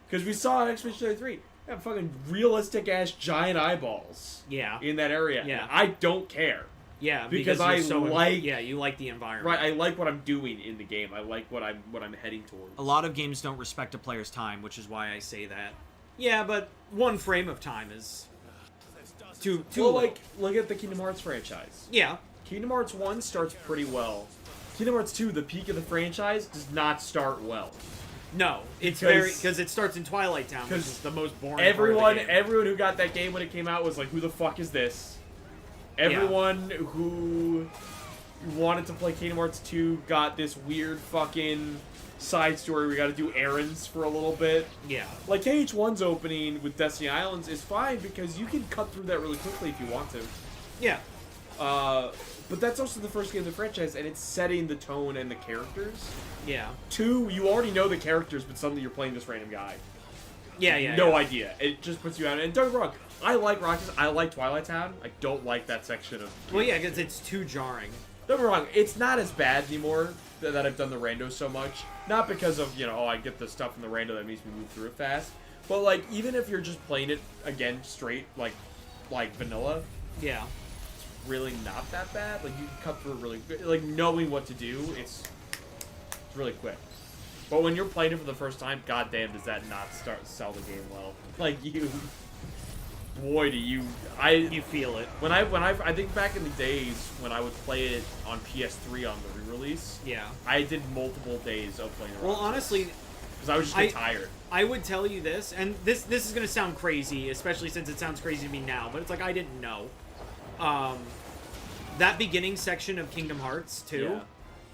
A: Because we saw in Expedition 3, they have fucking realistic-ass giant eyeballs.
B: Yeah.
A: In that area.
B: Yeah.
A: And I don't care.
B: Yeah,
A: because
B: you're
A: I
B: so
A: like...
B: Yeah, you like the environment.
A: Right, I like what I'm doing in the game. I like what I'm heading towards.
B: A lot of games don't respect a player's time, which is why I say that. Yeah, but one frame of time is too
A: well,
B: little.
A: like, look at the Kingdom Hearts franchise.
B: Yeah.
A: Kingdom Hearts 1 starts pretty well. Kingdom Hearts 2, the peak of the franchise, does not start well.
B: No, it's because it starts in Twilight Town, which is the most boring
A: everyone
B: part of the game.
A: who got that game when it came out was like, who the fuck is this? Everyone who wanted to play Kingdom Hearts 2 got this weird fucking side story. We got to do errands for a little bit.
B: Yeah.
A: Like KH1's opening with Destiny Islands is fine because you can cut through that really quickly if you want to.
B: Yeah.
A: But that's also the first game of the franchise, and it's setting the tone and the characters.
B: Yeah.
A: 2, you already know the characters, but suddenly you're playing this random guy.
B: Yeah.
A: No idea. It just puts you out. And don't get me wrong, I like Roxas. I like Twilight Town. I don't like that section of.
B: Well, yeah, because it's too jarring.
A: Don't get me wrong, it's not as bad anymore that I've done the rando so much. Not because of, I get the stuff in the rando that makes me move through it fast. But, like, even if you're just playing it, again, straight, like vanilla,
B: Yeah.
A: it's really not that bad. Like, you can cut through it really quick. Like, knowing what to do, it's really quick. But when you're playing it for the first time, goddamn, does that not sell the game well? Like, boy, do you...
B: You feel it.
A: I think back in the days when I would play it on PS3 on the re-release.
B: Yeah.
A: I did multiple days of playing it.
B: Well, honestly,
A: because I was just get tired.
B: I would tell you this, and this is gonna sound crazy, especially since it sounds crazy to me now, but it's like I didn't know. That beginning section of Kingdom Hearts 2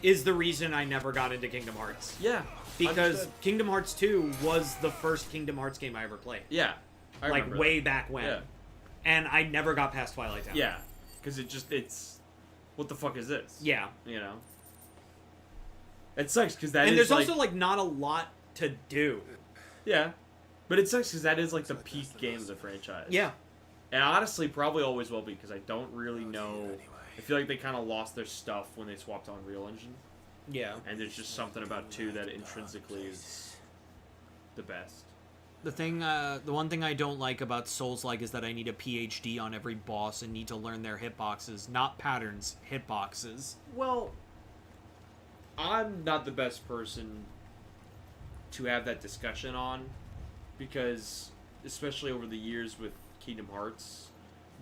B: is the reason I never got into Kingdom Hearts.
A: Yeah.
B: Because
A: understood.
B: Kingdom Hearts 2 was the first Kingdom Hearts game I ever played.
A: Yeah. I
B: like
A: remember
B: way
A: that.
B: back when.
A: Yeah.
B: And I never got past Twilight Town.
A: Yeah. Because it's... What the fuck is this?
B: Yeah.
A: It sucks because that
B: and
A: is,
B: there's also, like, not a lot to do.
A: Yeah. But it sucks because that is, like, the peak game of the franchise.
B: Yeah.
A: And honestly, probably always will be because I don't really know... I feel like they kind of lost their stuff when they swapped on Unreal Engine.
B: Yeah.
A: And there's just something about 2 that intrinsically is the best.
B: The one thing I don't like about Souls-like is that I need a PhD on every boss and need to learn their hitboxes, not patterns, hitboxes.
A: Well, I'm not the best person to have that discussion on because, especially over the years with Kingdom Hearts,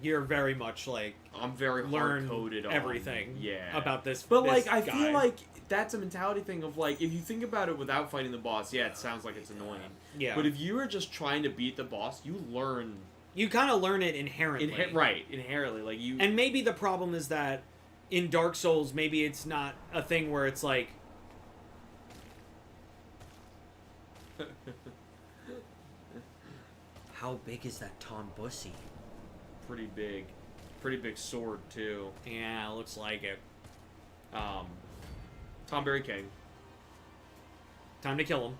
B: You're very much like
A: I'm very
B: learn
A: hard-coded on
B: everything about this.
A: But,
B: this
A: like, I
B: guy.
A: feel like that's a mentality thing of, like, if you think about it without fighting the boss, yeah, it sounds like it's annoying.
B: Yeah.
A: But if you are just trying to beat the boss, you learn...
B: You kind of learn it inherently.
A: Inherently. Like, you...
B: And maybe the problem is that in Dark Souls, maybe it's not a thing where it's like... How big is that Tom Bussy?
A: Pretty big. Pretty big sword, too.
B: Yeah, looks like it.
A: Tom Berry King.
B: Time to kill him.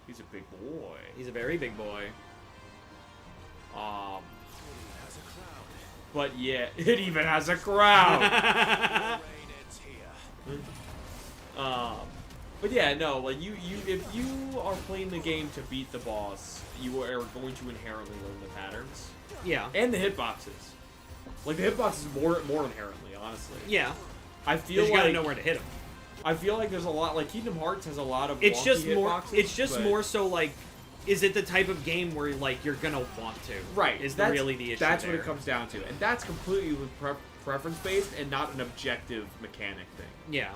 A: He's a big boy.
B: He's a very big boy.
A: But yeah, it even has a crowd. But yeah, no, like if you are playing the game to beat the boss, you are going to inherently learn the patterns.
B: Yeah.
A: And the hitboxes. Like the hitboxes more inherently, honestly.
B: Yeah.
A: I feel
B: you
A: like
B: gotta know where to hit him.
A: I feel like there's a lot. Like Kingdom Hearts has a lot of.
B: It's just
A: wonky
B: more.
A: hitboxes,
B: It's just
A: but-
B: more so like. Is it the type of game where like you're gonna want to?
A: Right.
B: Is
A: that's
B: really the issue.
A: That's
B: there.
A: what it comes down to, and that's completely preference based and not an objective mechanic thing.
B: Yeah.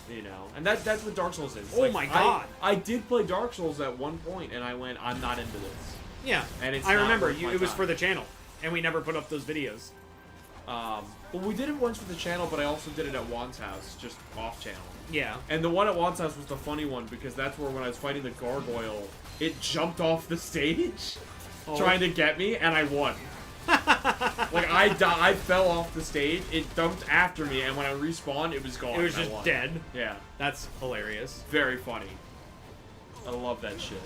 A: You know, and that's what Dark Souls is.
B: Oh my God.
A: I did play Dark Souls at one point, and I went, I'm not into this.
B: Yeah.
A: And it's
B: I
A: not
B: remember
A: worth my
B: it was
A: time.
B: for the channel, and we never put up those videos.
A: Well, we did it once for the channel, but I also did it at Juan's house, just off channel.
B: Yeah.
A: And the one at Juan's house was the funny one because that's where when I was fighting the gargoyle, it jumped off the stage, trying to get me, and I won. Like I fell off the stage, it dumped after me, and when I respawned, it was gone.
B: It was
A: and I
B: just
A: won.
B: dead.
A: Yeah,
B: That's hilarious.
A: very funny. I love that shit.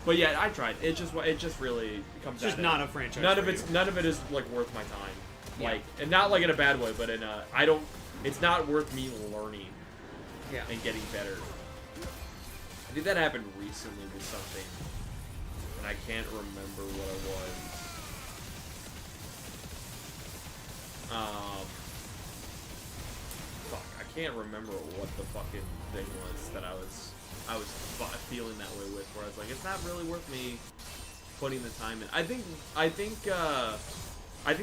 A: But yeah, I tried. It just really comes.
B: It's just
A: down to
B: not
A: it.
B: a franchise.
A: None of it is like worth my time.
B: Yeah.
A: Like, and not like in a bad way, but in a it's not worth me learning
B: Yeah.
A: and getting better. I think that happened recently with something, and I can't remember what it was. Fuck, I can't remember what the fucking thing was that I was feeling that way with, where I was like, it's not really worth me putting the time in. I think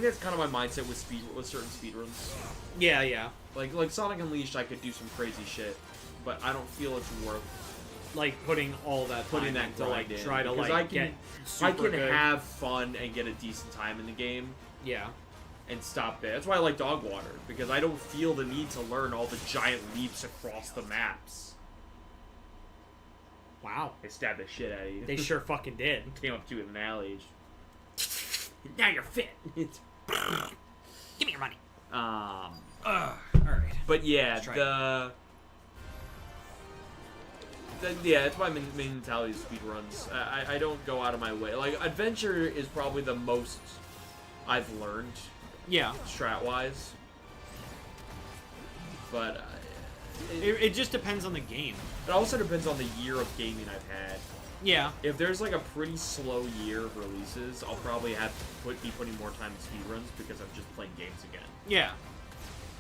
A: that's kind of my mindset with certain speedruns.
B: Yeah, yeah.
A: Like Sonic Unleashed, I could do some crazy shit, but I don't feel it's worth
B: Like putting all that time
A: putting that
B: into like
A: grind in,
B: try to
A: because
B: like get super
A: I can
B: good.
A: have fun and get a decent time in the game,
B: Yeah.
A: and stop there. That's why I like Dog Water, because I don't feel the need to learn all the giant leaps across the maps.
B: Wow.
A: They stabbed the shit out of you.
B: They sure fucking did.
A: Came up to you in an alley. Now you're fit.
B: Give me your money.
A: Alright.
B: But
A: yeah, yeah, that's my main mentality of speedruns. I don't go out of my way. Like, adventure is probably the most I've learned.
B: Yeah.
A: Strat-wise. But...
B: It just depends on the game.
A: It also depends on the year of gaming I've had.
B: Yeah.
A: If there's like a pretty slow year of releases, I'll probably have to be putting more time in speedruns because I'm just playing games again.
B: Yeah.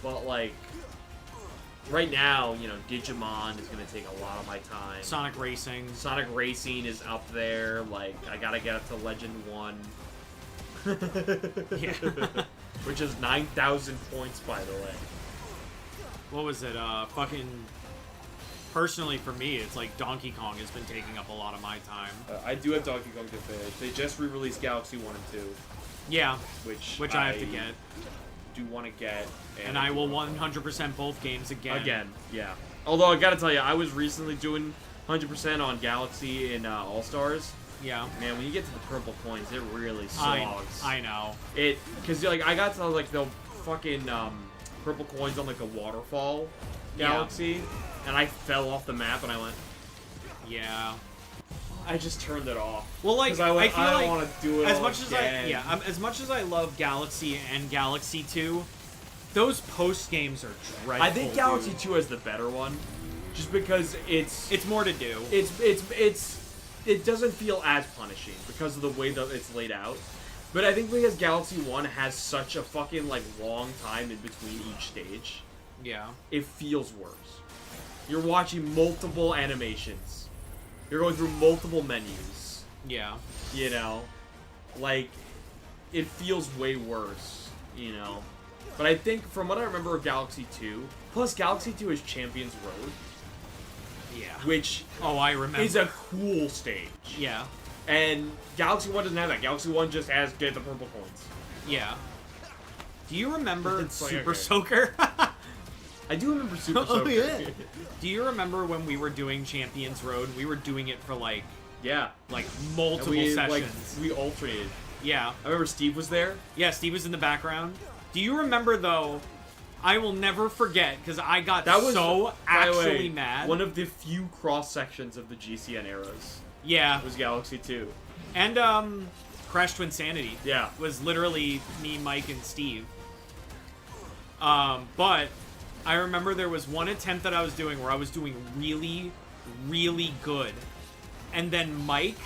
A: But like, right now, you know, Digimon is going to take a lot of my time.
B: Sonic Racing.
A: Sonic Racing is up there. Like, I gotta get up to Legend 1.
B: Yeah.
A: Which is 9,000 points, by the way.
B: What was it? Fucking... Personally, for me, it's like Donkey Kong has been taking up a lot of my time.
A: I do have Donkey Kong to finish. They just re-released Galaxy 1 and 2.
B: Yeah.
A: Which
B: I have to get.
A: Do want to get.
B: And I will 100% both games again.
A: Again, yeah. Although, I gotta tell you, I was recently doing 100% on Galaxy in All-Stars.
B: Yeah.
A: Man, when you get to the purple coins, it really slogs.
B: I know.
A: Because, like, I got to, like, the fucking purple coins on, like, the waterfall Galaxy, and I fell off the map, and I went...
B: Yeah.
A: I just turned it off.
B: Well, like,
A: I
B: feel
A: don't
B: like
A: want to do it
B: as
A: all
B: much
A: again.
B: as much as I love Galaxy and Galaxy 2, those post games are dreadful.
A: I think Galaxy 2 is the better one, just because it's
B: more to do.
A: It doesn't feel as punishing because of the way that it's laid out. But I think because Galaxy 1 has such a fucking, like, long time in between each stage,
B: yeah,
A: it feels worse. You're watching multiple animations. You're going through multiple menus.
B: Yeah.
A: You know? Like, it feels way worse, you know? But I think, from what I remember of Galaxy 2, plus Galaxy 2 is Champions Road.
B: Yeah.
A: Which
B: I remember.
A: Is a cool stage.
B: Yeah.
A: And Galaxy 1 doesn't have that. Galaxy 1 just has get the purple coins.
B: Yeah. Do you remember Super
A: okay.
B: Soaker?
A: I do remember Super Soaker.
B: Yeah. Do you remember when we were doing Champions Road? We were doing it for like multiple sessions.
A: We alternated.
B: Yeah.
A: I remember Steve was there.
B: Yeah, Steve was in the background. Do you remember though? I will never forget because I got actually mad.
A: One of the few cross sections of the GCN eras.
B: Yeah.
A: Was Galaxy 2.
B: And Crash to Insanity.
A: Yeah.
B: Was literally me, Mike, and Steve. But I remember there was one attempt that I was doing where I was doing really, really good. And then Mike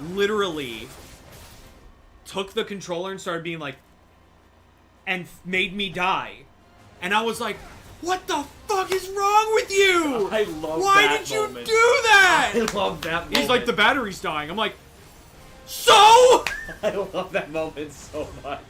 B: literally took the controller and started being like, and made me die. And I was like, what the fuck is wrong with you?
A: I love
B: Why
A: that
B: did you
A: moment.
B: do that?
A: I love that moment.
B: He's like, the battery's dying. I'm like, so?
A: I love that moment so much.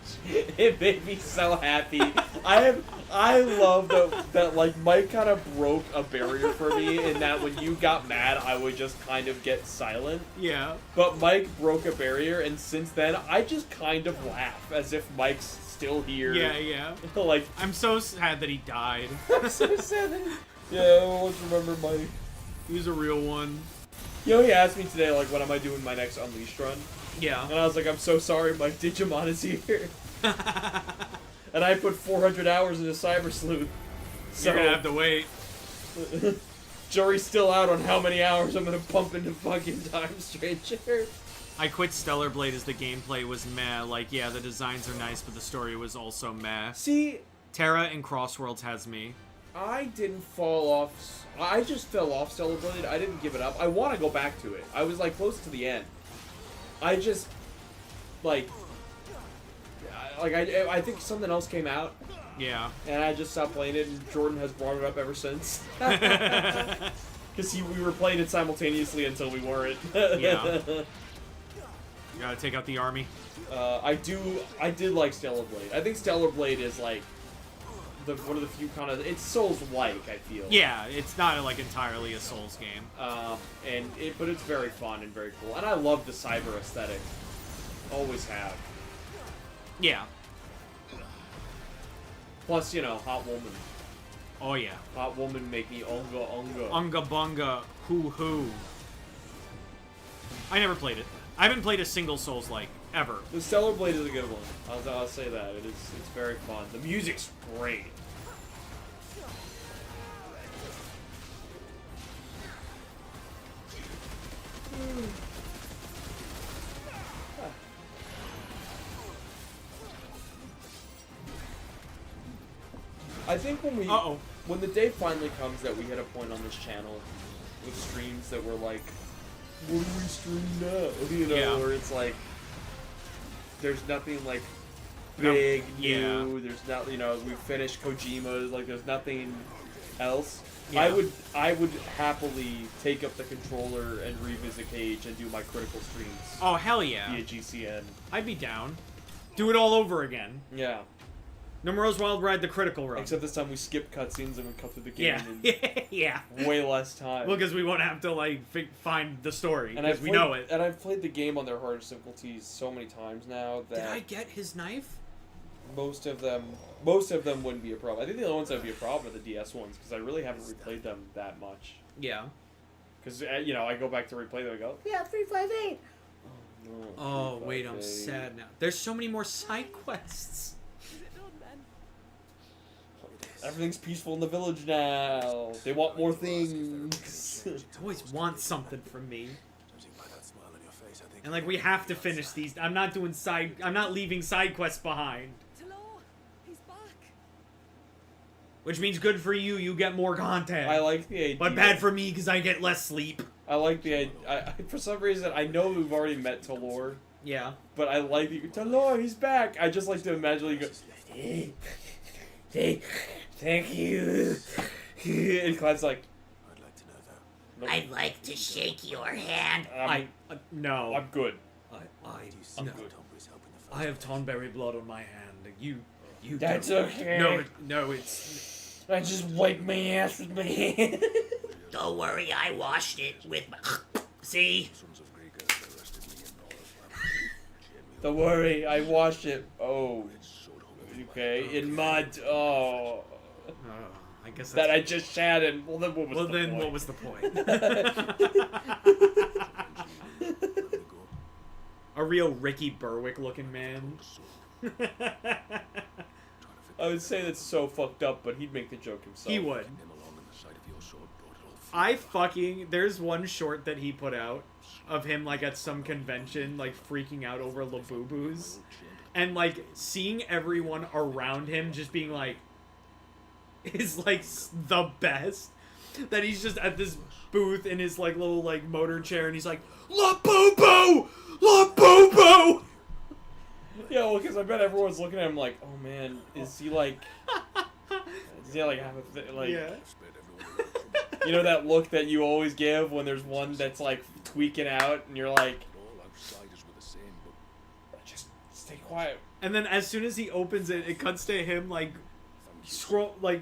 A: It made me so happy. I love that like Mike kind of broke a barrier for me in that when you got mad, I would just kind of get silent.
B: Yeah.
A: But Mike broke a barrier, and since then, I just kind of laugh as if Mike's still here.
B: Yeah, yeah.
A: Like,
B: I'm so sad that he died.
A: I'm so sad that yeah, let's remember Mike.
B: He was a real one.
A: You know, he asked me today, like, when am I doing my next Unleashed run?
B: Yeah.
A: And I was like, I'm so sorry, Mike, Digimon is here. And I put 400 hours into Cyber Sleuth. So
B: you're gonna have to wait.
A: Jury's still out on how many hours I'm gonna pump into fucking Time Stranger.
B: I quit Stellar Blade as the gameplay was meh. Like, yeah, the designs are nice, but the story was also meh.
A: See,
B: Terra and Crossworlds has me.
A: I didn't fall off. I just fell off Stellar Blade. I didn't give it up. I want to go back to it. I was, like, close to the end. I just, like, I think something else came out.
B: Yeah.
A: And I just stopped playing it, and Jordan has brought it up ever since. Because we were playing it simultaneously until we weren't.
B: Yeah. You gotta take out the army.
A: I did like Stellar Blade. I think Stellar Blade is, like, one of the few kind of... It's Souls-like, I feel.
B: Yeah, it's not, like, entirely a Souls game.
A: But it's very fun and very cool. And I love the cyber aesthetic. Always have.
B: Yeah.
A: Plus, you know, Hot Woman.
B: Oh yeah.
A: Hot Woman make me unga unga.
B: Unga bunga hoo hoo. I never played it. I haven't played a single Souls-like ever.
A: The Stellar Blade is a good one. I'll say that. It's very fun. The music's great. I think when the day finally comes that we hit a point on this channel with streams that we're like, what do we stream now? You know, where it's like, there's nothing like big, new, there's not, you know, we finished Kojima's, like there's nothing else. Yeah. I would happily take up the controller and revisit Cage and do my critical streams.
B: Oh, hell yeah.
A: Via GCN.
B: I'd be down. Do it all over again.
A: Yeah.
B: Numoro's Wild Ride, the critical run.
A: Except this time we skip cutscenes and we cut through the game
B: yeah.
A: in way less time.
B: Well, because we won't have to, like, find the story,
A: and
B: we know it.
A: And I've played the game on their hardest difficulties so many times now that...
B: Did I get his knife?
A: Most of them wouldn't be a problem. I think the only ones that would be a problem are the DS ones, because I really haven't replayed them that much.
B: Yeah.
A: Because, you know, I go back to replay them and go, yeah, 358!
B: Oh, wait, I'm sad now. There's so many more side quests.
A: Everything's peaceful in the village now. They want more things.
B: They always want something from me. And like we have to finish these. I'm not leaving side quests behind.
C: He's back.
B: Which means good for you. You get more content.
A: I like the idea.
B: But bad for me because I get less sleep.
A: I like the idea. For some reason, I know we've already met Talor.
B: Yeah.
A: But I like the Talor. He's back. I just like to imagine you go. Thank you. And Clive's like,
D: I'd like to know that.
F: I'd like to shake your hand.
B: No.
A: I'm good.
B: I'm good. I have Tonberry blood on my hand. You
A: That's
B: don't.
A: okay.
B: No, it's...
A: I just wiped my ass with my hand.
F: Don't worry, I washed it with my... See?
A: Don't worry, I washed it. Oh. Okay, in mud. Oh.
B: I guess that's...
A: That I just shattered. Well, then what was the point?
B: What was the point? A real Ricky Berwick-looking man.
A: I would say that's so fucked up, but he'd make the joke himself.
B: He would. There's one short that he put out of him, like, at some convention, like, freaking out over Labubus. And, like, seeing everyone around him just being like, is, like, the best. That he's just at this booth in his, like, little, like, motor chair, and he's like, Labubu! Labubu!
A: Yeah, well, because I bet everyone's looking at him like, oh, man, is he, like... Does he, like, have a... like... Yeah. You know that look that you always give when there's one that's, like, tweaking out, and you're like... Just stay quiet.
B: And then as soon as he opens it, it cuts to him, like,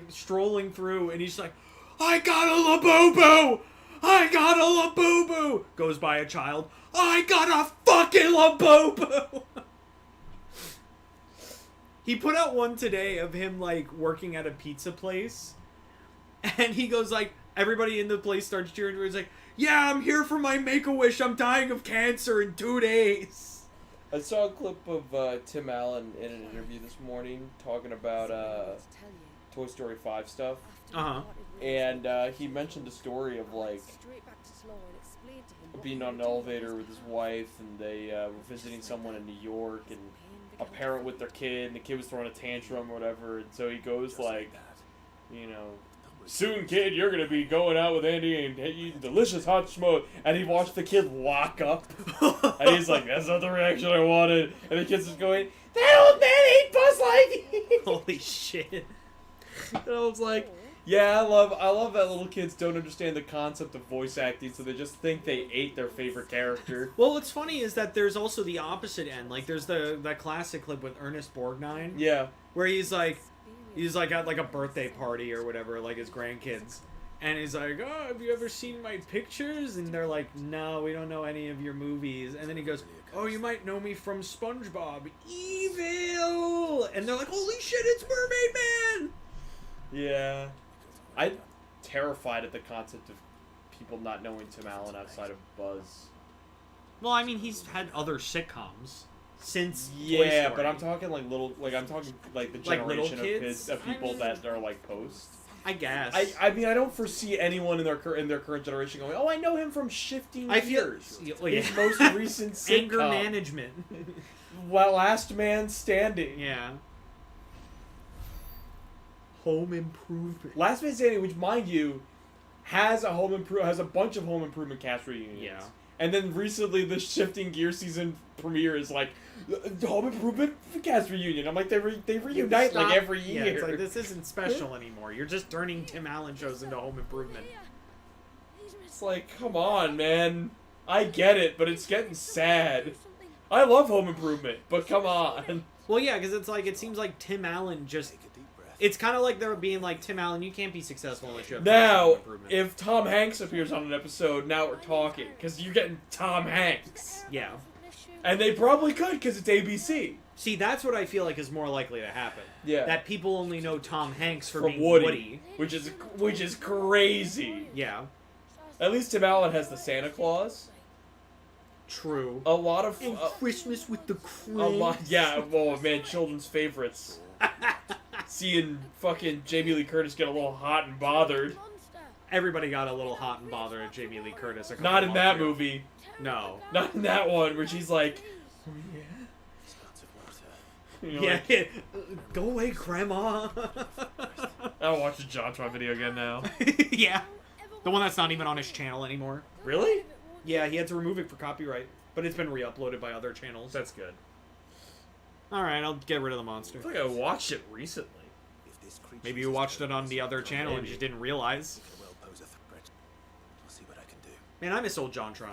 B: strolling through, and he's like, I got a Labubu! I got a Labubu! Goes by a child. I got a fucking Labubu! He put out one today of him, like, working at a pizza place. And he goes, like, everybody in the place starts cheering. He's like, yeah, I'm here for my Make-A-Wish. I'm dying of cancer in 2 days.
A: I saw a clip of Tim Allen in an interview this morning talking about Toy Story 5 stuff.
B: Uh-huh.
A: And he mentioned a story of, like, being on an elevator with his wife, and they were visiting someone in New York, and a parent with their kid, and the kid was throwing a tantrum or whatever, and so he goes, like, you know, soon, kid, you're gonna be going out with Andy and eating delicious hot smoke. And he watched the kid lock up. And he's like, that's not the reaction I wanted. And the kid's just going, that old man ate Buzz Lightyear!
B: Holy shit.
A: And I was like, yeah, I love that little kids don't understand the concept of voice acting, so they just think they ate their favorite character.
B: Well, what's funny is that there's also the opposite end. Like, there's that classic clip with Ernest Borgnine.
A: Yeah.
B: Where he's like at like a birthday party or whatever, like his grandkids, And he's like, oh, have you ever seen my pictures? And they're like, no, we don't know any of your movies. And then he goes, oh, you might know me from SpongeBob. Evil! And they're like, holy shit, it's Mermaid Man!
A: Yeah. I'm terrified at the concept of people not knowing Tim Allen outside of Buzz.
B: Well, I mean, he's had other sitcoms since Toy
A: Yeah,
B: Story.
A: but I'm talking like I'm talking like the
B: Like little
A: generation
B: kids?
A: of people
B: I mean,
A: that are like post.
B: I guess.
A: I mean, I don't foresee anyone in their current generation going, oh, I know him from Shifting
B: I feel
A: Gears.
B: well, yeah.
A: His most recent sitcom.
B: Anger management.
A: Well, Last Man Standing.
B: Yeah. Home Improvement.
A: Last Man Standing, which, mind you, has a bunch of Home Improvement cast reunions.
B: Yeah.
A: And then recently, the Shifting Gears season premiere is like Home Improvement cast reunion. I'm like, they reunite like every year.
B: Yeah, it's like, this isn't special anymore. You're just turning Tim Allen shows into Home Improvement.
A: It's like, come on, man. I get it, but it's getting sad. I love Home Improvement, but come on.
B: Well, yeah, because it's like, it seems like Tim Allen just... It's kind of like they're being like, Tim Allen, you can't be successful unless you have
A: Now,
B: Home Improvement.
A: if Tom Hanks appears on an episode, now we're talking. Because you're getting Tom Hanks.
B: Yeah.
A: And they probably could, because it's ABC.
B: See, that's what I feel like is more likely to happen.
A: Yeah.
B: That people only know Tom Hanks for
A: From
B: being
A: Woody.
B: Woody.
A: Which is crazy.
B: Yeah.
A: At least Tim Allen has the Santa Claus.
B: True.
A: A lot of...
B: Christmas with the Cranks.
A: a lot... Yeah, oh man, children's favorites. Seeing fucking Jamie Lee Curtis get a little hot and bothered.
B: Everybody got a little hot and bothered at Jamie Lee Curtis. A couple
A: Not in
B: months
A: that
B: ago.
A: movie.
B: No.
A: Not in that one where she's like... Oh, yeah? You know,
B: Yeah.
A: like,
B: Go away, Grandma.
A: I'll watch the JonTron video again now.
B: Yeah. The one that's not even on his channel anymore.
A: Really?
B: Yeah, he had to remove it for copyright. But it's been re-uploaded by other channels.
A: That's good.
B: Alright, I'll get rid of the monster.
A: I feel like I watched it recently.
B: Maybe you watched it on the other channel and just didn't realize. Man, I miss old JonTron.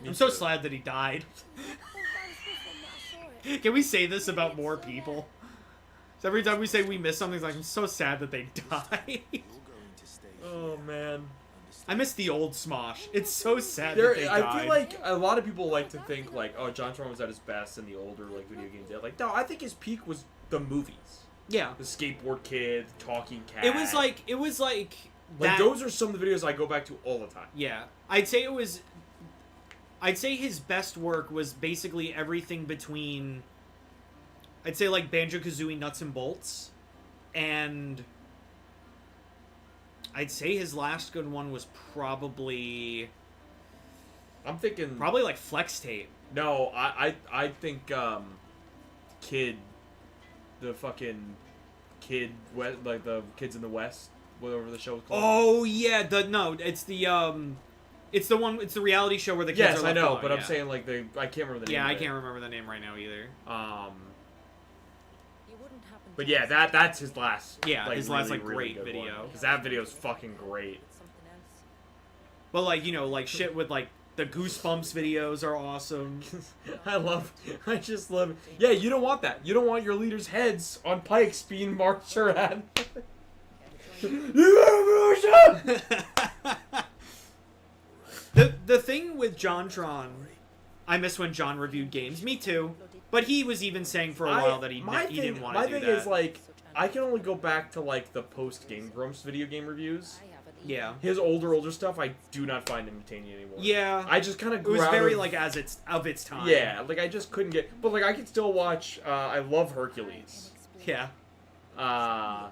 B: I'm so glad that he died. Can we say this about more people? So every time we say we miss something, it's like, I'm so sad that they died.
A: Oh, man.
B: I miss the old Smosh. It's so sad that they died.
A: I feel like a lot of people like to think, like, oh, JonTron was at his best in the older, like, video games. They're like, no, I think his peak was the movies.
B: Yeah.
A: The skateboard kid, the talking cat.
B: It was like
A: Like,
B: that,
A: those are some of the videos I go back to all the time.
B: yeah. I'd say his best work was basically everything between, I'd say, like, Banjo-Kazooie Nuts and Bolts, and I'd say his last good one was probably
A: I'm thinking...
B: like, Flex Tape.
A: No, I think, Kid... The fucking... Kid... Like, the Kids in the West, whatever the show was called.
B: Oh, yeah, it's the reality show where the kids are
A: Yes, I
B: left
A: know,
B: alone,
A: but
B: yeah.
A: I'm saying, like, I can't remember the name
B: Yeah,
A: of
B: I
A: it.
B: can't remember the name right now either.
A: But yeah, that's his last...
B: Yeah,
A: like,
B: his last,
A: really,
B: like,
A: really
B: great
A: good one.
B: video.
A: Because that video's fucking great.
B: But, like, you know, like, shit with, like, the Goosebumps videos are awesome.
A: I just love... Yeah, you don't want that. You don't want your leaders' heads on pikes being marched around.
B: The thing with JonTron, I miss when John reviewed games. Me too. But he was even saying for a while that he didn't want to do that.
A: My thing is, like, I can only go back to, like, the post-Game Grumps video game reviews.
B: Yeah.
A: His older stuff, I do not find entertaining anymore.
B: Yeah.
A: I just kind of
B: It was very, like, of its time.
A: Yeah, like, I just couldn't get... But, like, I could still watch... I love Hercules.
B: Yeah.
A: A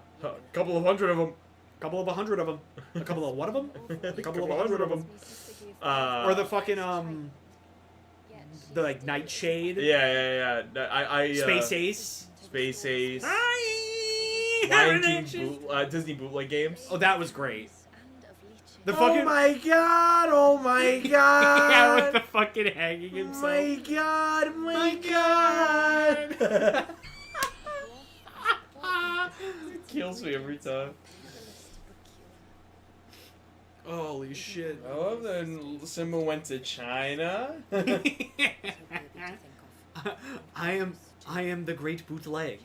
A: couple of hundred of them.
B: Couple of 100 of them. A couple of what of them?
A: A
B: couple of 100 of them. Or the fucking, the, like, Nightshade.
A: Yeah.
B: Space Ace.
A: Space Ace.
B: Hi!
A: Lion King Disney bootleg games.
B: Oh, that was great. The
A: Oh
B: fucking...
A: my god! Oh my god!
B: yeah, with the fucking hanging himself.
A: My god! My god! It kills me every time.
B: Holy shit.
A: Oh, then Simba went to China.
B: I am the great bootleg.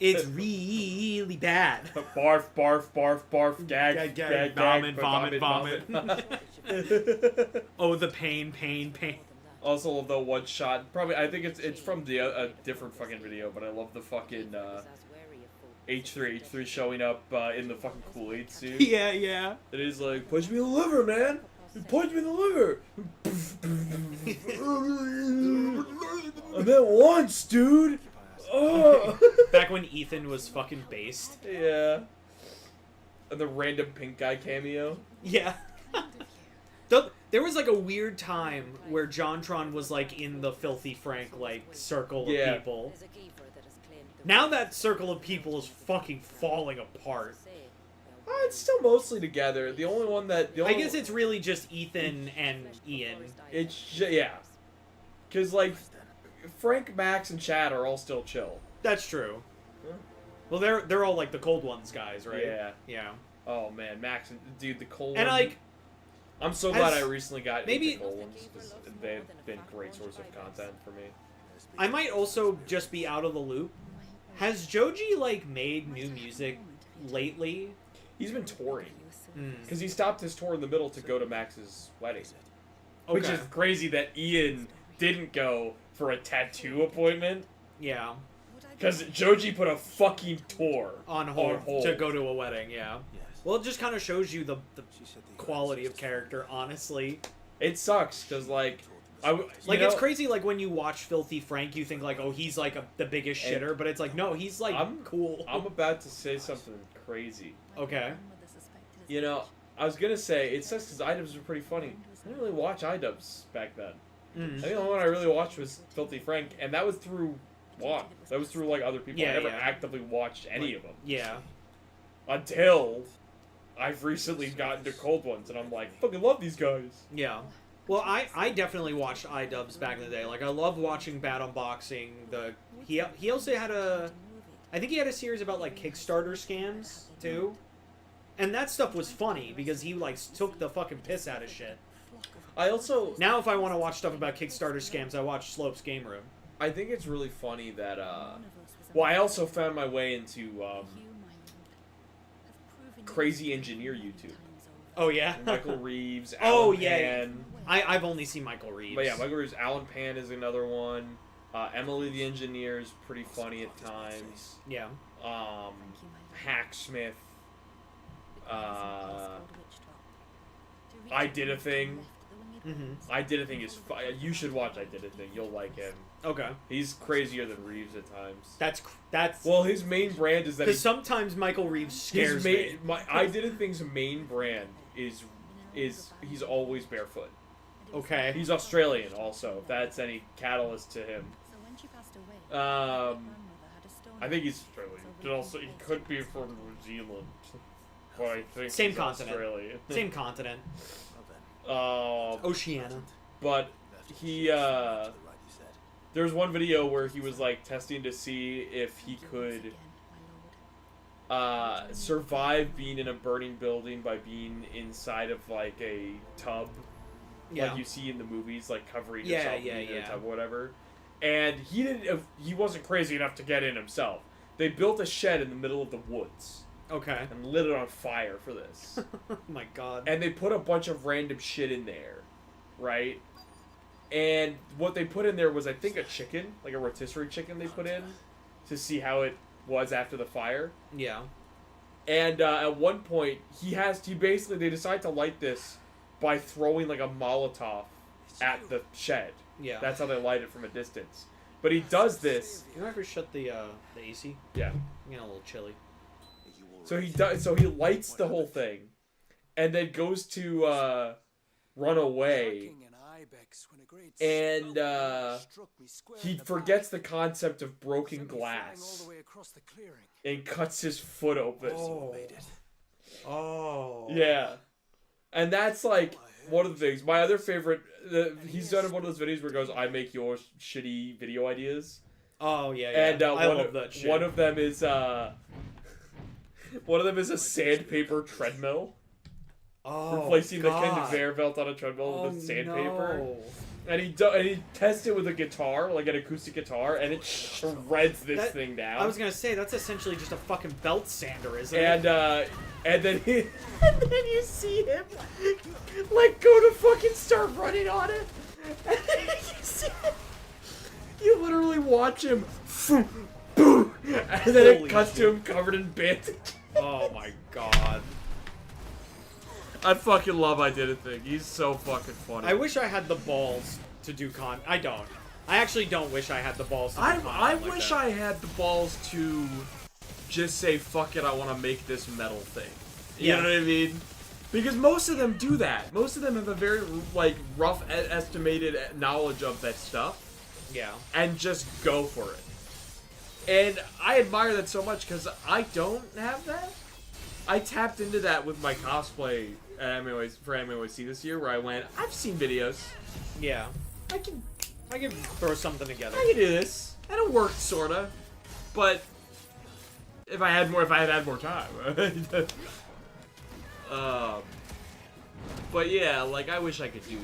B: It's really bad.
A: Barf, barf, barf, barf, gag, gag,
B: vomit,
A: gag,
B: vomit. Oh, the pain, pain, pain.
A: Also, the one shot. Probably, I think it's from the a different fucking video, but I love the fucking H3 showing up in the fucking Kool-Aid suit.
B: Yeah, yeah.
A: And he's like, punch me in the liver, man. Punch me in the liver. I meant once, dude. Oh.
B: Back when Ethan was fucking based.
A: Yeah. And the random pink guy cameo.
B: Yeah. There was like a weird time where JonTron was like in the Filthy Frank like circle of people. Now that circle of people is fucking falling apart.
A: It's still mostly together. The only one that...
B: I guess it's really just Ethan and Ian.
A: Yeah. Because, like, Frank, Max, and Chad are all still chill.
B: That's true.
A: Huh?
B: Well, they're all, like, the Cold Ones guys, right?
A: Yeah.
B: Yeah.
A: Oh, man. Max and... Dude, the Cold
B: And,
A: Ones...
B: like...
A: I'm so glad I recently got
B: maybe
A: into Cold Ones, because they've been great source of content for me.
B: I might also just be out of the loop. Has Joji, like, made new music lately?
A: He's been touring.
B: Mm.
A: Because he stopped his tour in the middle to go to Max's wedding.
B: Okay.
A: Which is crazy that Ian didn't go for a tattoo appointment.
B: Yeah.
A: Because Joji put a fucking tour
B: On hold to go to a wedding, yeah. Well, it just kind of shows you the quality of character, honestly.
A: It sucks, because, like...
B: It's crazy, like, when you watch Filthy Frank, you think, like, oh, he's, like, the biggest shitter, but it's like, no, he's, like, cool.
A: I'm about to say something crazy.
B: Okay.
A: You know, I was gonna say, it sucks because iDubbbz were pretty funny. I didn't really watch iDubbbz back then.
B: Mm.
A: I think the only one I really watched was Filthy Frank, and that was through Juan. That was through, like, other people.
B: Yeah,
A: I never
B: yeah.
A: actively watched any of them.
B: Yeah.
A: Until I've recently gotten to Cold Ones, and I'm like, fucking love these guys.
B: Yeah. Well, I definitely watched iDubbbz back in the day. Like, I loved watching Bad Unboxing. He also had I think he had a series about, like, Kickstarter scams, too. And that stuff was funny, because he, like, took the fucking piss out of shit.
A: I also...
B: Now, if I want to watch stuff about Kickstarter scams, I watch Slope's Game Room.
A: I think it's really funny that, well, I also found my way into, Crazy Engineer YouTube.
B: Oh, yeah?
A: Michael Reeves,
B: Oh,
A: Alan
B: yeah.
A: Pan.
B: I've only seen Michael Reeves.
A: But yeah, Michael Reeves, Alan Pan is another one. Emily the Engineer is pretty funny at times.
B: Yeah.
A: Hacksmith. I Did a Thing.
B: Mm-hmm.
A: I Did a Thing is you should watch I Did a Thing. You'll like him.
B: Okay.
A: He's crazier than Reeves at times.
B: That's
A: Well, his main brand is that
B: because sometimes Michael Reeves scares me.
A: I Did a Thing's main brand is he's always barefoot.
B: Okay.
A: He's Australian also, if that's any catalyst to him. I think he's Australian. Also, he could be from New Zealand. But I think
B: Same
A: he's
B: continent.
A: Australian.
B: Same continent.
A: Oceania. But he, there's one video where he was, like, testing to see if he could survive being in a burning building by being inside of, like, a tub.
B: Yeah.
A: Like you see in the movies, like, covering
B: Yeah,
A: yourself
B: yeah,
A: in a
B: yeah.
A: tub or whatever. And he wasn't crazy enough to get in himself. They built a shed in the middle of the woods.
B: Okay.
A: And lit it on fire for this.
B: Oh my god.
A: And they put a bunch of random shit in there, right? And what they put in there was, I think, a chicken, like a rotisserie chicken they put in to see how it was after the fire.
B: Yeah.
A: And at one point, they decide to light this by throwing, like, a Molotov at the shed.
B: Yeah.
A: That's how they light it from a distance. But he does this.
B: You ever shut the AC?
A: Yeah.
B: I'm getting a little chilly.
A: So he lights the whole thing, and then goes to run away, and he forgets the concept of broken glass, and cuts his foot open.
B: Oh.
A: Yeah, and that's like one of the things. My other favorite, he's done one of those videos where he goes, "I make your shitty video ideas."
B: Oh yeah, yeah.
A: And
B: I love that shit.
A: One of them is a sandpaper treadmill.
B: Oh,
A: replacing
B: God.
A: the conveyor belt on a treadmill with sandpaper.
B: No.
A: And he tests it with a guitar, like an acoustic guitar, and it shreds this thing down.
B: I was gonna say that's essentially just a fucking belt sander, isn't it?
A: And then you see him like go to fucking start running on it, and then you literally watch him, boom, and then it cuts to him covered in bits.
B: Oh my god.
A: I fucking love I Did It Thing. He's so fucking funny.
B: I wish I had the balls to do I don't. I actually don't wish I had the balls to do
A: I wish I had the balls to just say, fuck it, I want to make this metal thing. You know what I mean? Because most of them do that. Most of them have a very, like, rough estimated knowledge of that stuff.
B: Yeah. And
A: just go for it. And I admire that so much because I don't have that. I tapped into that with my cosplay for MMOC this year, where I went, I've seen videos.
B: Yeah. I can throw something together.
A: I can do this. And it worked, sorta. But if I had more time. But yeah, like, I wish I could do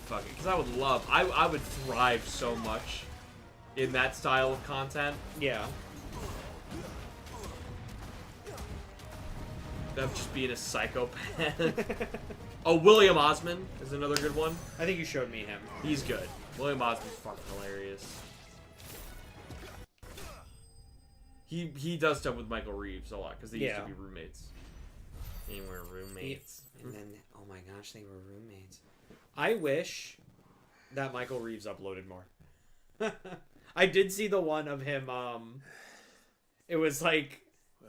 A: fucking, because I would thrive so much in that style of content.
B: Yeah.
A: Of just being a psychopath. Oh, William Osmond is another good one.
B: I think you showed me him.
A: He's good. William Osmond's fucking hilarious. He does stuff with Michael Reeves a lot because they used to be roommates. They were roommates.
B: And then, oh my gosh, they were roommates. I wish that Michael Reeves uploaded more. I did see the one of him. It was like,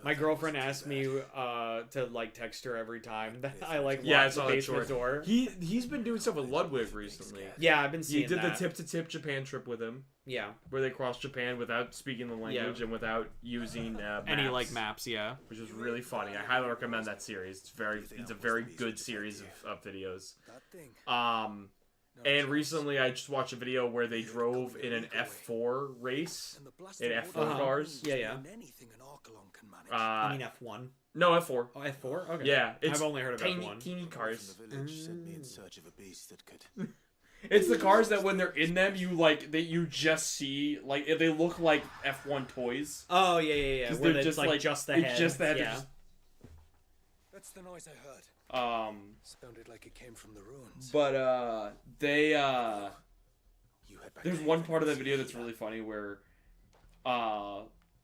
B: my girlfriend asked me to like text her every time that I like locked the basement door.
A: He's been doing stuff with Ludwig recently.
B: Yeah, I've been seeing
A: that. He did the tip-to-tip Japan trip with him.
B: Yeah.
A: Where they crossed Japan without speaking the language and without using maps.
B: Any like maps, yeah.
A: Which is really funny. I highly recommend that series. It's a very good series of videos. And recently I just watched a video where they drove in an F4 race. In F4 cars.
B: Yeah, yeah.
A: You
B: mean F1?
A: No, F4.
B: Oh, F4? Okay.
A: Yeah.
B: I've only heard of
A: F1.
B: F1.
A: Teeny cars.
D: Could...
A: It's the cars that when they're in them, you just see, like, they look like F1 toys.
B: Oh, yeah.
A: Because
B: they're just like just the head.
A: It's just the head.
B: Yeah.
D: That's the noise I heard. Sounded like it came from the ruins.
A: But, there's one part of the video that's really funny where,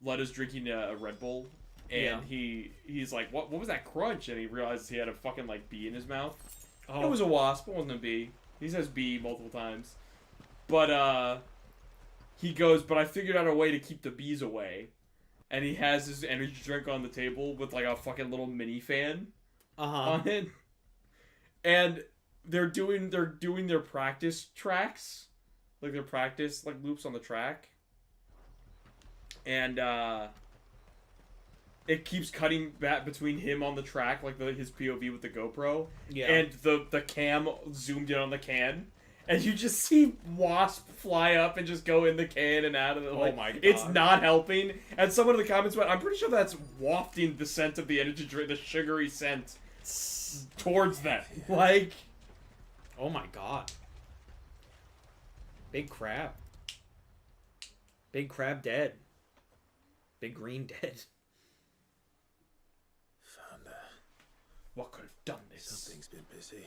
A: Letta's drinking a Red Bull, and he's like, what was that crunch? And he realizes he had a fucking, like, bee in his mouth. Oh. It was a wasp, it wasn't a bee. He says bee multiple times. But, he goes, but I figured out a way to keep the bees away. And he has his energy drink on the table with, like, a fucking little mini fan on it. And they're doing their practice tracks. Like, their practice, like, loops on the track. And, it keeps cutting back between him on the track, like his POV with the GoPro, and the cam zoomed in on the can, and you just see wasp fly up and just go in the can and out of it. Like,
B: oh my god!
A: It's not helping. And someone in the comments went, "I'm pretty sure that's wafting the scent of the energy drink, the sugary scent, towards them." Like,
B: oh my god! Big crab. Big crab dead. Big green dead.
A: What could have done this?
D: Something's been busy.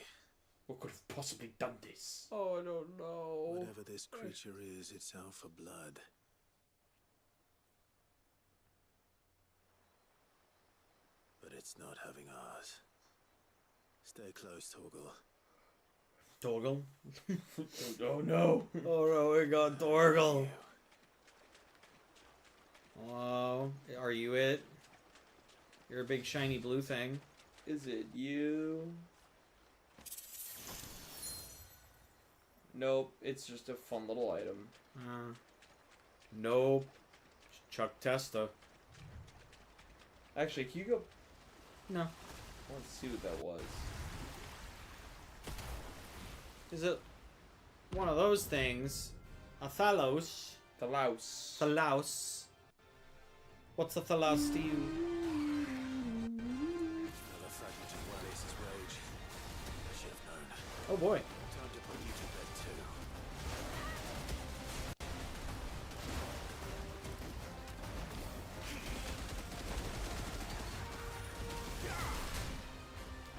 A: What could have possibly done this?
B: Oh, I don't know.
D: Whatever this creature is, it's out for blood. But it's not having ours. Stay close, Torgal.
B: Torgal?
A: Oh no.
B: Oh no, we got Torgal. Hello? Are you it? You're a big shiny blue thing.
A: Is it you? Nope, it's just a fun little item.
B: Nope. Chuck Testa.
A: Actually, can you go?
B: No.
A: I want to see what that was.
B: Is it one of those things? A Thalos?
A: Thalos.
B: Thalos. What's a Thalos to you? Oh boy.
D: Time to put you to bed too.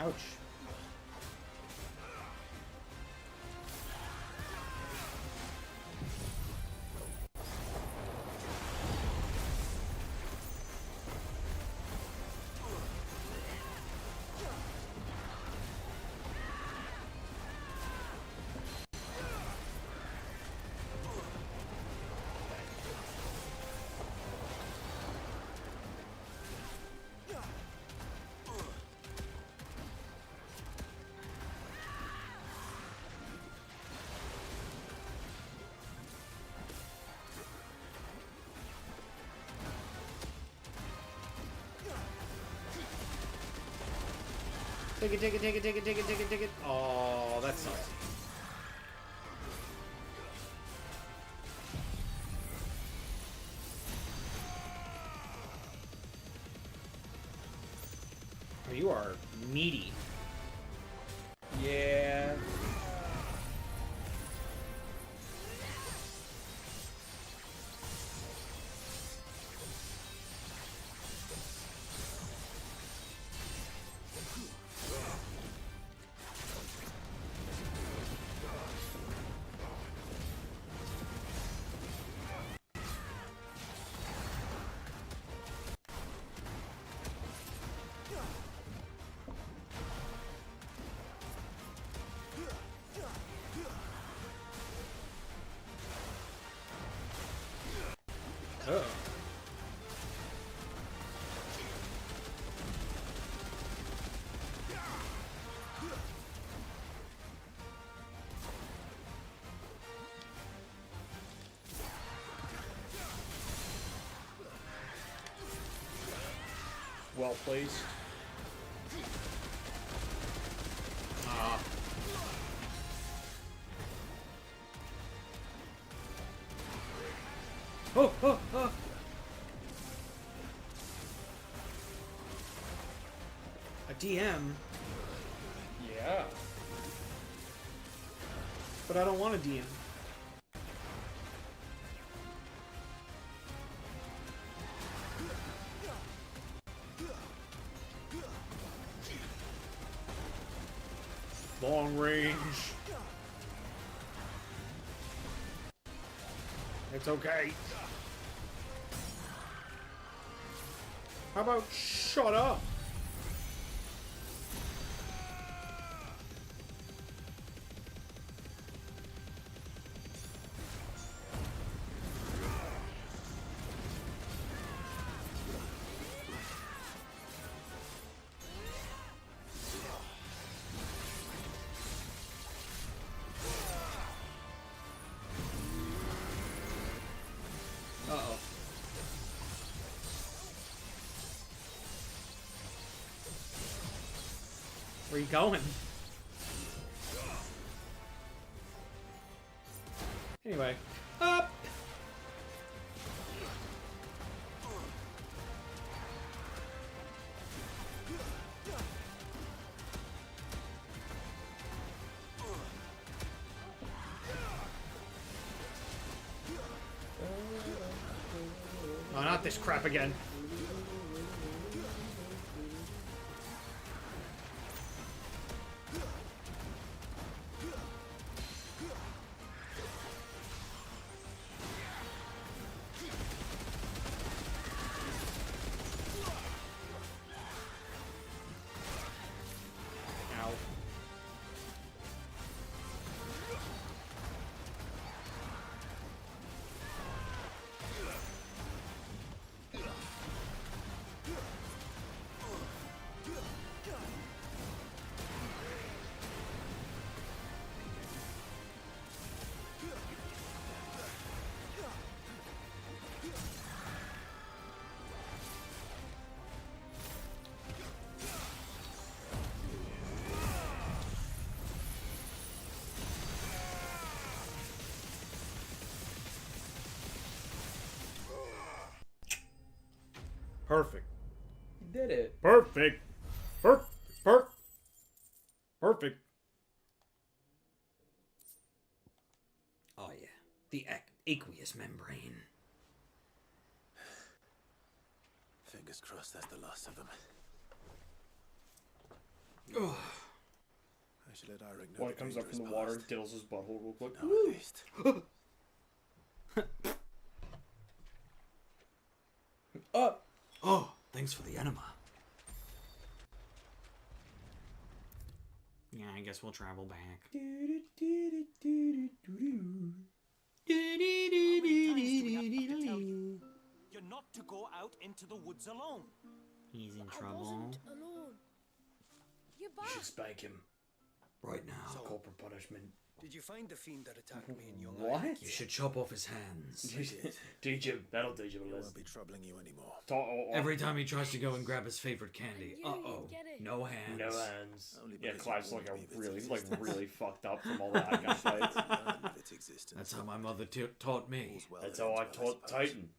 B: Ouch. Take it, take it, take it, take it, take it, take it, take it. Oh, that sucks. Oh, you are meaty.
A: Yeah.
B: Oh.
A: Well placed.
B: Ah. Oh, oh, oh. A DM,
A: Yeah.
B: but I don't want a DM. Long range. It's okay. How about shut up? Uh-oh. Where you going? Anyway. Up! Oh, not this crap again. Ow. Perfect.
A: You did it.
B: Perfect. Perfect. Oh yeah, the aqueous membrane.
D: Fingers crossed that's the last of them.
B: Ugh.
D: to let Irek know
A: When it comes up from the water, diddles his butthole real quick.
D: No, at least.
B: Oh, thanks for the enema. Yeah, I guess we'll travel back.
D: How many times do we have to tell you? You're not to go out into the woods alone.
B: He's in
C: I
B: trouble.
C: wasn't alone. You're
A: You should
C: back.
A: spank him.
B: Right now.
A: Corporal punishment.
D: Did you find the fiend that attacked me in young
A: What?
D: Irek?
B: You should chop off his hands.
A: Teach him. That'll teach him
D: He
A: a
D: won't
A: lesson.
D: be troubling you anymore.
B: Every time he tries to go and grab his favorite candy.
C: I knew you'd
B: Uh-oh.
C: get it.
B: No hands.
A: No hands.
D: Only
A: Yeah,
D: because
A: Clive's
D: you
A: like
D: warned me of its
A: really
D: existence.
A: fucked up from all the high guy fights.
D: Learn of its existence.
B: That's how my mother taught me.
D: All's well
A: That's
D: that
A: how I
D: ends well,
A: taught
D: suppose.
A: Titan.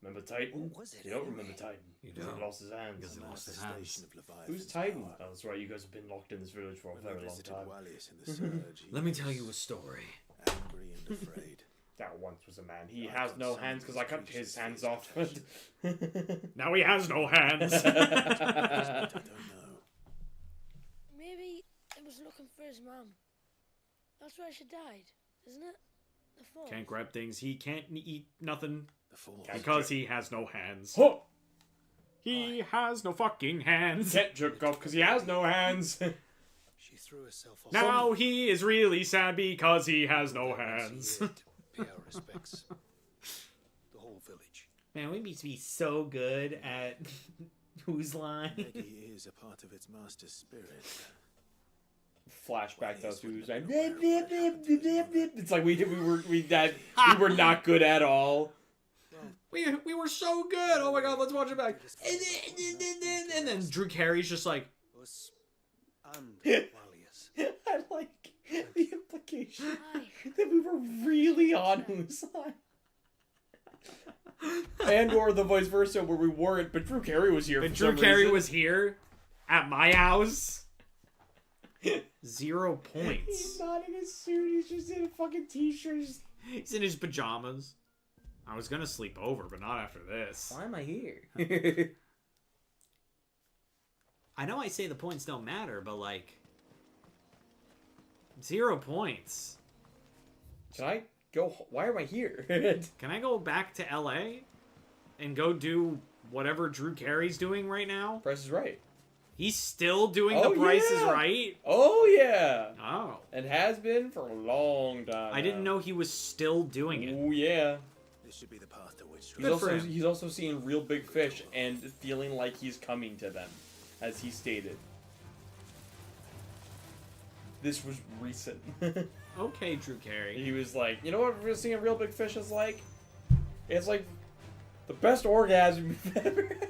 A: Remember Titan?
D: What was it
A: You don't
D: anyway?
A: remember Titan.
B: You
A: Because
B: don't.
A: he lost his hands.
B: Because he lost his
D: Manifestation
B: hands.
D: of Leviathan's
A: Who's Titan?
D: power.
A: Oh, that's right. You guys have been locked in this village for a
D: When
A: very
D: we
A: long
D: visited
A: time.
D: Wallius in the surge, he
B: Let me
D: was
B: tell you a story.
D: angry and afraid.
A: That once was a man. He
D: I
A: has
D: got
A: no
D: some
A: hands because I cut
D: suspicious
A: his hands
D: face
A: off.
D: confession.
B: Now he has no hands.
D: I don't know.
C: Maybe it was looking for his mum. That's why she died, isn't it? The fall.
B: Can't grab things. He can't eat nothing
D: The Force.
B: because he has no hands.
A: Huh!
B: He has no fucking hands.
A: Can't jerk off because he has no hands.
D: She threw herself off.
B: Now he is really sad because he has no
D: Once a
B: hands.
D: year to pay our respects. The whole village.
B: Man, we used to be so good at Whose Line.
D: Maggie is a part of its master's spirit.
A: Flashback to us who was like,
D: Well,
A: it's like we were not good at all.
B: We were so good. Oh my god, let's watch it back. And then Drew Carey's just like,
D: Us and Wallius.
A: I like the implication
C: Aye.
A: that we were really on whose side. And or the vice versa where we weren't, but Drew Carey was here.
B: but
A: for
B: Drew
A: some
B: Carey
A: reason.
B: was here at my house. 0
A: He's
B: points.
A: not in his suit. He's just in a fucking t-shirt.
B: He's in his pajamas. I was gonna sleep over, but not after this.
A: Why am I here?
B: I know I say the points don't matter, but like 0 points.
A: Can I go? Why am I here?
B: Can I go back to LA and go do whatever Drew Carey's doing right now?
A: Price is Right.
B: He's still doing
A: Oh,
B: The Price is
A: yeah.
B: Right?
A: Oh yeah,
B: Oh.
A: and has been for a long time.
B: I didn't know he was still doing it.
A: Oh yeah.
D: This should be the path to which
B: Good for him.
A: He's also seeing real big fish and feeling like he's coming to them, as he stated. This was recent.
B: Okay, Drew Carey.
A: He was like, you know what we're seeing real big fish is like? It's like the best orgasm you've ever had.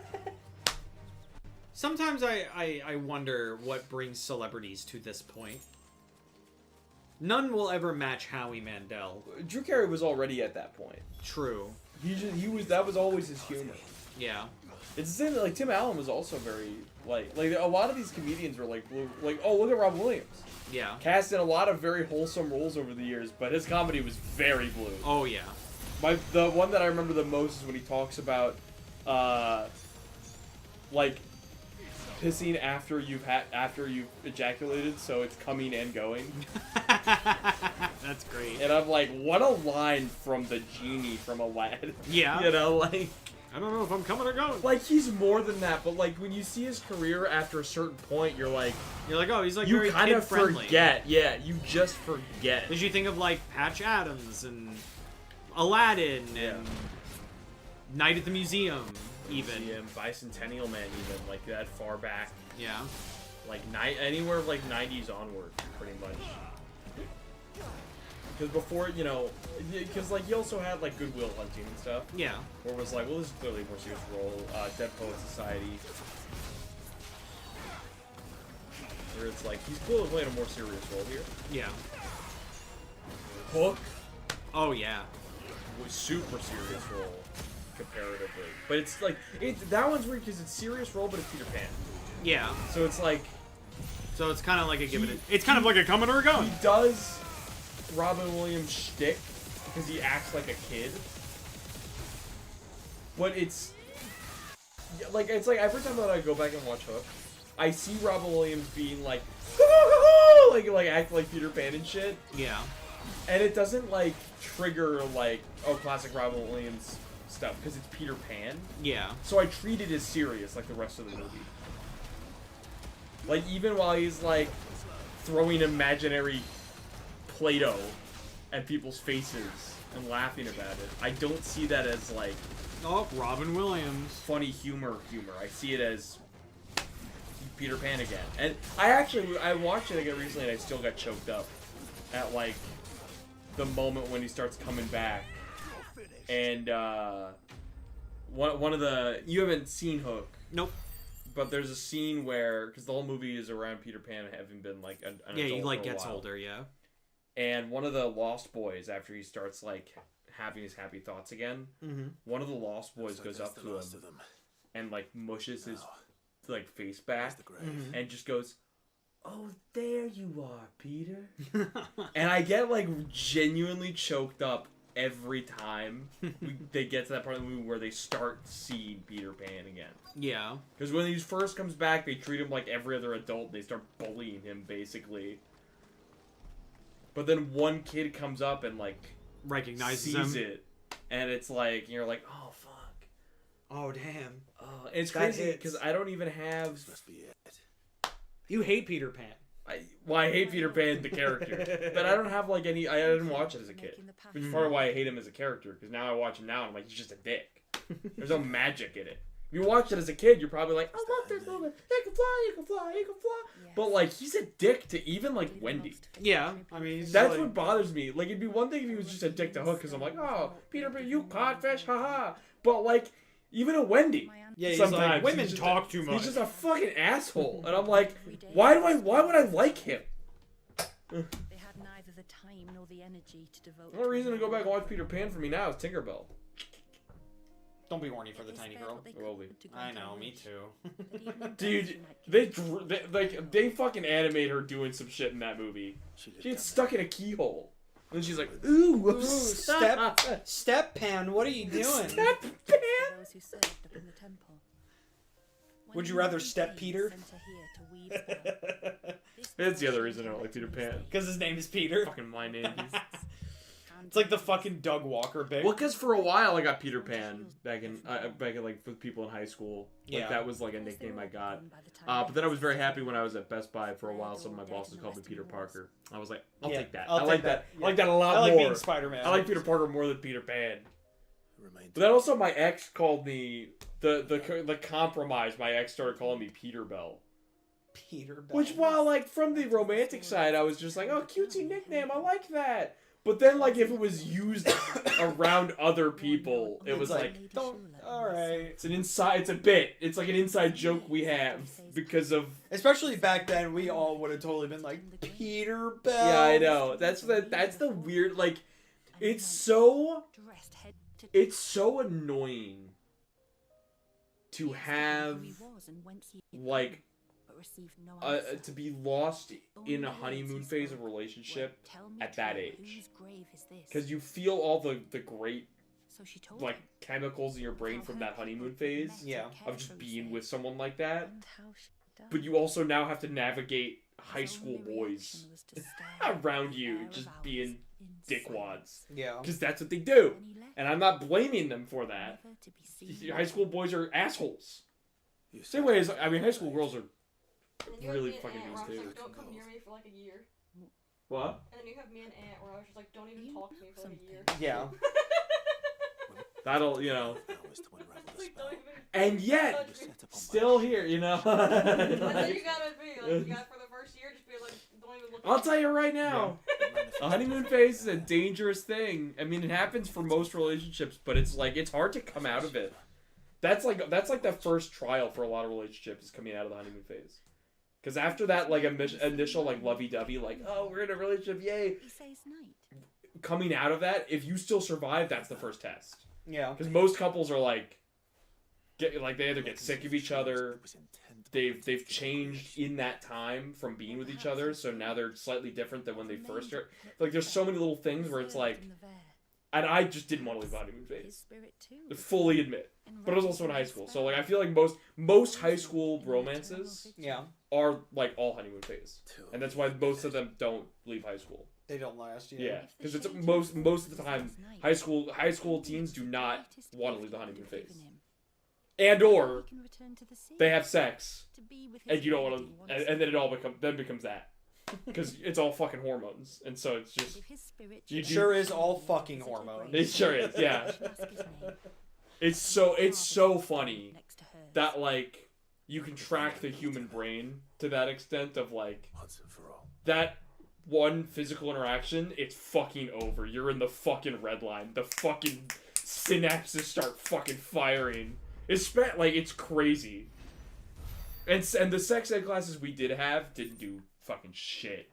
B: Sometimes I wonder what brings celebrities to this point. None will ever match Howie Mandel.
A: Drew Carey was already at that point.
B: True.
A: That was always his humor.
B: Yeah.
A: It's the same that like Tim Allen was also very like a lot of these comedians were like blue, like oh look at Rob Williams.
B: Yeah.
A: Cast in a lot of very wholesome roles over the years, but his comedy was very blue.
B: Oh, yeah.
A: The one that I remember the most is when he talks about like pissing after you've ejaculated, so it's coming and going.
B: That's great.
A: And I'm like, what a line from the genie from Aladdin.
B: Yeah.
A: You know, like
B: I don't know if I'm coming or going.
A: like he's more than that, but like when you see his career after a certain point, you're like
B: You're like, oh, he's like
A: you
B: very
A: kind of
B: kid-friendly.
A: forget. Yeah, you just forget.
B: Did you think of like Patch Adams and Aladdin and Night at the Museum, even?
A: Bicentennial Man, even like that far back,
B: Yeah.
A: like anywhere like 90s onward, pretty much. Because before, you know, because like he also had like Good Will Hunting and stuff,
B: Yeah.
A: where it was like, well, this is clearly a more serious role. Dead Poet Society, where it's like he's clearly playing a more serious role here.
B: Yeah.
A: Hook
B: Oh, yeah.
A: was super serious role comparatively, but it's like that one's weird because it's serious role, but it's Peter Pan.
B: Yeah.
A: So it's like
B: So it's kind of like a give it. It's kind of like a coming or a going.
A: he does Robin Williams shtick because he acts like a kid, but it's like every time that I go back and watch Hook, I see Robin Williams being like like act like Peter Pan and shit.
B: Yeah.
A: And it doesn't like trigger like classic Robin Williams stuff because it's Peter Pan.
B: Yeah.
A: So I treat it as serious like the rest of the movie. Like even while he's like throwing imaginary Play-Doh at people's faces and laughing about it, I don't see that as like
B: Robin Williams.
A: funny humor. I see it as Peter Pan again. And I watched it again recently and I still got choked up at like the moment when he starts coming back. And one of the, you haven't seen Hook.
B: Nope.
A: But there's a scene where, because the whole movie is around Peter Pan having been like an adult
B: he like
A: for a
B: gets
A: while.
B: older, yeah.
A: And one of the Lost Boys, after he starts like having his happy thoughts again, one of the Lost Boys goes up to him and like mushes his like face back and just goes, "Oh, there you are, Peter." And I get like genuinely choked up every time they get to that part of the movie where they start seeing Peter Pan again.
B: Yeah.
A: Because when he first comes back, they treat him like every other adult. They start bullying him, basically. But then one kid comes up and, like,
B: recognizes
A: sees it. And it's like, you're like, oh, fuck.
B: Oh, damn.
A: Oh, it's crazy because I don't even have...
D: This must be it.
B: You hate Peter Pan.
A: I hate Peter Pan, the character. But I don't have, like, any... I didn't watch it as a kid. Which is part of why I hate him as a character. Because now I watch him now and I'm like, he's just a dick. There's no magic in it. If you watched it as a kid, you're probably like, I love this movie. You can fly, you can fly, you can fly.
C: Yes.
A: But, like, he's a dick to even, like, Wendy.
B: Yeah, I mean... he's
A: That's
B: like,
A: what bothers me. Like, it'd be one thing if he was just a dick to Hook, because I'm like, oh, Peter Pan, you codfish, haha. But, like, even a Wendy.
B: yeah, he's
A: sometimes
B: like, women
A: he's just
B: talk too much.
A: He's just a fucking asshole. And I'm like, why would I like him?
C: They had neither the time nor the energy to devote.
A: The only reason to go back and watch Peter Pan for me now is Tinkerbell.
B: Don't be horny for the tiny girl.
A: It will be.
B: I know, me too.
A: Dude, they fucking animate her doing some shit in that movie. She gets stuck in a keyhole. And she's like, ooh,
B: Step Pan, what are you doing?
A: Step Pan?
C: Those who served up in the temple.
B: Would you rather step Peter?
A: That's the other reason I don't like Peter Pan.
B: Because his name is Peter.
A: Fucking my name.
B: It's like the fucking Doug Walker bit.
A: Well, because for a while I got Peter Pan back in like with people in high school. Like,
B: Yeah.
A: that was like a nickname I got. But then I was very happy when I was at Best Buy for a while. Some of my bosses called me Peter Parker. I was like, I'll take that. I like that.
B: Yeah.
A: I like that a lot
B: I like
A: more.
B: being Spider-Man.
A: I like Peter Parker more than Peter Pan. But then also my ex called me the compromise. My ex started calling me Peter Bell.
B: Peter Bell.
A: Which, while like from the romantic side, I was just like, oh, cutesy nickname. I like that. But then, like, if it was used around other people, it was like,
B: don't. All right.
A: it's an inside. It's a bit. It's like an inside joke we have because of.
B: Especially back then, we all would have totally been like Peter Bell.
A: Yeah, I know. That's the weird. Like, it's so annoying to have like to be lost in a honeymoon phase of a relationship at that age, because you feel all the great like chemicals in your brain from that honeymoon phase,
B: Yeah.
A: of just being with someone like that, but you also now have to navigate high school boys around you just being dickwads,
B: Yeah.
A: because that's what they do, and I'm not blaming them for that. High school boys are assholes. Same way as, I mean, high school girls are really fucking mean too.
G: Don't come near me for like a year.
A: What?
G: And then you have me and Aunt where I was just like, don't even talk to me for like a year.
B: Yeah.
A: That'll, you know.
G: Like, don't even
A: And yet,
G: touch me.
A: still here, you know.
G: And then you gotta be like, you got for the first year, just be like, don't even look at
A: I'll
G: me.
A: tell you right now, a honeymoon phase is a dangerous thing. I mean, it happens for most relationships, but it's like, it's hard to come out of it. That's like the first trial for a lot of relationships, is coming out of the honeymoon phase. Because after that, like, initial, like, lovey-dovey, like, oh, we're in a relationship, yay. Coming out of that, if you still survive, that's the first test.
B: Yeah.
A: Because most couples are like they either get sick of each other, they've changed in that time from being with each other, so now they're slightly different than when they first started. Like, there's so many little things where it's like, and I just didn't want to leave the honeymoon phase. To fully admit. But it was also in high school, so like I feel like most high school romances,
B: Yeah.
A: are like all honeymoon phase, and that's why most of them don't leave high school.
B: They don't last.
A: Yeah, because it's most of the time high school teens do not want to leave the honeymoon phase, and or they have sex, and you don't want to, and then it all becomes that, because it's all fucking hormones, and so it's just
B: it sure is all fucking hormones.
A: It sure is, yeah. It's so funny that like you can track the human brain to that extent of like that one physical interaction, it's fucking over. You're in the fucking red line. The fucking synapses start fucking firing. It's crazy. And the sex ed classes we did have didn't do fucking shit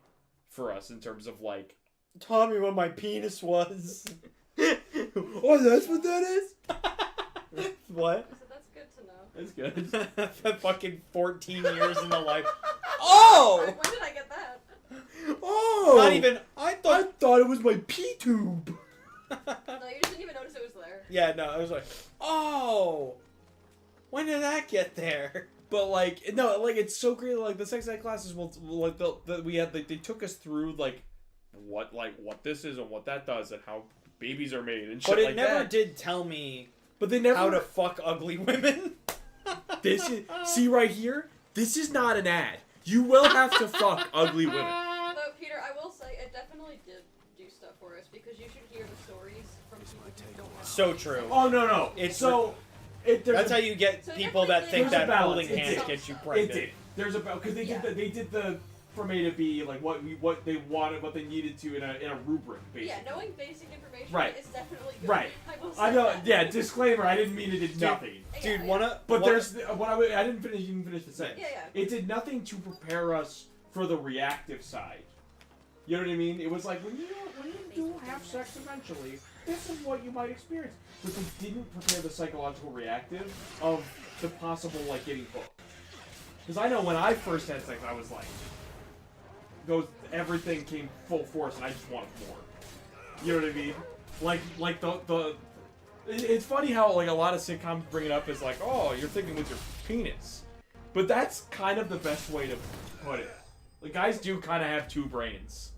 A: for us in terms of like
B: taught me what my penis was.
A: Oh, that's what that is?
B: What?
G: So that's good to know.
A: That's good.
B: Fucking 14 years in the life. Oh!
G: When did I get that?
A: Oh!
B: Not even. I
A: thought it was my pee tube.
G: No, you just didn't even notice it was there.
B: Yeah, no, I was like, oh! When did that get there?
A: But like, no, like it's so great. Like the sex ed classes will like they took us through like what this is and what that does and how babies are made and shit like that.
B: But it never did tell me.
A: But they never
B: how to fuck ugly women.
A: This is see right here. This is not an ad. You will have to fuck ugly women.
G: Though, Peter, I will say it definitely did do stuff for us because you should hear the stories from people who don't know.
B: So true.
A: Oh no.
B: It's
A: so.
B: That's how you get people that think that holding
A: It
B: hands
A: did.
B: gets you pregnant.
A: It did. There's because they did the from A to B like what they wanted, what they needed to in a rubric basically.
G: Yeah, knowing basic information is definitely good.
A: Right.
G: I will say
A: I know.
G: that.
A: Yeah. Disclaimer. I didn't mean it did nothing.
B: Dude,
A: I didn't finish the sentence.
G: Yeah.
A: It did nothing to prepare us for the reactive side. You know what I mean? It was like when you do have sex eventually, this is what you might experience. But they didn't prepare the psychological reactive of the possible like getting hooked. Because I know when I first had sex, I was like, everything came full force, and I just wanted more. You know what I mean? Like the. It's funny how like a lot of sitcoms bring it up as like, oh, you're thinking with your penis, but that's kind of the best way to put it. Like guys do kind of have two brains.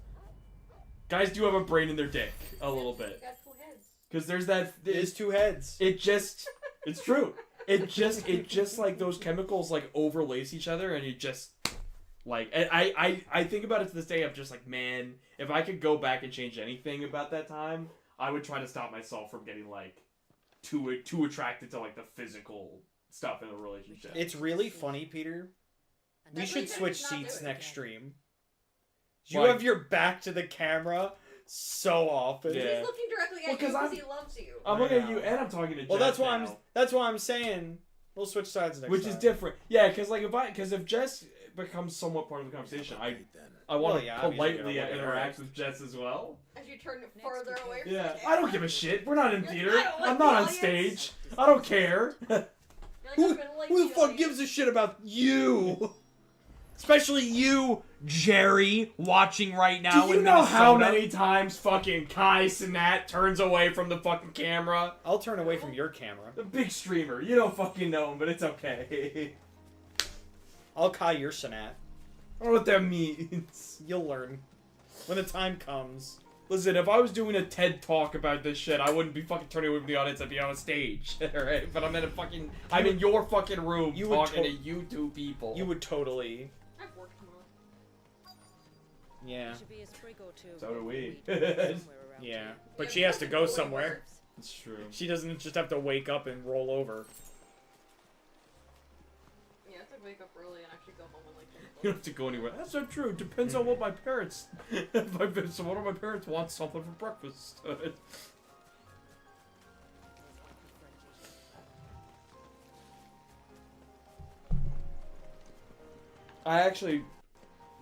A: Guys do have a brain in their dick a little bit.
G: Got two heads.
A: Because there's that.
B: There's two heads.
A: It's true. It just like those chemicals like overlace each other, and you just like. I think about it to this day. I'm just like, man, if I could go back and change anything about that time, I would try to stop myself from getting like too attracted to like the physical stuff in a relationship.
B: It's really funny, Peter. We should switch seats next stream. You
A: Why?
B: have your back to the camera so often.
A: Yeah.
G: He's looking directly at you because he loves you.
A: I'm looking at you and I'm talking to Jess.
B: Well, that's why
A: now.
B: that's why I'm saying we'll switch sides next
A: Which
B: time.
A: is different. Yeah, because like if Jess becomes somewhat part of the conversation, I want to politely interact with Jess as well.
G: As you turn further away from
A: Yeah,
G: the camera.
A: I don't give a shit. We're not in theater.
G: I don't like
A: I'm not
G: the
A: on
G: audience.
A: stage. I don't care.
B: Who the fuck gives a shit about you? Especially you, Jerry, watching right now.
A: Do you
B: in
A: know how
B: Minnesota.
A: many times fucking Kai Sinat turns away from the fucking camera?
B: I'll turn away from your camera.
A: The big streamer. You don't fucking know him, but it's okay.
B: I'll Kai your Sinat.
A: I don't know what that means.
B: You'll learn when the time comes.
A: Listen, if I was doing a TED talk about this shit, I wouldn't be fucking turning away from the audience. I'd be on a stage, alright? But I'm in your fucking room talking to you two people.
B: You would totally.
G: I've worked more.
B: Yeah.
A: So do we.
B: Yeah. But she has to go somewhere.
A: It's true.
B: She doesn't just have to wake up and roll over.
G: Yeah, I have to wake up early and actually go home and like.
A: You don't have to go anywhere. That's not true. Depends on what my parents. So one of my parents wants something for breakfast.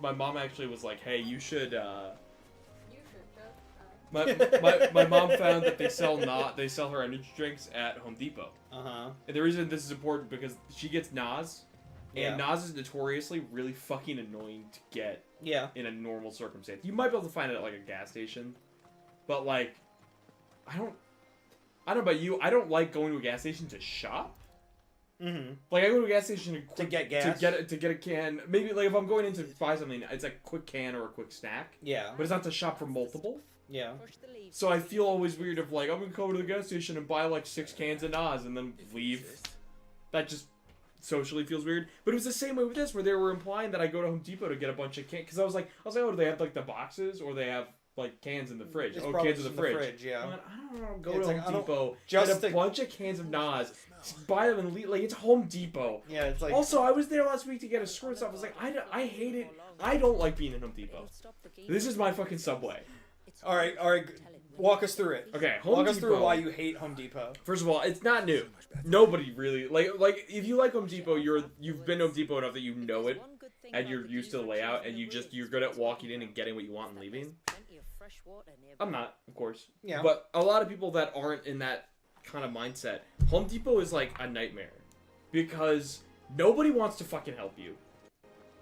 A: My mom actually was like, "Hey, you should."
G: You should just.
A: My mom found that they sell her energy drinks at Home Depot.
B: Uh-huh.
A: And the reason this is important because she gets NOS. And
B: Yeah.
A: NOS is notoriously really fucking annoying to get in a normal circumstance. You might be able to find it at like a gas station. But like I don't know about you, I don't like going to a gas station to shop.
B: Mm-hmm.
A: Like I go to a gas station
B: To get gas?
A: to get a can. Maybe like if I'm going in to buy something, it's a quick can or a quick snack.
B: Yeah.
A: But it's not to shop for multiple.
B: Yeah.
A: So I feel always weird of like I'm gonna go to the gas station and buy like 6 cans of Nas and then leave. That just socially feels weird. But it was the same way with this, where they were implying that I go to Home Depot to get a bunch of cans. Because I was like, oh, do they have like the boxes or they have like cans in the fridge?
B: It's
A: cans in the fridge.
B: Yeah.
A: I don't know. Go
B: It's
A: to
B: like,
A: Home Depot,
B: just
A: get a bunch of cans of Nas, buy them and leave. Like it's Home Depot.
B: Yeah, it's like.
A: Also, I was there last week to get a screw and stuff. I was like, I hate it. I don't like being in Home Depot. This is my fucking Subway.
B: All right. Walk us through it.
A: Okay,
B: Walk us through why you hate Home Depot.
A: First of all, it's not new. Nobody really like if you like Home Depot, you've been to Home Depot enough that you know it, and you're used to the layout, and you're good at walking in and getting what you want and leaving. I'm not, of course.
B: Yeah.
A: But a lot of people that aren't in that kind of mindset, Home Depot is like a nightmare because nobody wants to fucking help you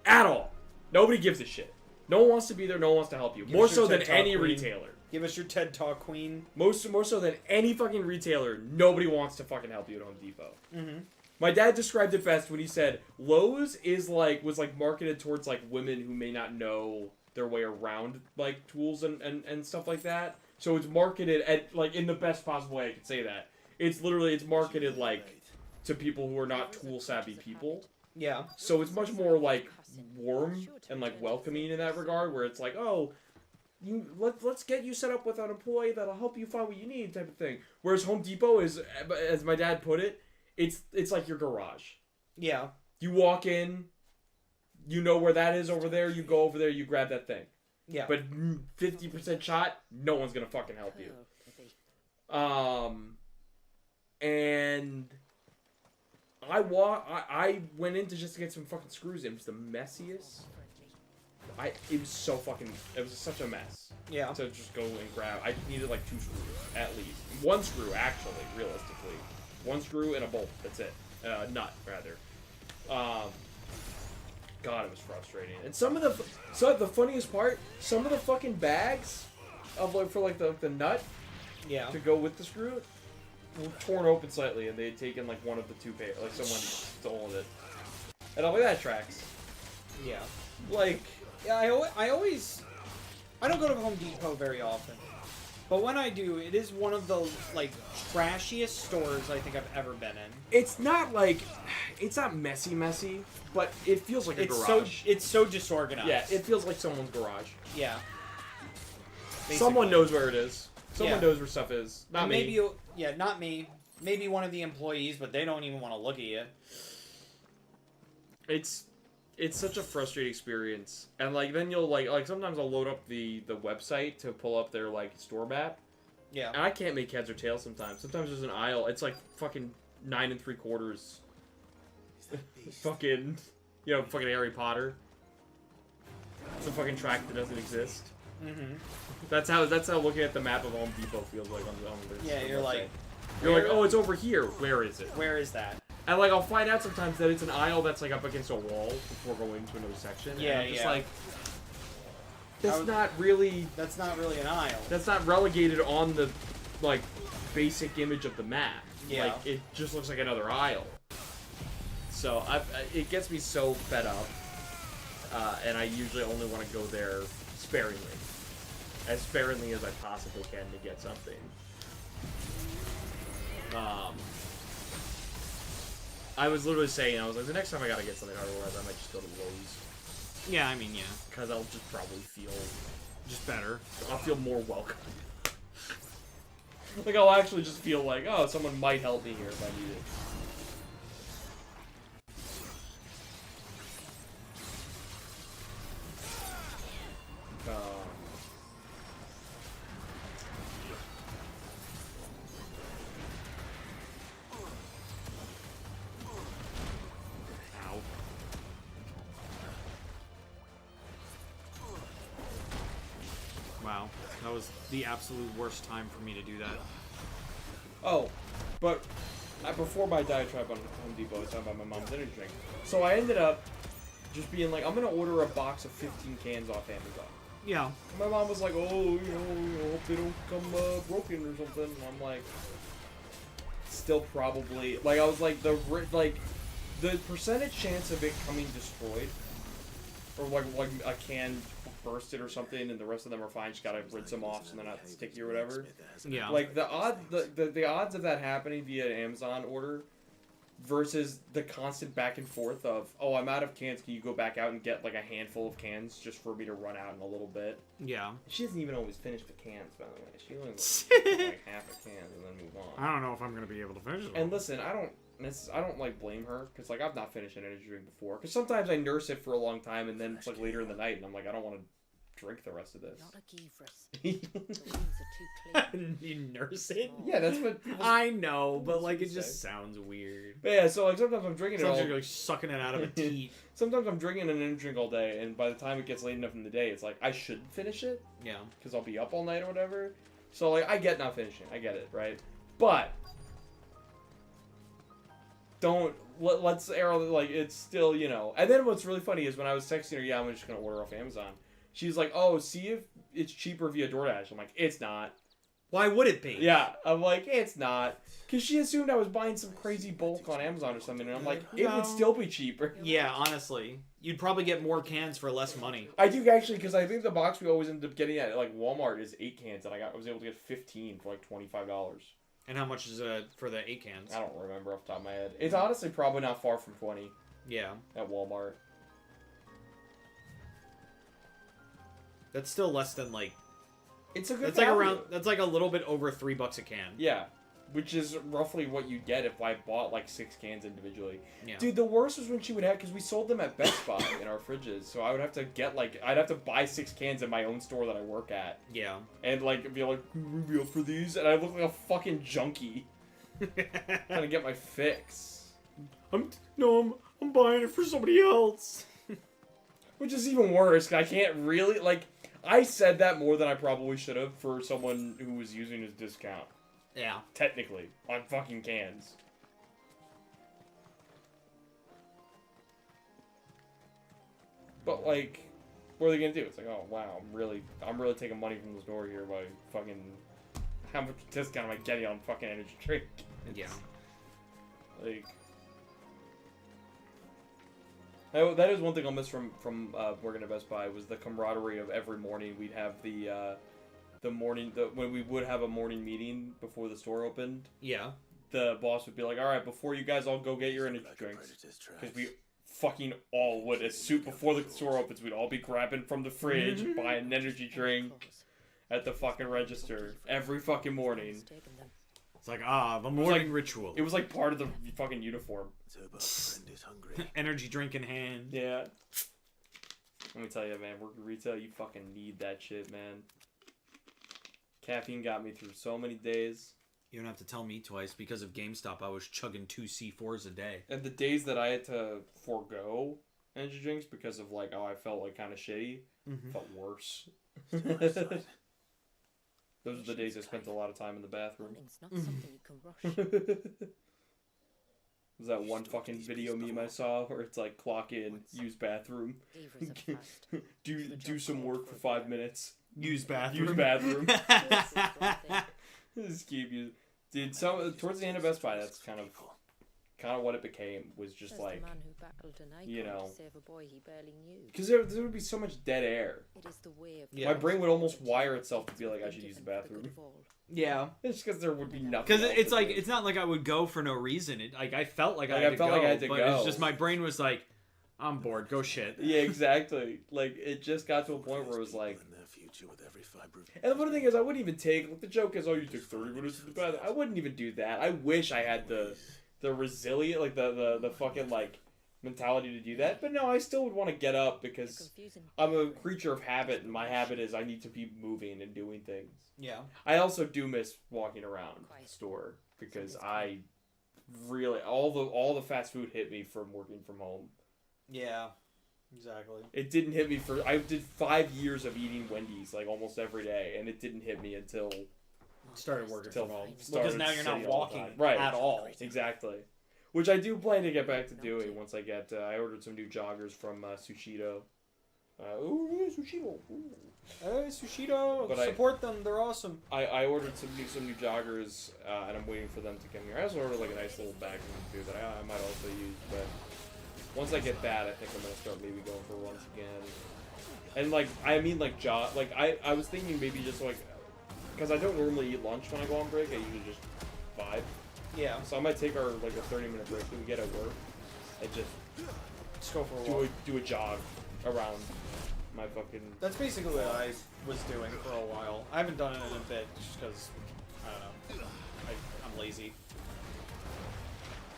A: at all. Nobody gives a shit. No one wants to be there. No one wants to help you. More so than any retailer.
B: Give us your TED Talk, Queen.
A: More so than any fucking retailer, nobody wants to fucking help you at Home Depot.
B: Mm-hmm.
A: My dad described it best when he said Lowe's was marketed towards like women who may not know their way around like tools and stuff like that. So it's marketed at like in the best possible way I could say that. It's marketed like to people who are not tool savvy people.
B: Yeah.
A: So it's much more like warm and like welcoming in that regard, where it's like, oh, let's get you set up with an employee that'll help you find what you need, type of thing. Whereas Home Depot is, as my dad put it, it's like your garage.
B: Yeah.
A: You walk in, you know where that is over there. You go over there, you grab that thing.
B: Yeah.
A: But 50% shot, no one's gonna fucking help you. And I went in to just get some fucking screws in. It was the messiest. It was such a mess.
B: Yeah.
A: To just go and grab. I needed like 2 screws, at least. 1 screw, actually, realistically. 1 screw and a bolt. That's it. Nut, rather. God, it was frustrating. And the funniest part, some of the fucking bags of like, for like the nut to go with the screw were torn open slightly, and they had taken like one of the 2 pairs. Like someone stolen it. And I'm like, that tracks.
B: Yeah.
A: Like...
B: Yeah, I don't go to Home Depot very often, but when I do, it is one of the like trashiest stores I think I've ever been in.
A: It's not messy, but it feels like a garage.
B: It's so disorganized.
A: Yeah, it feels like someone's garage.
B: Yeah. Basically.
A: Someone knows where it is. Someone knows where stuff is. Not me.
B: Maybe not me. Maybe one of the employees, but they don't even want to look at you.
A: It's such a frustrating experience, and like then you'll like sometimes I'll load up the website to pull up their like store map.
B: Yeah.
A: And I can't make heads or tails sometimes. Sometimes there's an aisle. It's like fucking 9 3/4. Fucking, fucking Harry Potter. It's a fucking track that doesn't exist.
B: Mm-hmm.
A: That's how looking at the map of Home Depot feels like on the
B: Yeah, you're like,
A: oh, it's over here. Where is it?
B: Where is that?
A: And like I'll find out sometimes that it's an aisle that's like up against a wall before going into another section.
B: Yeah,
A: and I'm just
B: yeah.
A: like, that's not really
B: an aisle.
A: That's not relegated on the like basic image of the map.
B: Yeah.
A: Like it just looks like another aisle. So it gets me so fed up, and I usually only want to go there sparingly, as sparingly as I possibly can to get something. I was literally saying, I was like, the next time I gotta get something otherwise, I might just go to Lowe's.
B: Yeah, I mean, yeah.
A: Because I'll just probably feel
B: just better.
A: I'll feel more welcome. Like, I'll actually just feel like, oh, someone might help me here if I need it.
B: Wow, that was the absolute worst time for me to do that.
A: Oh, but before my diatribe on Home Depot, I was talking about my mom's energy drink. So I ended up just being like, I'm gonna order a box of 15 cans off Amazon.
B: Yeah.
A: And my mom was like, oh, hope they don't come broken or something. And I'm like, still probably like I was like the percentage chance of it coming destroyed, or like a can bursted or something, and the rest of them are fine. Just gotta rinse them off so they're not sticky or whatever.
B: Yeah.
A: Like the odds of that happening via an Amazon order versus the constant back and forth of, oh, I'm out of cans, can you go back out and get like a handful of cans just for me to run out in a little bit?
B: Yeah.
A: She doesn't even always finish the cans, by the way. She only like half a can and then move on.
B: I don't know if I'm gonna be able to finish it.
A: And listen, I don't like blame her because like I've not finished an energy drink before. Because sometimes I nurse it for a long time and then it's like later in the night and I'm like, I don't want to drink the rest of this.
C: Not a Givras. The wounds are too clean.
B: You nurse it?
A: Yeah, that's what people...
B: I know, but like it
A: say.
B: just sounds weird.
A: But yeah, so like sometimes I'm drinking
B: Sounds
A: it
B: like
A: all...
B: you're like sucking it out of a teat.
A: Sometimes I'm drinking an energy drink all day, and by the time it gets late enough in the day, it's like I shouldn't finish it
B: Yeah.
A: because I'll be up all night or whatever. So like I get not finishing, I get it, right? But let's air like it's still, you know. And then what's really funny is when I was texting her, yeah, I'm just gonna order off Amazon. She's like, oh, see if it's cheaper via DoorDash. I'm like, it's not.
B: Why would it be?
A: Yeah, I'm like, it's not. Because she assumed I was buying some crazy bulk on Amazon or something, and I'm like, it would still be cheaper.
B: Yeah, honestly. You'd probably get more cans for less money.
A: I do actually, because I think the box we always end up getting at like Walmart is 8 cans, and I was able to get 15 for like $25.
B: And how much is it for the 8 cans?
A: I don't remember off the top of my head. It's honestly probably not far from 20
B: Yeah.
A: at Walmart.
B: That's still less than like...
A: It's a good
B: That's like
A: value.
B: around... That's like a little bit over $3 a can.
A: Yeah, which is roughly what you get if I bought like 6 cans individually.
B: Yeah.
A: Dude, the worst was when she would have, because we sold them at Best Buy in our fridges, so I would have to get like, I'd have to buy 6 cans in my own store that I work at.
B: Yeah.
A: And like, be like, we up for these? And I look like a fucking junkie trying to get my fix.
B: I'm buying it for somebody else.
A: Which is even worse, 'cause I can't really, like, I said that more than I probably should have for someone who was using his discount.
B: Yeah.
A: Technically. On fucking cans. But, like, what are they gonna do? It's like, oh, wow, I'm really taking money from the store here by fucking... How much discount am I getting on fucking energy drink?
B: Yeah.
A: Like... That is one thing I'll miss from working at Best Buy, was the camaraderie of every morning we'd have when we would have a morning meeting before the store opened.
B: Yeah.
A: The boss would be like, all right, before you guys all go get your energy drinks, because we fucking all would, as soon before the store opens, we'd all be grabbing from the fridge, buying an energy drink at the fucking register every fucking morning.
B: It's like, the morning ritual.
A: It was like part of the fucking uniform.
B: Energy drink in hand.
A: Yeah. Let me tell you, man, working retail, you fucking need that shit, man. Caffeine got me through so many days.
B: You don't have to tell me twice. Because of GameStop, I was chugging 2 C4s a day.
A: And the days that I had to forego energy drinks because of, like, I felt, like, kind of shitty, felt worse. Those are the days I spent a lot of time in the bathroom.
C: It's not something you can rush.
A: Was that one fucking video meme I saw where it's like, clock in, use bathroom, do some work for 5 minutes,
B: use bathroom.
A: Use bathroom. Just keep using. Dude, towards the end of Best Buy, that's kind of what it became, was just like, you know, because there would be so much dead air.
C: It is the way of
A: My brain would almost wire itself to be like, I should use the bathroom.
B: Yeah.
A: It's just because there would be nothing.
B: Because it's like, it's not like I would go for no reason. I felt like I had to go. It's just my brain was like, I'm bored, go shit.
A: Yeah, exactly. Like, it just got to a point where it was like... And the funny thing is, I wouldn't even take... Like, the joke is, oh, you took 30 minutes to the bathroom. I wouldn't even do that. I wish I had the resilient, like, the fucking, like, mentality to do that. But no, I still would want to get up because I'm a creature of habit, and my habit is I need to be moving and doing things.
B: Yeah.
A: I also do miss walking around the store because I really... All the fast food hit me from working from home.
B: Yeah, exactly.
A: It didn't hit me for... I did 5 years of eating Wendy's, like, almost every day, and it didn't hit me until...
B: Started working from home.
A: Because
B: now you're not walking
A: at all. Exactly. Which I do plan to get back to doing once I get... I ordered some new joggers from Sushido Ooh, Sushido. Ooh.
B: Hey, Sushido,
A: But
B: support them. They're awesome.
A: I ordered some new joggers, and I'm waiting for them to come here. I also ordered like a nice little bag from them too that I might also use. But once I get that, I think I'm gonna start maybe going for runs again. And like I mean like I was thinking maybe just like because I don't normally eat lunch when I go on break. I usually just vibe.
B: Yeah.
A: So I might take our like a 30-minute break that we get at work and just
B: go for a walk.
A: do a jog around my fucking.
B: That's basically what I was doing for a while. I haven't done it in a bit just because I don't know. I'm lazy.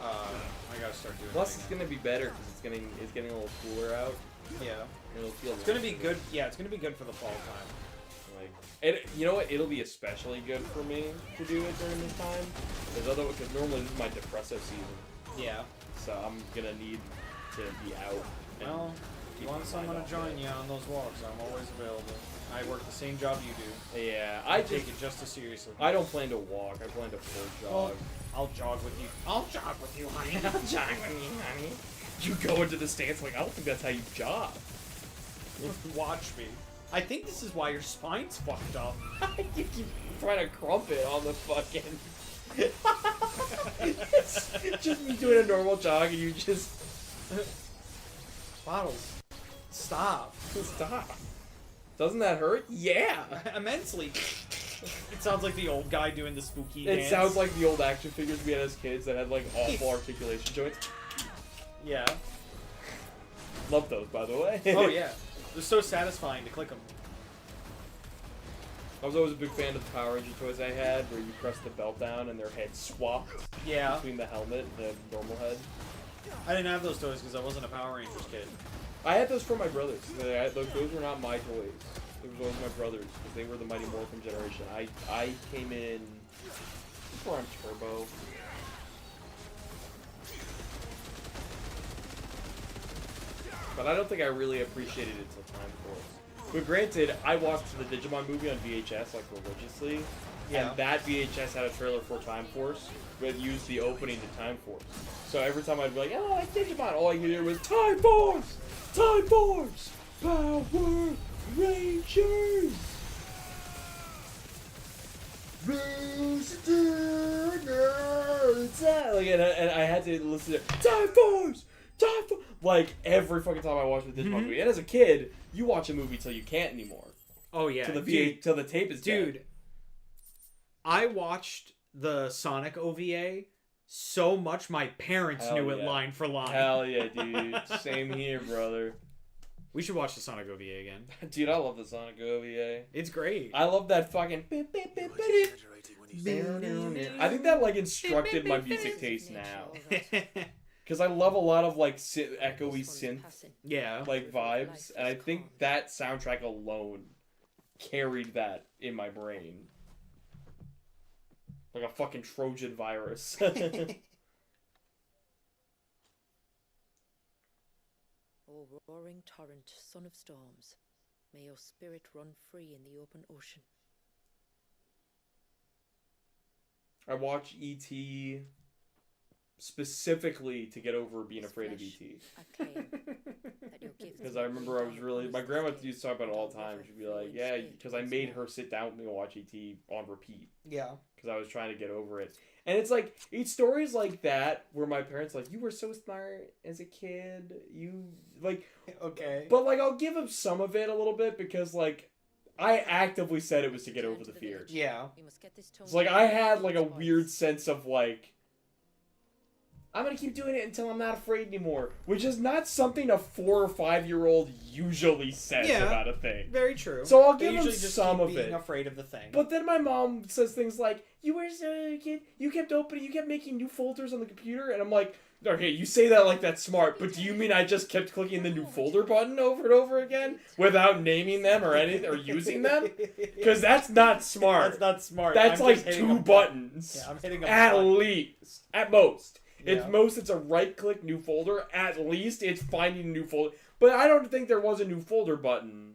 B: I gotta start doing.
A: Plus, it's gonna be better because it's getting a little cooler out.
B: Yeah.
A: It'll feel.
B: It's gonna be good. Yeah, it's gonna be good for the fall time.
A: Like, and you know what? It'll be especially good for me to do it during this time, because normally this is my depressive season.
B: Yeah.
A: So I'm gonna need to be out.
B: Well, if you want someone to join you on those walks, I'm always available. I work the same job you do.
A: Yeah,
B: I take it just as seriously.
A: I don't plan to walk. I plan to full jog.
B: Well, I'll jog with you. I'll jog with you, honey.
A: I'll jog with you, honey. You go into the stance like I don't think that's how you jog.
B: Watch me. I think this is why your spine's fucked up.
A: You keep trying to crump it on the fucking. Just me doing a normal jog and you just.
B: Bottles. Stop.
A: Stop. Doesn't that hurt? Yeah.
B: Immensely. It sounds like the old guy doing the spooky dance.
A: It sounds like the old action figures we had as kids that had like awful articulation joints.
B: Yeah.
A: Love those, by the way.
B: Oh yeah. They're so satisfying to click them.
A: I was always a big fan of the Power Ranger toys I had, where you press the belt down and their heads swapped between the helmet and the normal head.
B: I didn't have those toys because I wasn't a Power Rangers kid.
A: I had those for my brothers. Those were not my toys. It was always my brothers, because they were the Mighty Morphin generation. I came in before I'm Turbo. But I don't think I really appreciated it until Time Force. But granted, I watched the Digimon movie on VHS like religiously, and that VHS had a trailer for Time Force, but used the opening to Time Force. So every time I'd be like, "Oh, it's Digimon," all I could hear was Time Force, Time Force, Power Rangers. Like, and I had to listen to Time Force. Like every fucking time I watched the Digimon movie, and as a kid, you watch a movie till you can't anymore.
B: Oh yeah,
A: till the tape is dead.
B: I watched the Sonic OVA so much my parents knew it line for line.
A: Hell yeah, dude! Same here, brother.
B: We should watch the Sonic OVA again.
A: Dude, I love the Sonic OVA.
B: It's great.
A: I love that fucking. I think that like instructed my music taste now. Because I love a lot of like echoey synth, like vibes, and I think that soundtrack alone carried that in my brain, like a fucking Trojan virus.
E: O roaring torrent, son of storms, may your spirit run free in the open ocean.
A: I watch E.T. specifically to get over being afraid of E.T. Because I remember I was really... My grandma used to talk about it all the time. She'd be like, yeah, because I made her sit down with me and watch E.T. on repeat.
B: Yeah.
A: Because I was trying to get over it. And it's like, it's stories like that where my parents like, you were so smart as a kid. You, like...
B: Okay.
A: But, like, I'll give them some of it a little bit because, like, I actively said it was to get over the fear.
B: Yeah.
A: It's like, I had, like, a weird sense of, like... I'm gonna keep doing it until I'm not afraid anymore. Which is not something a 4 or 5-year-old usually says about a thing.
B: Very true.
A: So I'll give them some of it.
B: Being afraid of the thing.
A: But then my mom says things like, you were so kid, you kept making new folders on the computer, and I'm like, okay, you say that like that's smart, but do you mean I just kept clicking the new folder button over and over again without naming them or anything or using them? Because that's not smart.
B: That's not smart.
A: That's like 2 buttons.
B: Yeah, I'm hitting
A: at least. At most.
B: Yeah.
A: At most, it's a right-click new folder. At least, it's finding a new folder. But I don't think there was a new folder button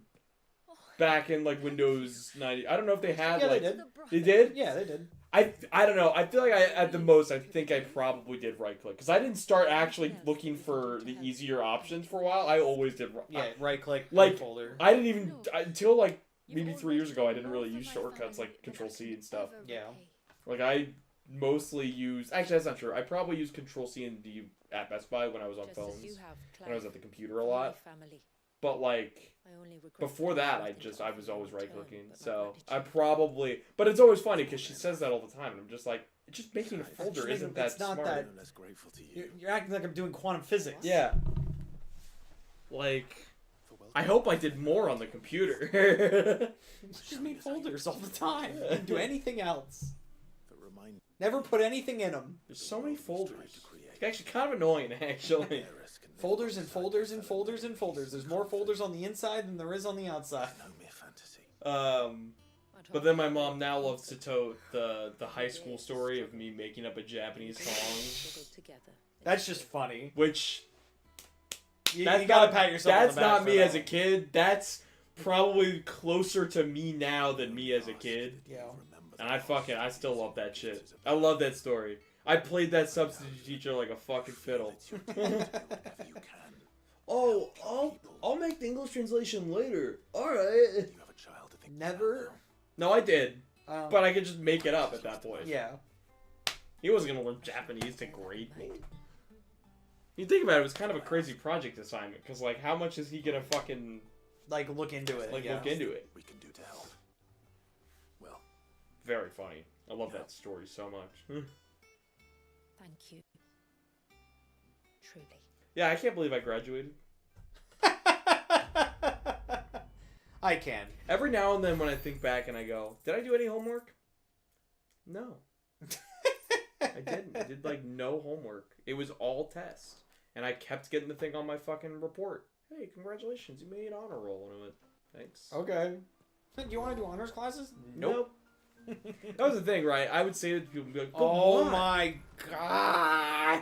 A: back in, like, Windows 90. I don't know if they had,
B: Yeah,
A: like...
B: they did.
A: They did?
B: Yeah, they did.
A: I don't know. I feel like at the most, I think I probably did right click. Because I didn't start actually looking for the easier options for a while. I always did
B: right click,
A: like,
B: folder.
A: I didn't even, until like maybe 3 years ago, I didn't really use shortcuts like Control C and stuff.
B: Yeah.
A: Like, I mostly use, actually that's not true. I probably used Control C and D at Best Buy when I was on phones. When I was at the computer a lot. But like, before that, I was always right clicking. So I probably, but it's always funny because she says that all the time, and I'm just like, just making a folder isn't that smart.
B: I'm less grateful to you. You're acting like I'm doing quantum physics.
A: Yeah. Like, I hope I did more on the computer.
B: Just made folders all the time. Didn't do anything else. Never put anything in them.
A: There's so many folders. It's actually kind of annoying, actually.
B: Folders and folders and folders and folders. There's more folders on the inside than there is on the outside.
A: But then my mom now loves to tote the high school story of me making up a Japanese song.
B: That's just funny.
A: Which,
B: you gotta pat yourself on the back.
A: That's not me as a kid. That's probably closer to me now than me as a kid.
B: Yeah.
A: And I still love that shit. I love that story. I played that substitute teacher like a fucking fiddle. Oh, I'll make the English translation later. Alright.
B: Never?
A: No, I did. But I could just make it up at that point.
B: Yeah.
A: He wasn't gonna learn Japanese to grade me. You think about it, it was kind of a crazy project assignment, because, like, how much is he gonna fucking...
B: Like, look into it.
A: Like, look into it.
D: We can do to help. Well.
A: Very funny. I love that story so much.
E: Thank you. Truly.
A: Yeah, I can't believe I graduated.
B: I can.
A: Every now and then when I think back and I go, did I do any homework? No. I didn't. I did, like, no homework. It was all tests. And I kept getting the thing on my fucking report. Hey, congratulations, you made honor roll. And I went, thanks.
B: Okay. Do you want to do honors classes?
A: Nope. That was the thing, right? I would say that people would be like,
B: oh my god.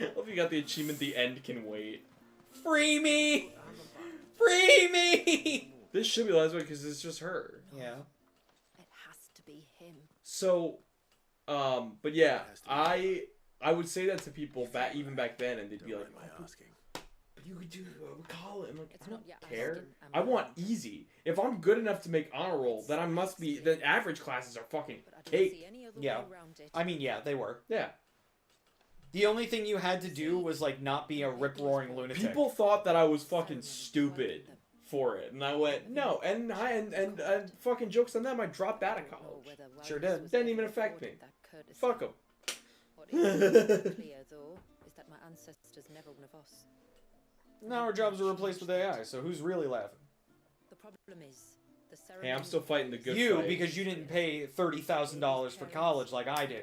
A: I hope you got the achievement, the end can wait.
B: Free me! Free me!
A: This should be the last one because it's just her.
B: Yeah.
C: It has to be him.
A: So, but yeah, I would say that to people even back then, and they'd be like, oh, but you could do college. I'm like, I don't care. I want easy. If I'm good enough to make honor roll, then I must be. The average classes are fucking cake.
B: Yeah. I mean, yeah, they were.
A: Yeah.
B: The only thing you had to do was, like, not be a rip-roaring lunatic.
A: People thought that I was fucking stupid for it, and I went, no, and fucking jokes on them, I dropped out of college.
B: Sure did.
A: Didn't even affect me. Fuck them.
E: What is clear, though, is that my ancestors never one of us.
B: Now our jobs are replaced with AI, so who's really laughing?
E: The problem is, the
A: Hey, I'm still fighting the good
B: you,
A: fight.
B: because you didn't pay $30,000 for college like I do.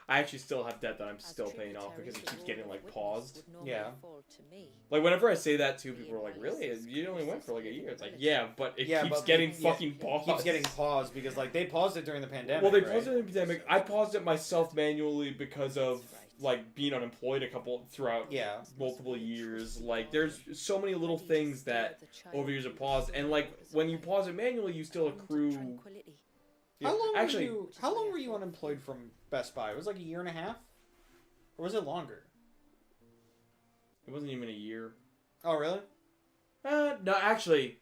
A: I actually still have debt that I'm still paying off because it keeps getting, like, paused.
B: Yeah.
A: Like, whenever I say that to people, are like, really? You only went for, like, a year? It's like, yeah, but it keeps getting fucking paused.
B: It keeps getting paused because, like, they paused it during the pandemic.
A: Well, they paused it during the pandemic. I paused it myself manually because of, like, being unemployed throughout multiple years. Like, there's so many little things that over years are paused. And, like, when you pause it manually, you still accrue...
B: Yeah. How long were you unemployed from Best Buy? It was like a year and a half? Or was it longer?
A: It wasn't even a year.
B: Oh, really?
A: No, actually...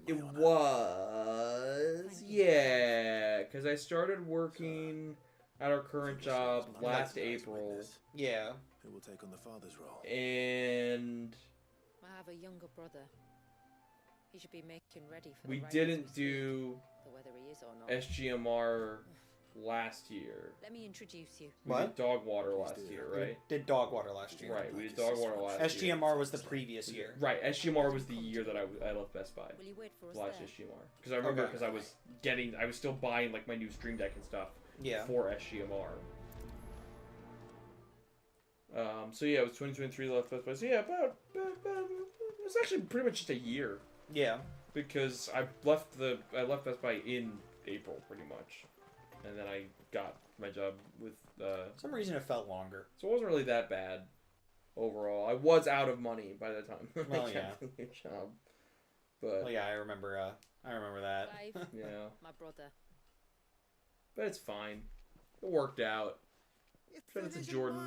A: It was... Yeah, because I started working at our current job last April.
B: Yeah.
D: Who will take on the father's role?
A: And...
E: I have a younger brother. He should be making ready for
A: we didn't do
E: whether he is or not.
A: SGMR last year.
E: Let me introduce you.
A: We did Dog Water last year, right?
B: We did Dog Water last year.
A: Right, we did Dog Water last year.
B: SGMR was the previous year.
A: Right, SGMR was the year that I left Best Buy.
E: Will you wait for us
A: last
E: there?
A: SGMR. Because I remember because I was still buying like my new Stream Deck and stuff for SGMR. So yeah, it was 2023 left Best Buy. So yeah, about it was actually pretty much just a year.
B: Yeah.
A: Because I left Best Buy in April pretty much. And then I got my job with
B: for some reason it felt longer.
A: So it wasn't really that bad overall. I was out of money by the time
B: Well,
A: I got the new job. But
B: Oh yeah, I remember that.
E: Clive,
A: yeah,
E: my brother.
A: but it's fine. It worked out. Shout out to Jordan.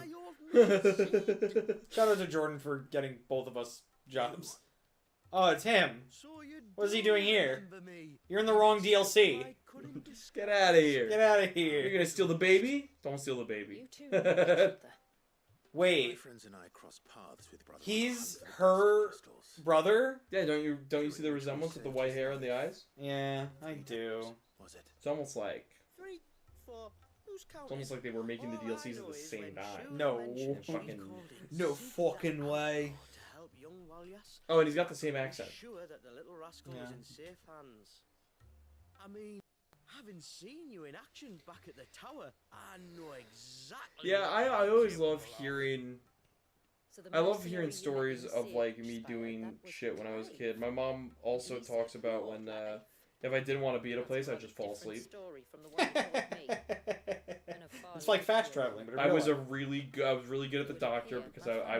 B: Shout out to Jordan for getting both of us jobs. Oh, it's him. What is he doing here? You're in the wrong DLC.
A: Get out of here.
B: Get out of
A: You're
B: here.
A: gonna steal the baby? Don't steal the baby.
E: You two know each other.
B: Wait,
H: friends and I cross paths with Brother
B: he's
H: Mohammed
B: her
H: crystals.
B: brother?
A: Yeah, don't you see the resemblance with the white hair and the eyes?
B: Yeah, I do.
H: Was it?
A: It's almost like
I: 3, 4. Who's counting?
A: it's almost like they were making the DLCs at the same time.
B: No.
A: And fucking
B: No fucking way.
I: To help young Walyas.
A: oh, and he's got the same accent.
I: Sure that the little rascal
B: Yeah.
I: is in safe hands. I mean, having seen you in action back at the tower, I know exactly.
A: Yeah,
I: what
A: I
I: that
A: always
I: capable
A: love
I: of.
A: hearing.
E: So the
A: I love
E: mercenary
A: hearing
E: you
A: stories
E: met
A: of
E: in
A: like
E: Sage
A: me
E: Spire,
A: doing
E: that was
A: shit when I was a
E: Clive.
A: kid. My mom also
E: He's
A: talks about when if I didn't want to be at a place, I'd just fall asleep.
E: Story from the one you told me. And a far
B: It's like
E: less
B: fast
E: real
B: traveling, but
A: I was
B: real.
A: I was really good at the doctor because I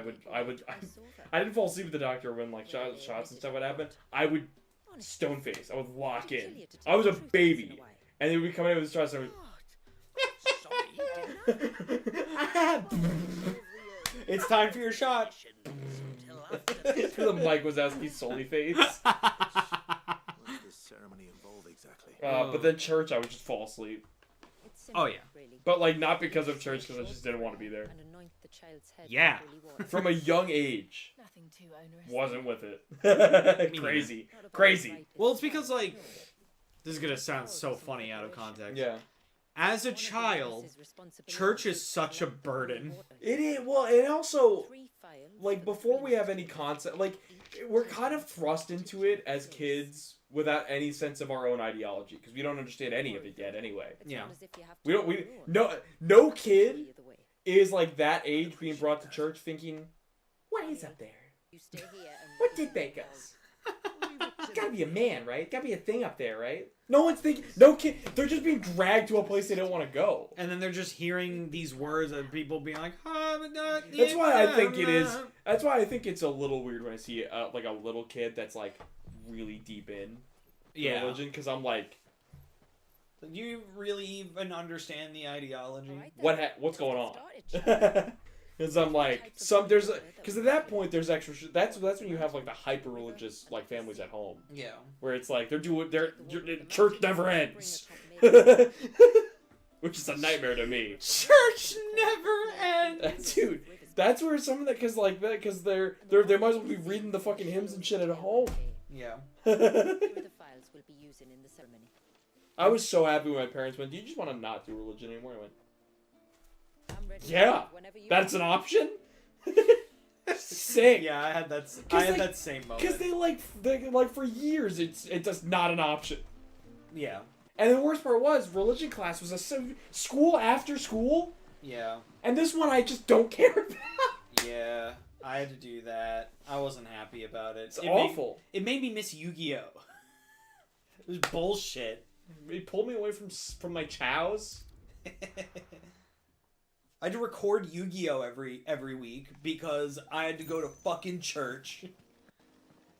A: didn't fall asleep with the doctor when like shots and stuff would happen. I would stone face. I would lock in. I was a baby, and they would be coming in with the shots. And
B: It's time for your shot.
A: the Mike Wazowski Soli face.
H: What does this ceremony involve exactly?
A: But then church, I would just fall asleep.
B: Oh, yeah.
A: But like not because of church, because I just didn't want to be there.
E: And anoint the child's head
B: Yeah.
E: with holy water.
A: From a young age,
C: Nothing too onerous.
A: wasn't with it. Crazy, crazy.
B: Well, it's because, like, this is gonna sound so funny out of context.
A: Yeah.
B: As a child, church is such a burden.
A: It is. Well, and also, like, before we have any concept, like, we're kind of thrust into it as kids without any sense of our own ideology because we don't understand any of it yet anyway.
B: Yeah.
A: No kid is like that age being brought to church thinking, what is up there? What did make us? It's gotta be a man, right? Gotta be a thing up there, right? No one's thinking, no kid, they're just being dragged to a place they don't want to go.
B: And then they're just hearing these words of people being like,
A: That's why I think it is. That's why I think it's a little weird when I see like a little kid that's like really deep in religion, because I'm like,
B: do you really even understand the ideology?
A: what's going on? Because I'm like, because at that point there's extra. That's when you have like the hyper religious like families at home.
B: Yeah.
A: Where it's like church never ends, which is a nightmare to me.
B: Church never ends,
A: dude. That's where some of that, because they might as well be reading the fucking hymns and shit at home.
B: Yeah.
A: I was so happy when my parents went, do you just want to not do religion anymore? I went, yeah, that's an option. Sick.
B: Yeah, I had that same moment.
A: Because they like for years it's just not an option.
B: Yeah.
A: And the worst part was religion class was school after school.
B: Yeah.
A: And this one I just don't care about.
B: Yeah, I had to do that. I wasn't happy about it.
A: It's awful.
B: It made me miss Yu-Gi-Oh. It was bullshit.
A: It pulled me away from my chows.
B: I had to record Yu-Gi-Oh every week because I had to go to fucking church.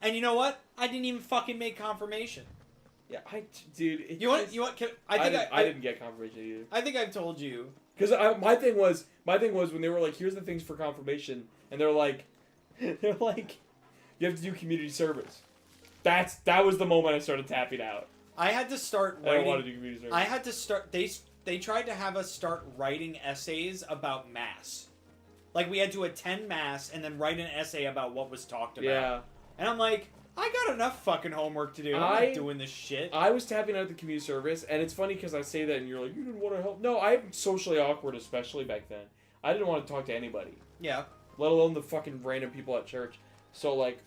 B: And you know what? I didn't even fucking make confirmation.
A: Yeah, dude.
B: You want?
A: I didn't get confirmation either.
B: I think I've told you.
A: Because my thing was when they were like, here's the things for confirmation, and they're like, you have to do community service. That was the moment I started tapping out.
B: I had to start writing.
A: I don't want to do community service.
B: I had to start. They tried to have us start writing essays about mass. Like, we had to attend mass and then write an essay about what was talked about.
A: Yeah.
B: And I'm like, I got enough fucking homework to do. I'm not doing this shit.
A: I was tapping out at the community service, and it's funny because I say that and you're like, you didn't want to help. No, I'm socially awkward, especially back then. I didn't want to talk to anybody.
B: Yeah.
A: Let alone the fucking random people at church. So, like,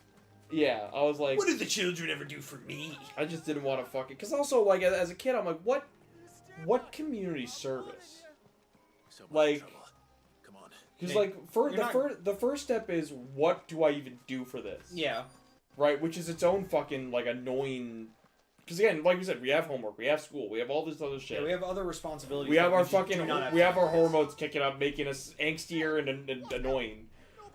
A: yeah, I was like...
B: What did the children ever do for me?
A: I just didn't want to fucking... Because also, like, as a kid, I'm like, what community service? Like...
H: Come on.
A: Because, like, the first step is, what do I even do for this?
B: Yeah.
A: Right, which is its own fucking, like, annoying... Because, again, like we said, we have homework, we have school, we have all this other shit.
B: Yeah, we have other responsibilities.
A: We have our
B: fucking...
A: we have our hormones kicking up, making us angstier and annoying.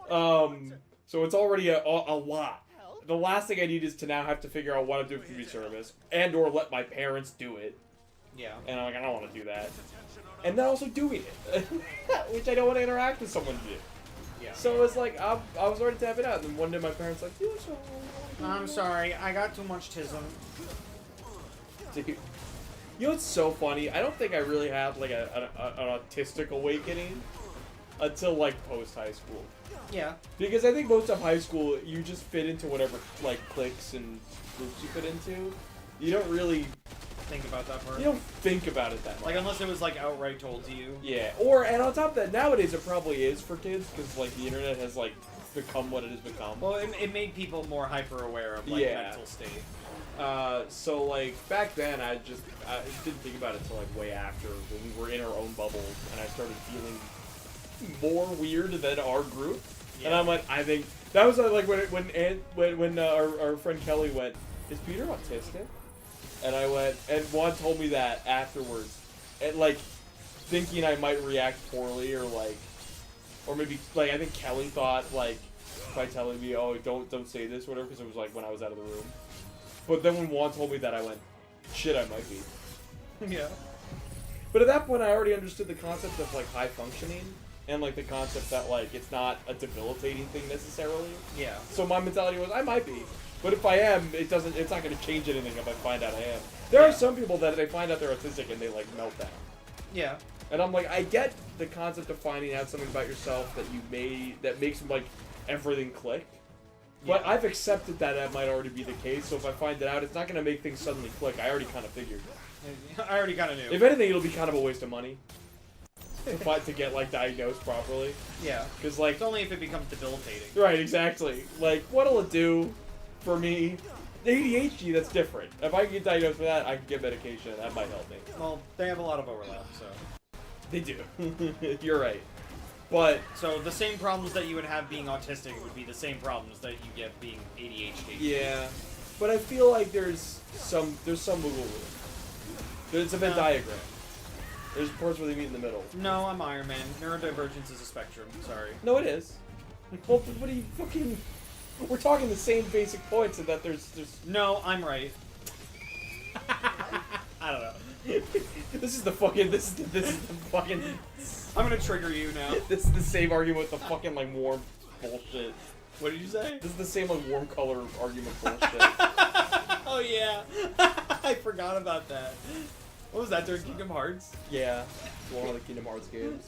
A: So it's already a lot. the last thing I need is to now have to figure out what I'm doing for community service, and or let my parents do it.
B: Yeah.
A: And I'm like, I don't want to do that. And then also doing it, which I don't want to interact with someone to do.
B: Yeah.
A: So it's like, I was already tapping out, and then one day my parents like, you
B: I'm sorry, I got too much tism.
A: Dude. You know what's so funny? I don't think I really had like an autistic awakening until like post high school.
B: Yeah.
A: Because I think most of high school, you just fit into whatever like cliques and groups you fit into. You don't really
B: think about that part.
A: You don't think about it that much.
B: Like unless it was like outright told to you.
A: Yeah. And on top of that, nowadays it probably is for kids because like the internet has like become what it has become.
B: Well, it made people more hyper aware of like mental state.
A: So like back then, I didn't think about it until like way after when we were in our own bubble and I started feeling more weird than our group. Yeah. And I'm like, I think that was like when our friend Kelly went, "Is Peter autistic?" And I went, and Juan told me that afterwards, and like thinking I might react poorly or maybe like I think Kelly thought like by telling me, "Oh, don't say this," or whatever, because it was like when I was out of the room. But then when Juan told me that, I went, shit, I might be.
B: Yeah.
A: But at that point, I already understood the concept of, like, high functioning. And, like, the concept that, like, it's not a debilitating thing necessarily.
B: Yeah.
A: So my mentality was, I might be. But if I am, it's not going to change anything if I find out I am. There are some people that they find out they're autistic and they, like, melt down.
B: Yeah.
A: And I'm like, I get the concept of finding out something about yourself that makes, like, everything click. But I've accepted that might already be the case, so if I find it out, it's not going to make things suddenly click. I already kind of figured.
B: I already kind of knew.
A: If anything, it'll be kind of a waste of money to get, like, diagnosed properly.
B: Yeah.
A: Because, like...
B: It's only if it becomes debilitating.
A: Right, exactly. Like, what'll it do for me? ADHD, that's different. If I can get diagnosed with that, I can get medication. That might help me.
B: Well, they have a lot of overlap, so...
A: They do. You're right. But
B: so the same problems that you would have being autistic would be the same problems that you get being ADHD.
A: Yeah, but I feel like there's some wiggle room. There's a Venn diagram. There's parts where they meet in the middle.
B: No, I'm Iron Man. Neurodivergence is a spectrum. Sorry.
A: No, it is. Well, what are you fucking? We're talking the same basic points, and that there's.
B: No, I'm right. I don't know.
A: This is the fucking.
B: I'm gonna trigger you now.
A: This is the same argument with the fucking like warm bullshit.
B: What did you say?
A: This is the same like warm color argument bullshit.
B: Oh yeah, I forgot about that. What was that during Kingdom Hearts?
A: Yeah, one of the Kingdom Hearts games.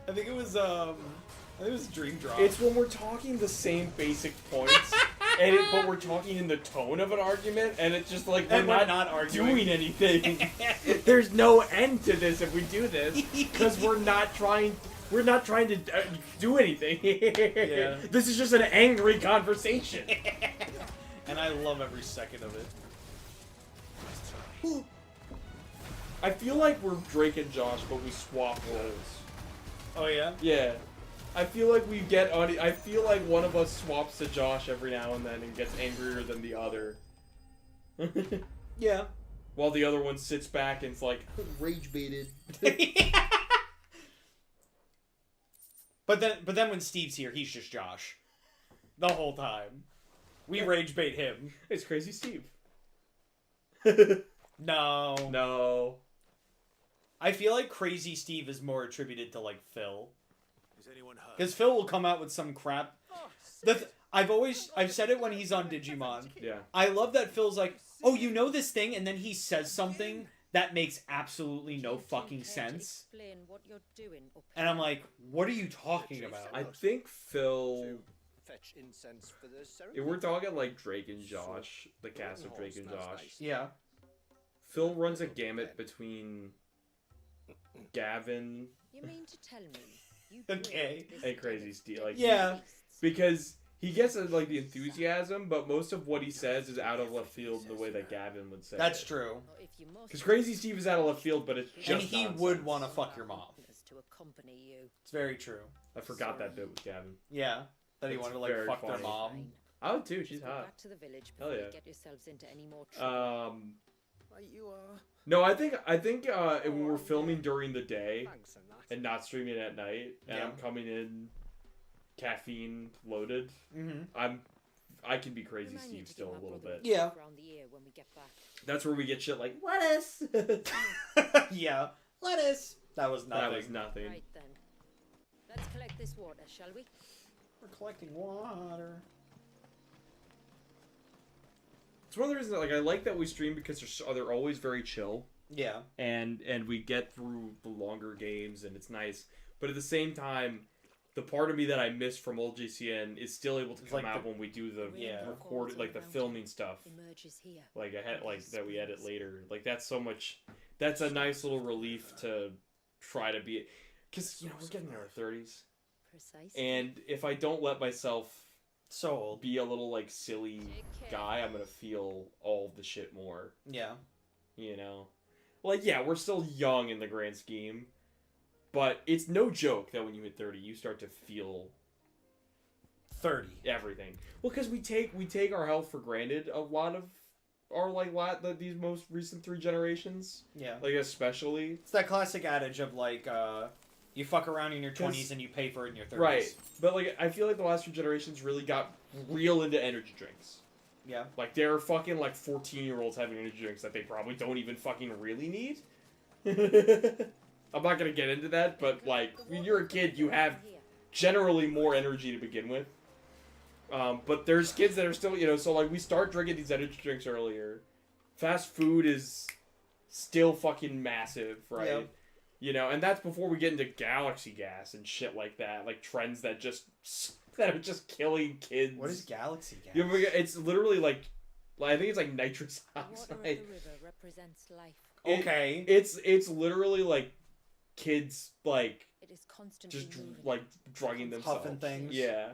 B: I think it was Dream Drop.
A: It's when we're talking the same basic points, but we're talking in the tone of an argument, and it's just like we're not doing anything. There's no end to this if we do this, because we're not trying to do anything.
B: Yeah.
A: This is just an angry conversation.
B: And I love every second of it.
A: I feel like we're Drake and Josh, but we swap roles.
B: Oh yeah?
A: Yeah. I feel like I feel like one of us swaps to Josh every now and then and gets angrier than the other.
B: Yeah.
A: While the other one sits back and it's like, rage baited.
B: But then when Steve's here, he's just Josh. The whole time. We rage bait him.
A: It's Crazy Steve.
B: No.
A: No.
B: I feel like Crazy Steve is more attributed to like Phil.
H: Is anyone hurt?
B: Because Phil will come out with some crap. I've said it when he's on Digimon.
A: Yeah.
B: I love that Phil's like, oh, you know this thing, and then he says something that makes absolutely no fucking sense. And I'm like, what are you talking about?
A: I think Phil.
D: Fetch incense for the
A: If we're talking like Drake and Josh, the cast of Drake and Josh.
B: Yeah.
A: Phil runs a gamut between Gavin.
E: You mean to tell me you
B: Okay.
A: And Crazy Steve, like
B: yeah,
A: because he gets like the enthusiasm, but most of what he says is out of left field the way that Gavin would say.
B: That's true.
A: Because Crazy Steve is out of left field, but it's just
B: and he
A: nonsense.
B: would want to fuck your mom. It's very true.
A: I forgot that bit with Gavin.
B: Yeah, that he
A: It's
B: wanted to like
A: very
B: fuck their
A: funny.
B: mom.
A: I would too. She's hot.
E: Back to the village
A: Hell
E: before
A: yeah.
E: you get yourselves into any more trouble.
A: No, I think when we're filming during the day and not streaming at night, and I'm coming in caffeine loaded. I can be crazy Steve still a little bit.
B: Yeah.
E: Around the ear when we get back.
A: That's where we get shit like lettuce.
B: Yeah, lettuce. That was nothing.
A: That was nothing.
E: Right then. Let's collect this water, shall we?
B: We're collecting water.
A: It's one of the reasons that, like, I like that we stream because they're always very chill.
B: Yeah.
A: And we get through the longer games and it's nice. But at the same time, the part of me that I miss from old GCN is still able to come out when we do the record, like the filming stuff. Like I had that we edit later. Like that's so much. That's a nice little relief to try to be, because we're getting in our 30s. And if I don't let myself be a little like silly guy, I'm gonna feel all the shit more.
B: Yeah.
A: Like we're still young in the grand scheme. But it's no joke that when you hit 30, you start to feel
B: 30
A: everything. Well, because we take our health for granted. A lot of our these most recent 3 generations.
B: Yeah.
A: Like especially.
B: It's that classic adage of like, you fuck around in your 20s and you pay for it in your 30s.
A: Right. But like I feel like the last 2 generations really got real into energy drinks.
B: Yeah.
A: Like they're fucking like 14-year-olds having energy drinks that they probably don't even fucking really need. I'm not going to get into that, but, like, when you're a kid, you have generally more energy to begin with. But there's kids that are still, so, like, we start drinking these energy drinks earlier. Fast food is still fucking massive, right?
B: Yep.
A: And that's before we get into galaxy gas and shit like that. Like, trends that are just killing kids.
B: What is galaxy gas?
A: It's literally, like, I think it's, like, nitrous oxide.
E: Water of the river represents life.
B: Okay.
A: It's literally, like, kids
E: it is constantly
A: just
E: moving.
A: like drugging themselves,
B: huffing things.
A: Yeah,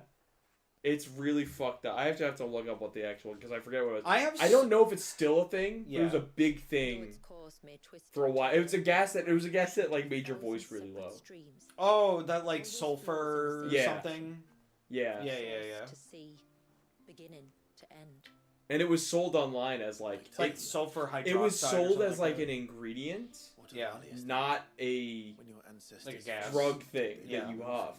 A: it's really fucked up. I have to look up what the actual, because I forget what it was.
B: I
A: don't know if it's still a thing.
B: Yeah.
A: It was a big thing for a while. It was a gas that like made your voice really low.
B: Oh, that like sulfur something.
A: Yeah.
B: Yeah.
E: To see, beginning to end.
A: And it was sold online as like
B: sulfur hydroxide.
A: It was sold as like an ingredient.
B: Yeah.
A: Not a drug thing that you huff.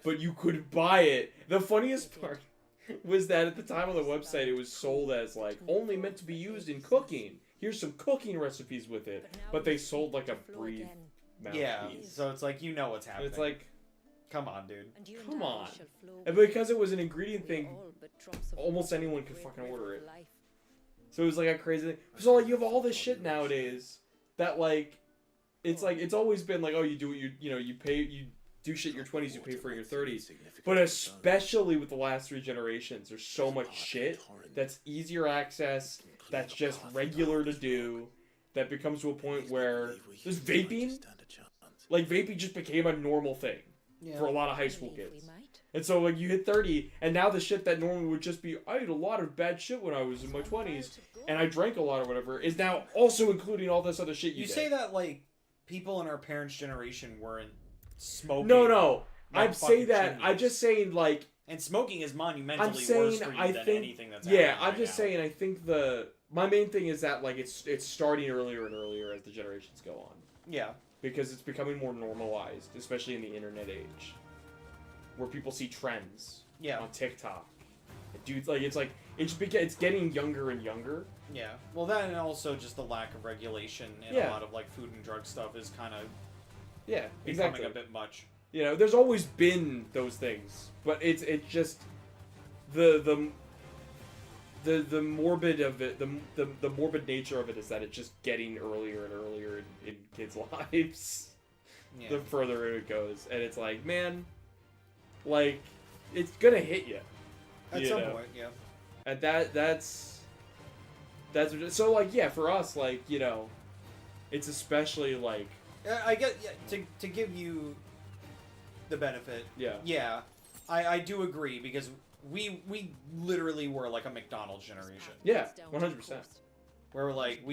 A: But you could buy it. The funniest part was that at the time on the website it was sold as like only meant to be used in cooking. Here's some cooking recipes with it. But they sold like a brief mouthpiece.
B: So it's like what's happening.
A: And it's like,
B: come on, dude.
A: Come on. And because it was an ingredient thing, almost anyone could fucking order it. So it was like a crazy thing. So like you have all this shit nowadays that like it's always been like, oh, you do you pay, you do shit in your 20s, you pay for in your 30s. But especially with the last 3 generations, there's so much shit that's easier access, that's just regular to do, that becomes to a point where there's vaping. Like vaping just became a normal thing for a lot of high school kids. And so like you hit 30, and now the shit that normally would just be, I ate a lot of bad shit when I was in my 20s, and I drank a lot or whatever, is now also including all this other shit you did.
B: say that like people in our parents' generation weren't smoking.
A: No.
B: Like
A: I'd say that.
B: chimneys.
A: I'm just saying, like...
B: And smoking is monumentally
A: I'm saying,
B: worse for you than anything that's
A: yeah,
B: happening
A: I'm just saying, I think my main thing is that, like, it's starting earlier and earlier as the generations go on.
B: Yeah.
A: Because it's becoming more normalized, especially in the internet age. Where people see trends on TikTok. Dudes, like, it's getting younger and younger.
B: Yeah. Well, that and also just the lack of regulation and a lot of, like, food and drug stuff is kind of becoming a bit much.
A: There's always been those things, but it's just the morbid of it, the morbid nature of it is that it's just getting earlier and earlier in kids' lives. Yeah. The further it goes, and it's like, man, like, it's gonna hit you
B: at some point, yeah.
A: And that's so, like, yeah, for us, like, it's especially like,
B: I get to give you the benefit. Yeah, I do agree, because we literally were like a McDonald's generation.
A: Yeah, 100%.
B: Where like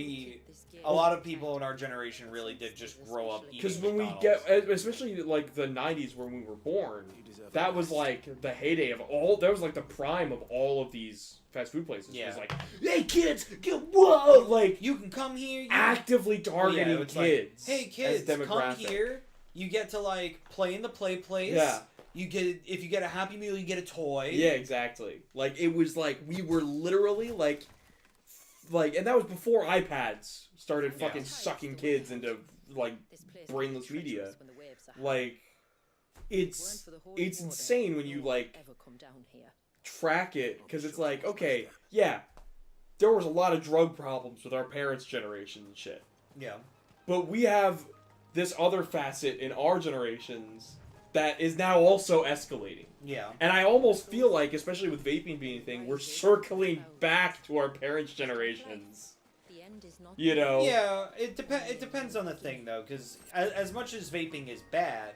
B: a lot of people in our generation really did just grow up eating
A: because when
B: McDonald's.
A: we get, especially like the 90s when we were born, that was like the heyday of all, that was like the prime of all of these fast food places. It was like, hey kids, whoa, like,
B: you can come here,
A: actively targeting kids.
B: Like, hey kids, come here. You get to like play in the play place.
A: Yeah.
J: if you get a Happy Meal, you get a toy.
A: Yeah, exactly. Like, it was like, we were literally like, and that was before iPads started fucking sucking kids into, like, brainless media. Like, it's insane when you, like, track it, because it's like, okay, yeah, there was a lot of drug problems with our parents' generation and shit.
J: Yeah.
A: But we have this other facet in our generations that is now also escalating.
J: Yeah.
A: And I almost feel like, especially with vaping being a thing, we're circling back to our parents' generations. You know?
J: Yeah, it depends on the thing, though, because as much as vaping is bad,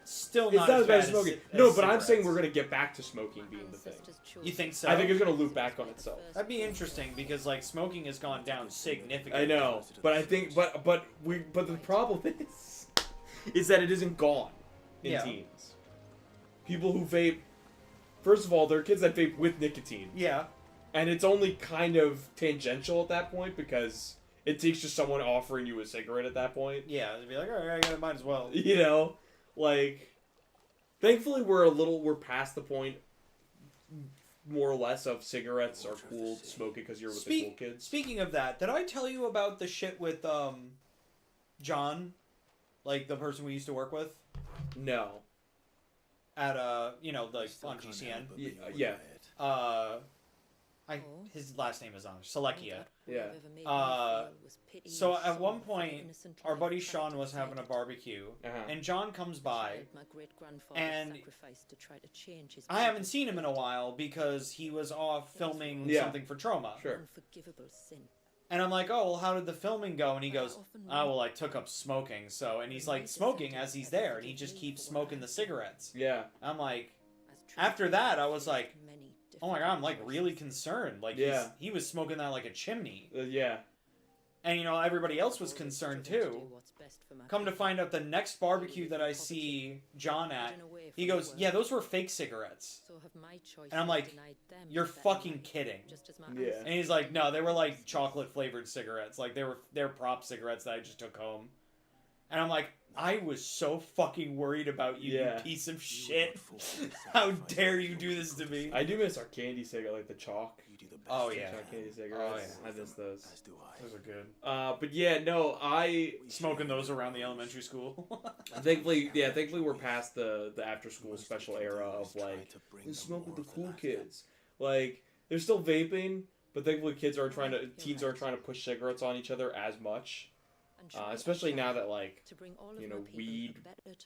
J: still not as bad as smoking.
A: No, but I'm saying we're going to get back to smoking being the thing.
J: You think so?
A: I think it's going to loop back on itself.
J: That'd be interesting, because, like, smoking has gone down significantly.
A: I know, but I think, but the problem is that it isn't gone in teens. People who vape, first of all, there are kids that vape with nicotine.
J: Yeah.
A: And it's only kind of tangential at that point, because it takes just someone offering you a cigarette at that point.
J: Yeah, they'd be like, alright, I got it, might as well.
A: You know? Like, thankfully we're past the point, more or less, of cigarettes are cool to smoke it because you're with the cool kids.
J: Speaking of that, did I tell you about the shit with, John? Like, the person we used to work with?
A: No.
J: At, like, on GCN?
A: Yeah.
J: His last name is on Selekia.
A: Yeah.
J: So at one point, our buddy Sean was having a barbecue, and John comes by, and I haven't seen him in a while because he was off filming something for Troma.
A: Sure.
J: And I'm like, oh, well, how did the filming go? And he goes, oh, well, I took up smoking. So, and he's like smoking as he's there, and he just keeps smoking the cigarettes.
A: Yeah.
J: I'm like, after that, I was like, oh my god, I'm like really concerned. Like, he was smoking that like a chimney.
A: Yeah.
J: And everybody else was concerned too. Come to find out, the next barbecue that I see John at, he goes, yeah, those were fake cigarettes. And I'm like, you're fucking kidding.
A: Yeah.
J: And he's like, no, they were like chocolate flavored cigarettes. Like they're prop cigarettes that I just took home. And I'm like, I was so fucking worried about you, you piece of shit. How dare you do this to me?
A: I do miss our candy cigarette, like the chalk.
J: Oh yeah,
A: chalk candy cigarettes. I miss those.
J: Those are good.
A: But yeah, no, I
J: smoking those around the elementary school.
A: thankfully we're past the after school special era of like smoke with the cool kids. Like they're still vaping, but thankfully teens aren't trying to push cigarettes on each other as much. Especially now that, like, weed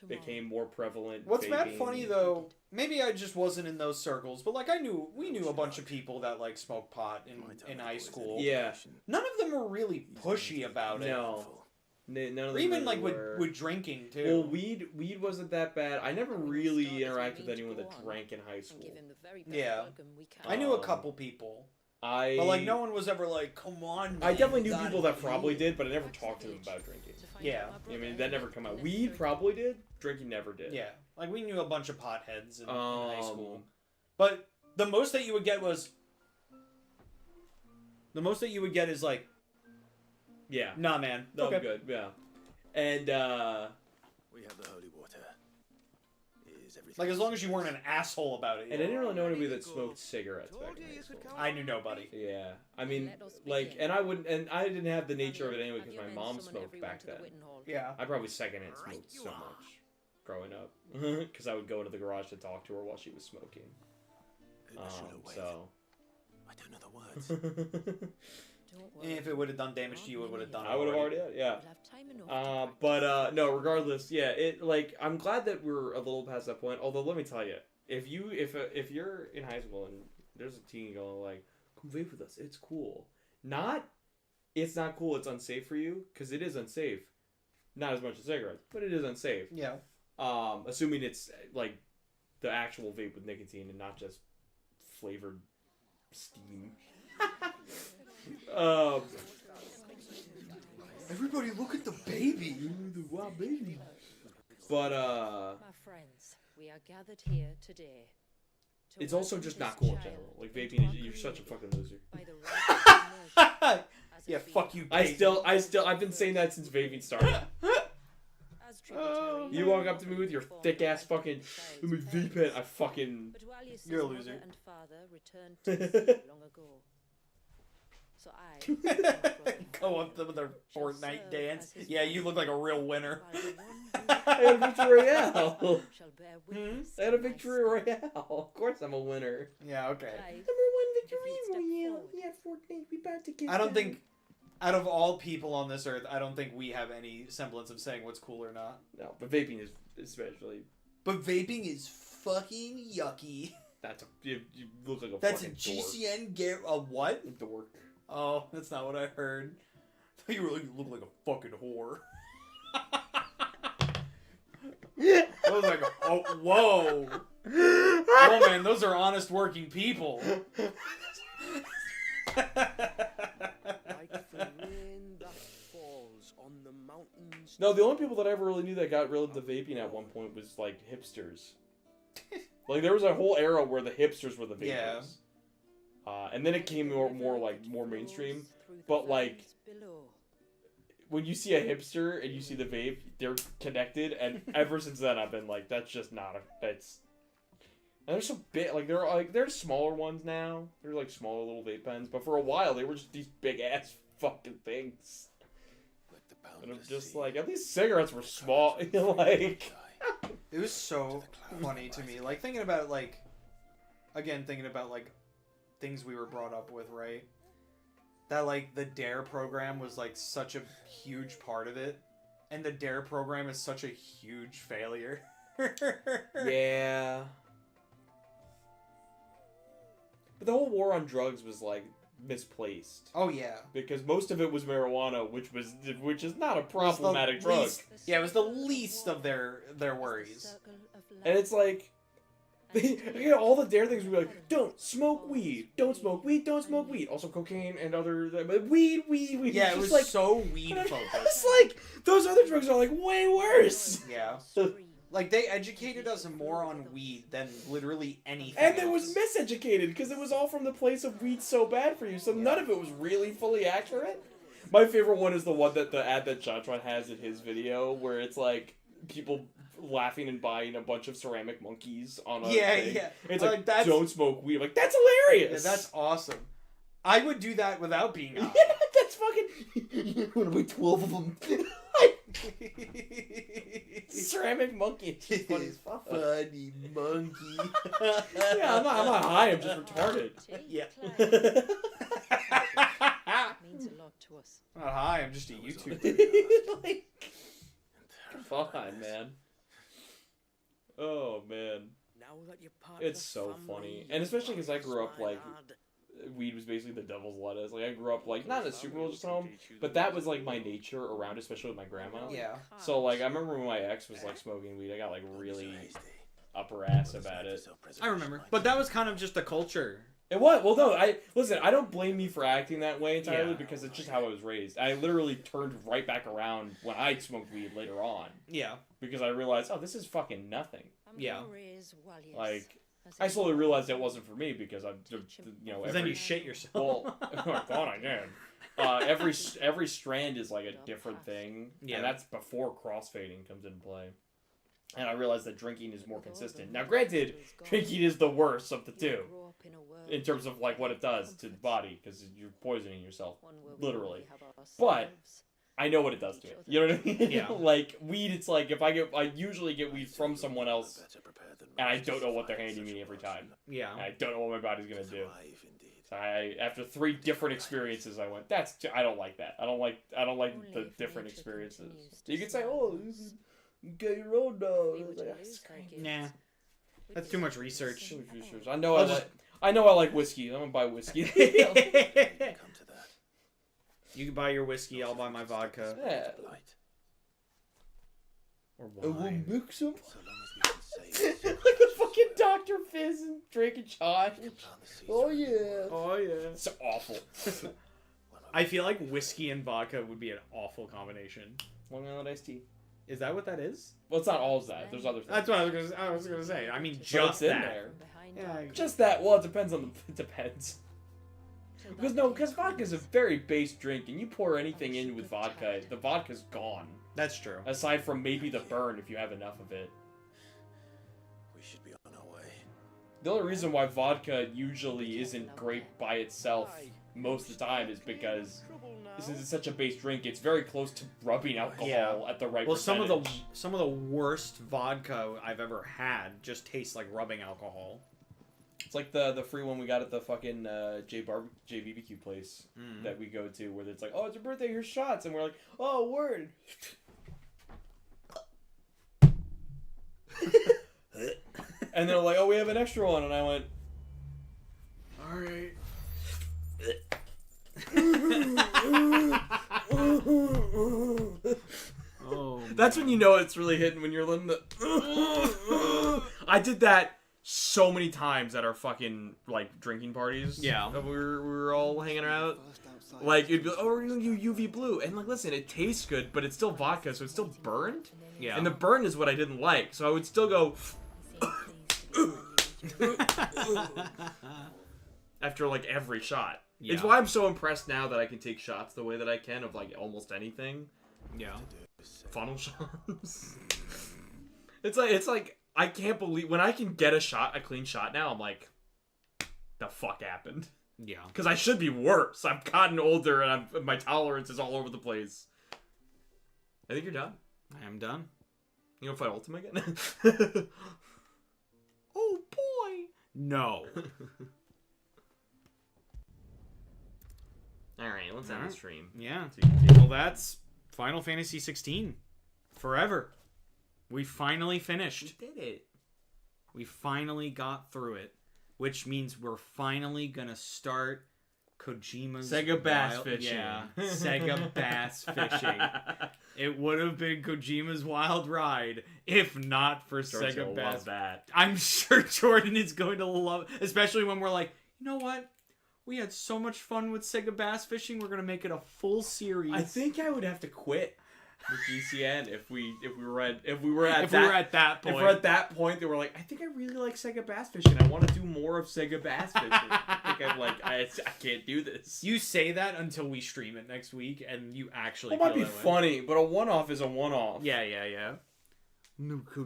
A: became more prevalent.
J: What's mad funny, though, maybe I just wasn't in those circles, but, like, we knew a bunch of people that, like, smoked pot in high school.
A: Yeah.
J: None of them were really pushy about it.
A: No. None of them
J: even,
A: really
J: like,
A: were.
J: with drinking, too.
A: Well, weed wasn't that bad. I never really interacted with anyone that drank in high school.
J: Yeah. I knew a couple people. But, like, no one was ever like, come on, man.
A: I definitely knew people that probably did, but I never talked to them about drinking.
J: Yeah.
A: I mean, that never come out. Weed probably did. Drinking never did.
J: Yeah. Like, we knew a bunch of potheads in high school. But the most that you would get was... The most that you would get is, like...
A: Yeah.
J: Nah, man.
A: No,
J: okay.
A: Good, yeah. And,
H: we have the holy water.
J: Like, as long as you weren't an asshole about it.
A: And I didn't really know anybody that smoked cigarettes back in high school.
J: I knew nobody.
A: Yeah. I mean, like, and I didn't have the nature of it anyway because my mom smoked back then.
J: Yeah.
A: I probably secondhand smoked so much growing up. Because I would go into the garage to talk to her while she was smoking. So.
H: I don't know the words.
J: And if it would have done damage to you, it would have done it.
A: I would have already, yeah. No, regardless, yeah, I'm glad that we're a little past that point. Although, let me tell you, if you're in high school and there's a teen going like, come vape with us, it's cool. It's not cool, it's unsafe for you, because it is unsafe. Not as much as cigarettes, but it is unsafe.
J: Yeah.
A: Assuming it's, like, the actual vape with nicotine and not just flavored steam.
J: Everybody look at the baby.
A: The wild baby. But
E: My friends, we are gathered here today.
A: It's also just not cool in general. Like vaping, you're such a fucking loser.
J: Yeah, fuck you.
A: I've been saying that since vaping started. You walk up to me with your thick ass fucking let me vape it. I fucking.
J: You're a loser.
E: And father returned to the sea long ago. So I
J: Go up to their Fortnite dance. Yeah, you look like a real winner.
A: I had a victory royale. I had a victory royale. Of course I'm a winner.
J: Yeah, okay.
A: Number 1 victory royale. We had Fortnite. We about to get.
J: I don't think, out of all people on this earth, I don't think we have any semblance of saying what's cool or not.
A: No, but vaping is especially.
J: But vaping is fucking yucky.
A: That's a. You look like a.
J: That's a
A: fucking
J: GCN a what?
A: A dork.
J: Oh, that's not what I heard. I thought you look like a fucking whore. I was like, oh, whoa. Oh, man, those are honest working people.
I: Like the rain that falls on the mountains.
A: No, the only people that I ever really knew that got rid of the vaping at one point was like hipsters. Like there was a whole era where the hipsters were the vapors.
J: Yeah.
A: And then it came more mainstream. But like, when you see a hipster and you see the vape, they're connected. And ever since then, I've been like, that's just not a. That's. And they're so big. Like there's smaller ones now. They're like smaller little vape pens. But for a while, they were just these big ass fucking things. And I'm just like, at least cigarettes were small. Like.
J: It was so funny to me. Like thinking about like things we were brought up with, right? That like the DARE program was like such a huge part of it, and the DARE program is such a huge failure.
A: Yeah. But the whole war on drugs was like misplaced.
J: Oh yeah.
A: Because most of it was marijuana, which is not a problematic drug.
J: Yeah, it was the least of their worries.
A: And it's like all the DARE things would be like, don't smoke weed, don't smoke weed, don't smoke weed. Also cocaine and other weed.
J: Yeah, it was like so weed focused.
A: It's like those other drugs are like way worse.
J: Yeah. Like they educated us more on weed than literally anything.
A: And it was miseducated because it was all from the place of weed's so bad for you. So none of it was really fully accurate. My favorite one is the one that the ad that Jontron has in his video, where it's like people laughing and buying a bunch of ceramic monkeys on a thing.
J: Yeah.
A: It's like don't smoke weed. I'm like, that's hilarious.
J: Yeah, that's awesome. I would do that without being high.
A: Yeah, that's fucking. What are we, 12 of them? Ceramic monkey. It's just funny as fuck.
J: Funny monkey.
A: Yeah, I'm not high. I'm just retarded.
J: Yeah.
E: Means a lot to us.
J: I'm not high. I'm just a YouTuber.
A: Like, come on, man. Oh man. It's so funny, and especially because I grew up like. Weed was basically the devil's lettuce. Like I grew up like not in a super religious home, but that was like my nature around, especially with my grandma.
J: Yeah.
A: So like I remember when my ex was like smoking weed, I got like really upper ass about it.
B: I remember, but that was kind of just the culture.
A: It was. Well, no, I don't blame me for acting that way entirely because it's just how I was raised. I literally turned right back around when I smoked weed later on.
J: Yeah.
A: Because I realized, oh, this is fucking nothing.
J: Yeah.
A: Like. I slowly realized it wasn't for me because I'm,
B: then you shit yourself.
A: Well, I thought I did. Every strand is like a different thing, and that's before crossfading comes into play. And I realized that drinking is more consistent. Now, granted, drinking is the worst of the two in terms of like what it does to the body because you're poisoning yourself, literally. But I know what it does to it. You know what I mean?
J: Yeah.
A: Like weed, it's like if I usually get weed from someone else. And I don't know what they're handing me every time.
B: Yeah.
A: And I don't know what my body's gonna do. So after 3 different experiences, I went, I don't like that. I don't like the different experiences. So you could say, oh, this is, you get your own dog.
B: Nah. That's too much research.
A: I know I like whiskey. I'm gonna buy whiskey.
H: Come to that.
B: You can buy your whiskey, I'll buy my vodka.
A: Yeah.
B: Or
A: We'll
B: wine.
A: mix them.
H: So long as we can save
A: Like a fucking Dr. Fizz and Drake and Josh. Oh yeah.
B: Oh yeah.
A: It's awful.
B: I feel like whiskey and vodka would be an awful combination.
A: Long Island iced tea.
B: Is that what that is?
A: Well, it's not all of that. There's other things.
B: That's what I was gonna say. I mean,
A: But
B: just
A: it's in
B: that.
A: there.
B: Yeah,
A: Just that. Well, it depends on the. It depends. Because vodka is a very base drink, and you pour anything in with vodka, the vodka's gone.
B: That's true.
A: Aside from maybe the burn, if you have enough of it.
H: We should be on our way.
A: The only reason why vodka usually isn't great by itself most of the time is because since it's such a base drink, it's very close to rubbing alcohol at the right percentage.
B: some of the worst vodka I've ever had just tastes like rubbing alcohol.
A: It's like the free one we got at the fucking JBBQ place that we go to, where it's like, oh, it's your birthday, here's shots, and we're like, oh, word. And they're like, oh, we have an extra one, and I went, all right.
B: Oh,
A: that's when you know it's really hitting, when you're letting the I did that so many times at our fucking like drinking parties.
B: Yeah,
A: we were all hanging out. Like you'd be like, oh, we're gonna do UV blue, and like, listen, it tastes good, but it's still vodka, so it's still burned.
B: Yeah,
A: and the burn is what I didn't like, so I would still go after like every shot. Yeah. It's why I'm so impressed now that I can take shots the way that I can of like almost anything.
B: Yeah,
A: funnel shots. It's like I can't believe when I can get a clean shot now. I'm like, the fuck happened?
B: Yeah,
A: because I should be worse. I've gotten older and my tolerance is all over the place. I think you're done.
B: I am done.
A: You gonna fight Ultima again?
B: Oh boy, no.
A: All right, let's end the stream.
B: Yeah. Well, that's Final Fantasy XVI. Forever. We finally finished.
A: We did it.
B: We finally got through it, which means we're finally gonna start Kojima's
A: Sega bass fishing.
B: Yeah, Sega bass fishing. It would have been Kojima's Wild Ride if not for Sega bass.
A: Love that.
B: I'm sure Jordan is going to love, especially when we're like, you know what? We had so much fun with Sega bass fishing. We're gonna make it a full series.
A: I think I would have to quit with GCN if we were at that point. If we're at that point, they were like, I think I really like Sega bass fishing. I want to do more of Sega bass fishing. I think I'm like, I can't do this.
B: You say that until we stream it next week, and you actually.
A: It might be funny, but a one-off is a one-off.
B: Yeah.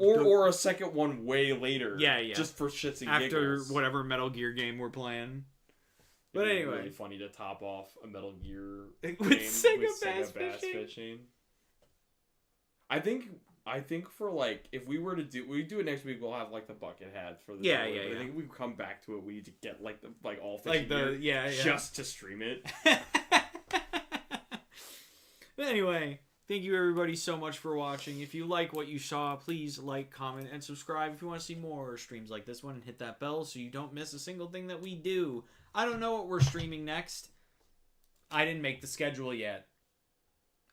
A: Or a second one way later.
B: Yeah.
A: Just for shits and
B: after
A: giggles.
B: whatever Metal Gear game we're playing. But
A: It'd be
B: anyway,
A: really funny to top off a Metal Gear
B: with
A: game
B: Sega
A: with
B: bass
A: fishing. I think for like if we were to do it next week, we'll have like the bucket hats for the
B: yeah.
A: I think if we come back to it, we need to get like the all fishing
B: gear
A: just to stream it.
B: But anyway, thank you everybody so much for watching. If you like what you saw, please like, comment, and subscribe if you want to see more streams like this one, and hit that bell so you don't miss a single thing that we do. I don't know what we're streaming next. I didn't make the schedule yet.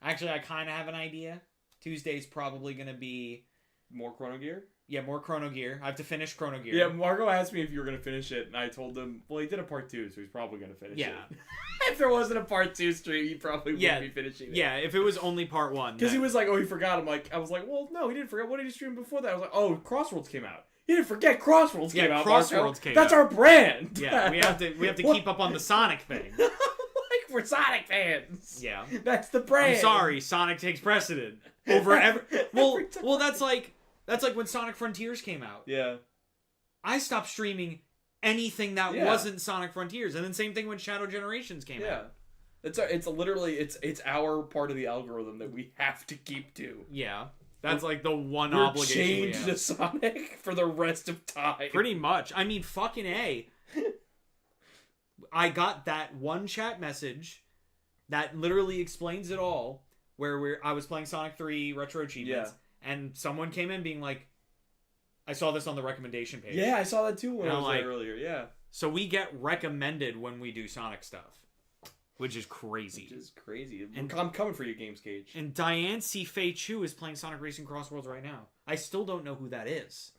B: Actually, I kind of have an idea. Tuesday's probably going to be...
A: More Chrono Gear?
B: Yeah, more Chrono Gear. I have to finish Chrono Gear.
A: Yeah, Margo asked me if you were going to finish it, and I told him, well, he did a part 2, so he's probably going to finish it. If there wasn't a part 2 stream, he probably wouldn't be finishing it.
B: Yeah, if it was only part 1.
A: Because he was like, oh, he forgot. I was like, well, no, he didn't forget. What did he stream before that? I was like, oh, Crossroads came out. He didn't forget Crossroads came out.
B: Crossroads came
A: That's
B: out.
A: our brand.
B: Yeah, we have to keep up on the Sonic thing.
A: Like, we're Sonic fans.
B: Yeah.
A: That's the brand.
B: I'm sorry, Sonic takes precedent over every... Well, that's like when Sonic Frontiers came out.
A: Yeah.
B: I stopped streaming anything that wasn't Sonic Frontiers, and then same thing when Shadow Generations came out.
A: It's literally our part of the algorithm that we have to keep to.
B: Yeah. That's like the one obligation we have.
A: Chained to Sonic for the rest of time.
B: Pretty much. I mean, fucking A. I got that one chat message that literally explains it all, where I was playing Sonic 3 Retro Achievements, and someone came in being like, I saw this on the recommendation page.
A: Yeah, I saw that too when I was there earlier, yeah.
B: So we get recommended when we do Sonic stuff. Which is crazy.
A: And I'm coming for you, Games Cage.
B: And Diane C. Fei Chu is playing Sonic Racing Crossworlds right now. I still don't know who that is.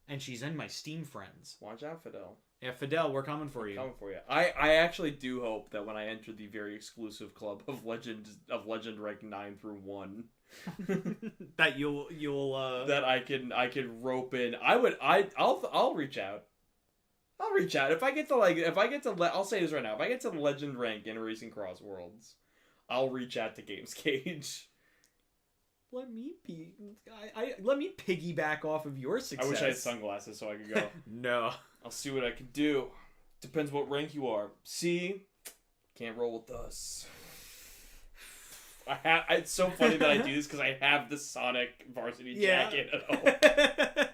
B: And she's in my Steam friends.
A: Watch out, Fidel.
B: Yeah, Fidel, we're coming for you.
A: Coming for you. I actually do hope that when I enter the very exclusive club of Legend rank 9 through 1,
B: that you'll
A: that I can rope in. I'll reach out. I'll reach out. I'll say this right now. If I get to legend rank in Racing Cross Worlds, I'll reach out to Games Cage.
B: Let me piggyback off of your success.
A: I wish I had sunglasses so I could go.
B: No.
A: I'll see what I can do. Depends what rank you are. C, can't roll with us. It's so funny that I do this because I have the Sonic varsity jacket at home.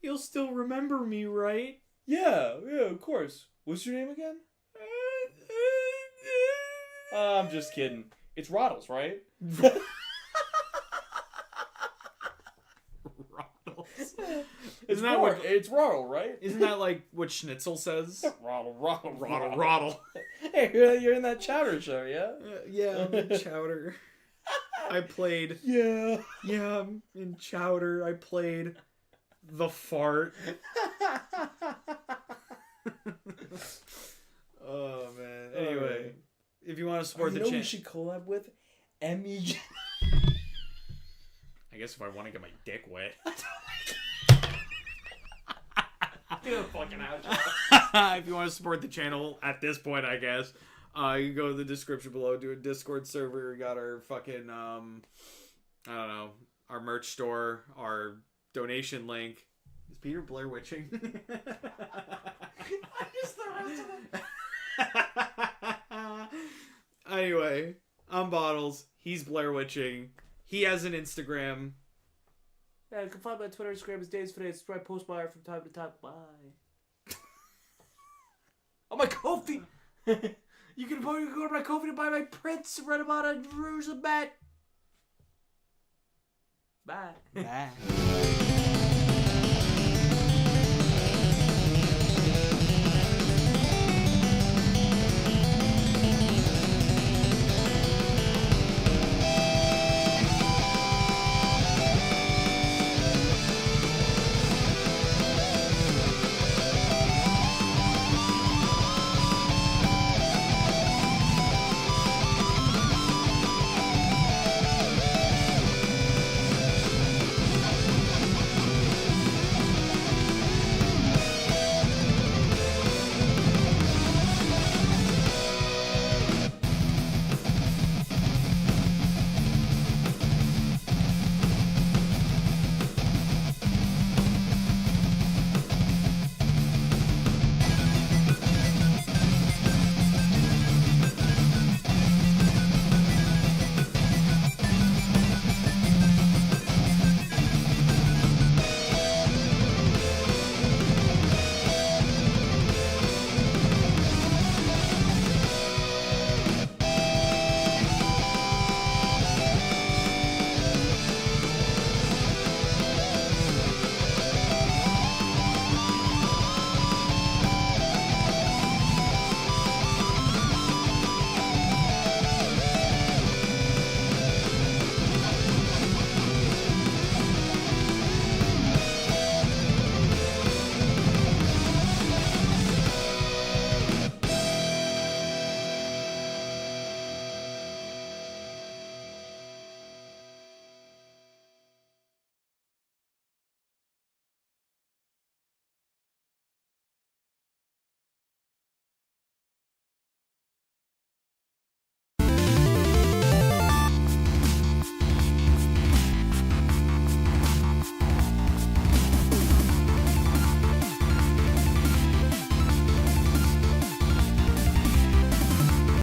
B: You'll still remember me, right?
A: Yeah, of course. What's your name again? I'm just kidding. It's Roddles, right? It's Roddle, right?
B: Isn't that like what Schnitzel says?
A: Roddle. Hey, you're in that Chowder show, yeah?
B: Yeah, I'm in Chowder. I played.
A: Yeah,
B: I'm in Chowder. I played the fart. Oh man. Anyway, if you want to support the channel,
A: we should collab with MEG.
B: I guess if I want to get my dick wet.
A: Do a fucking outro.
B: If you want to support the channel at this point, I guess, you can go to the description below, do a Discord server. We got our fucking, I don't know, our merch store, our donation link. Is Peter Blair witching?
A: I just the rest of them.
B: Anyway, I'm Bottles. He's Blair witching. He has an Instagram.
A: Yeah, you can find my Twitter, Instagram is Days for Days. I post my art from time to time. Bye. Oh, my Ko-fi! You can go to my Ko-fi to buy my prints and read about a Rouge and Bat. Bye.
J: Bye.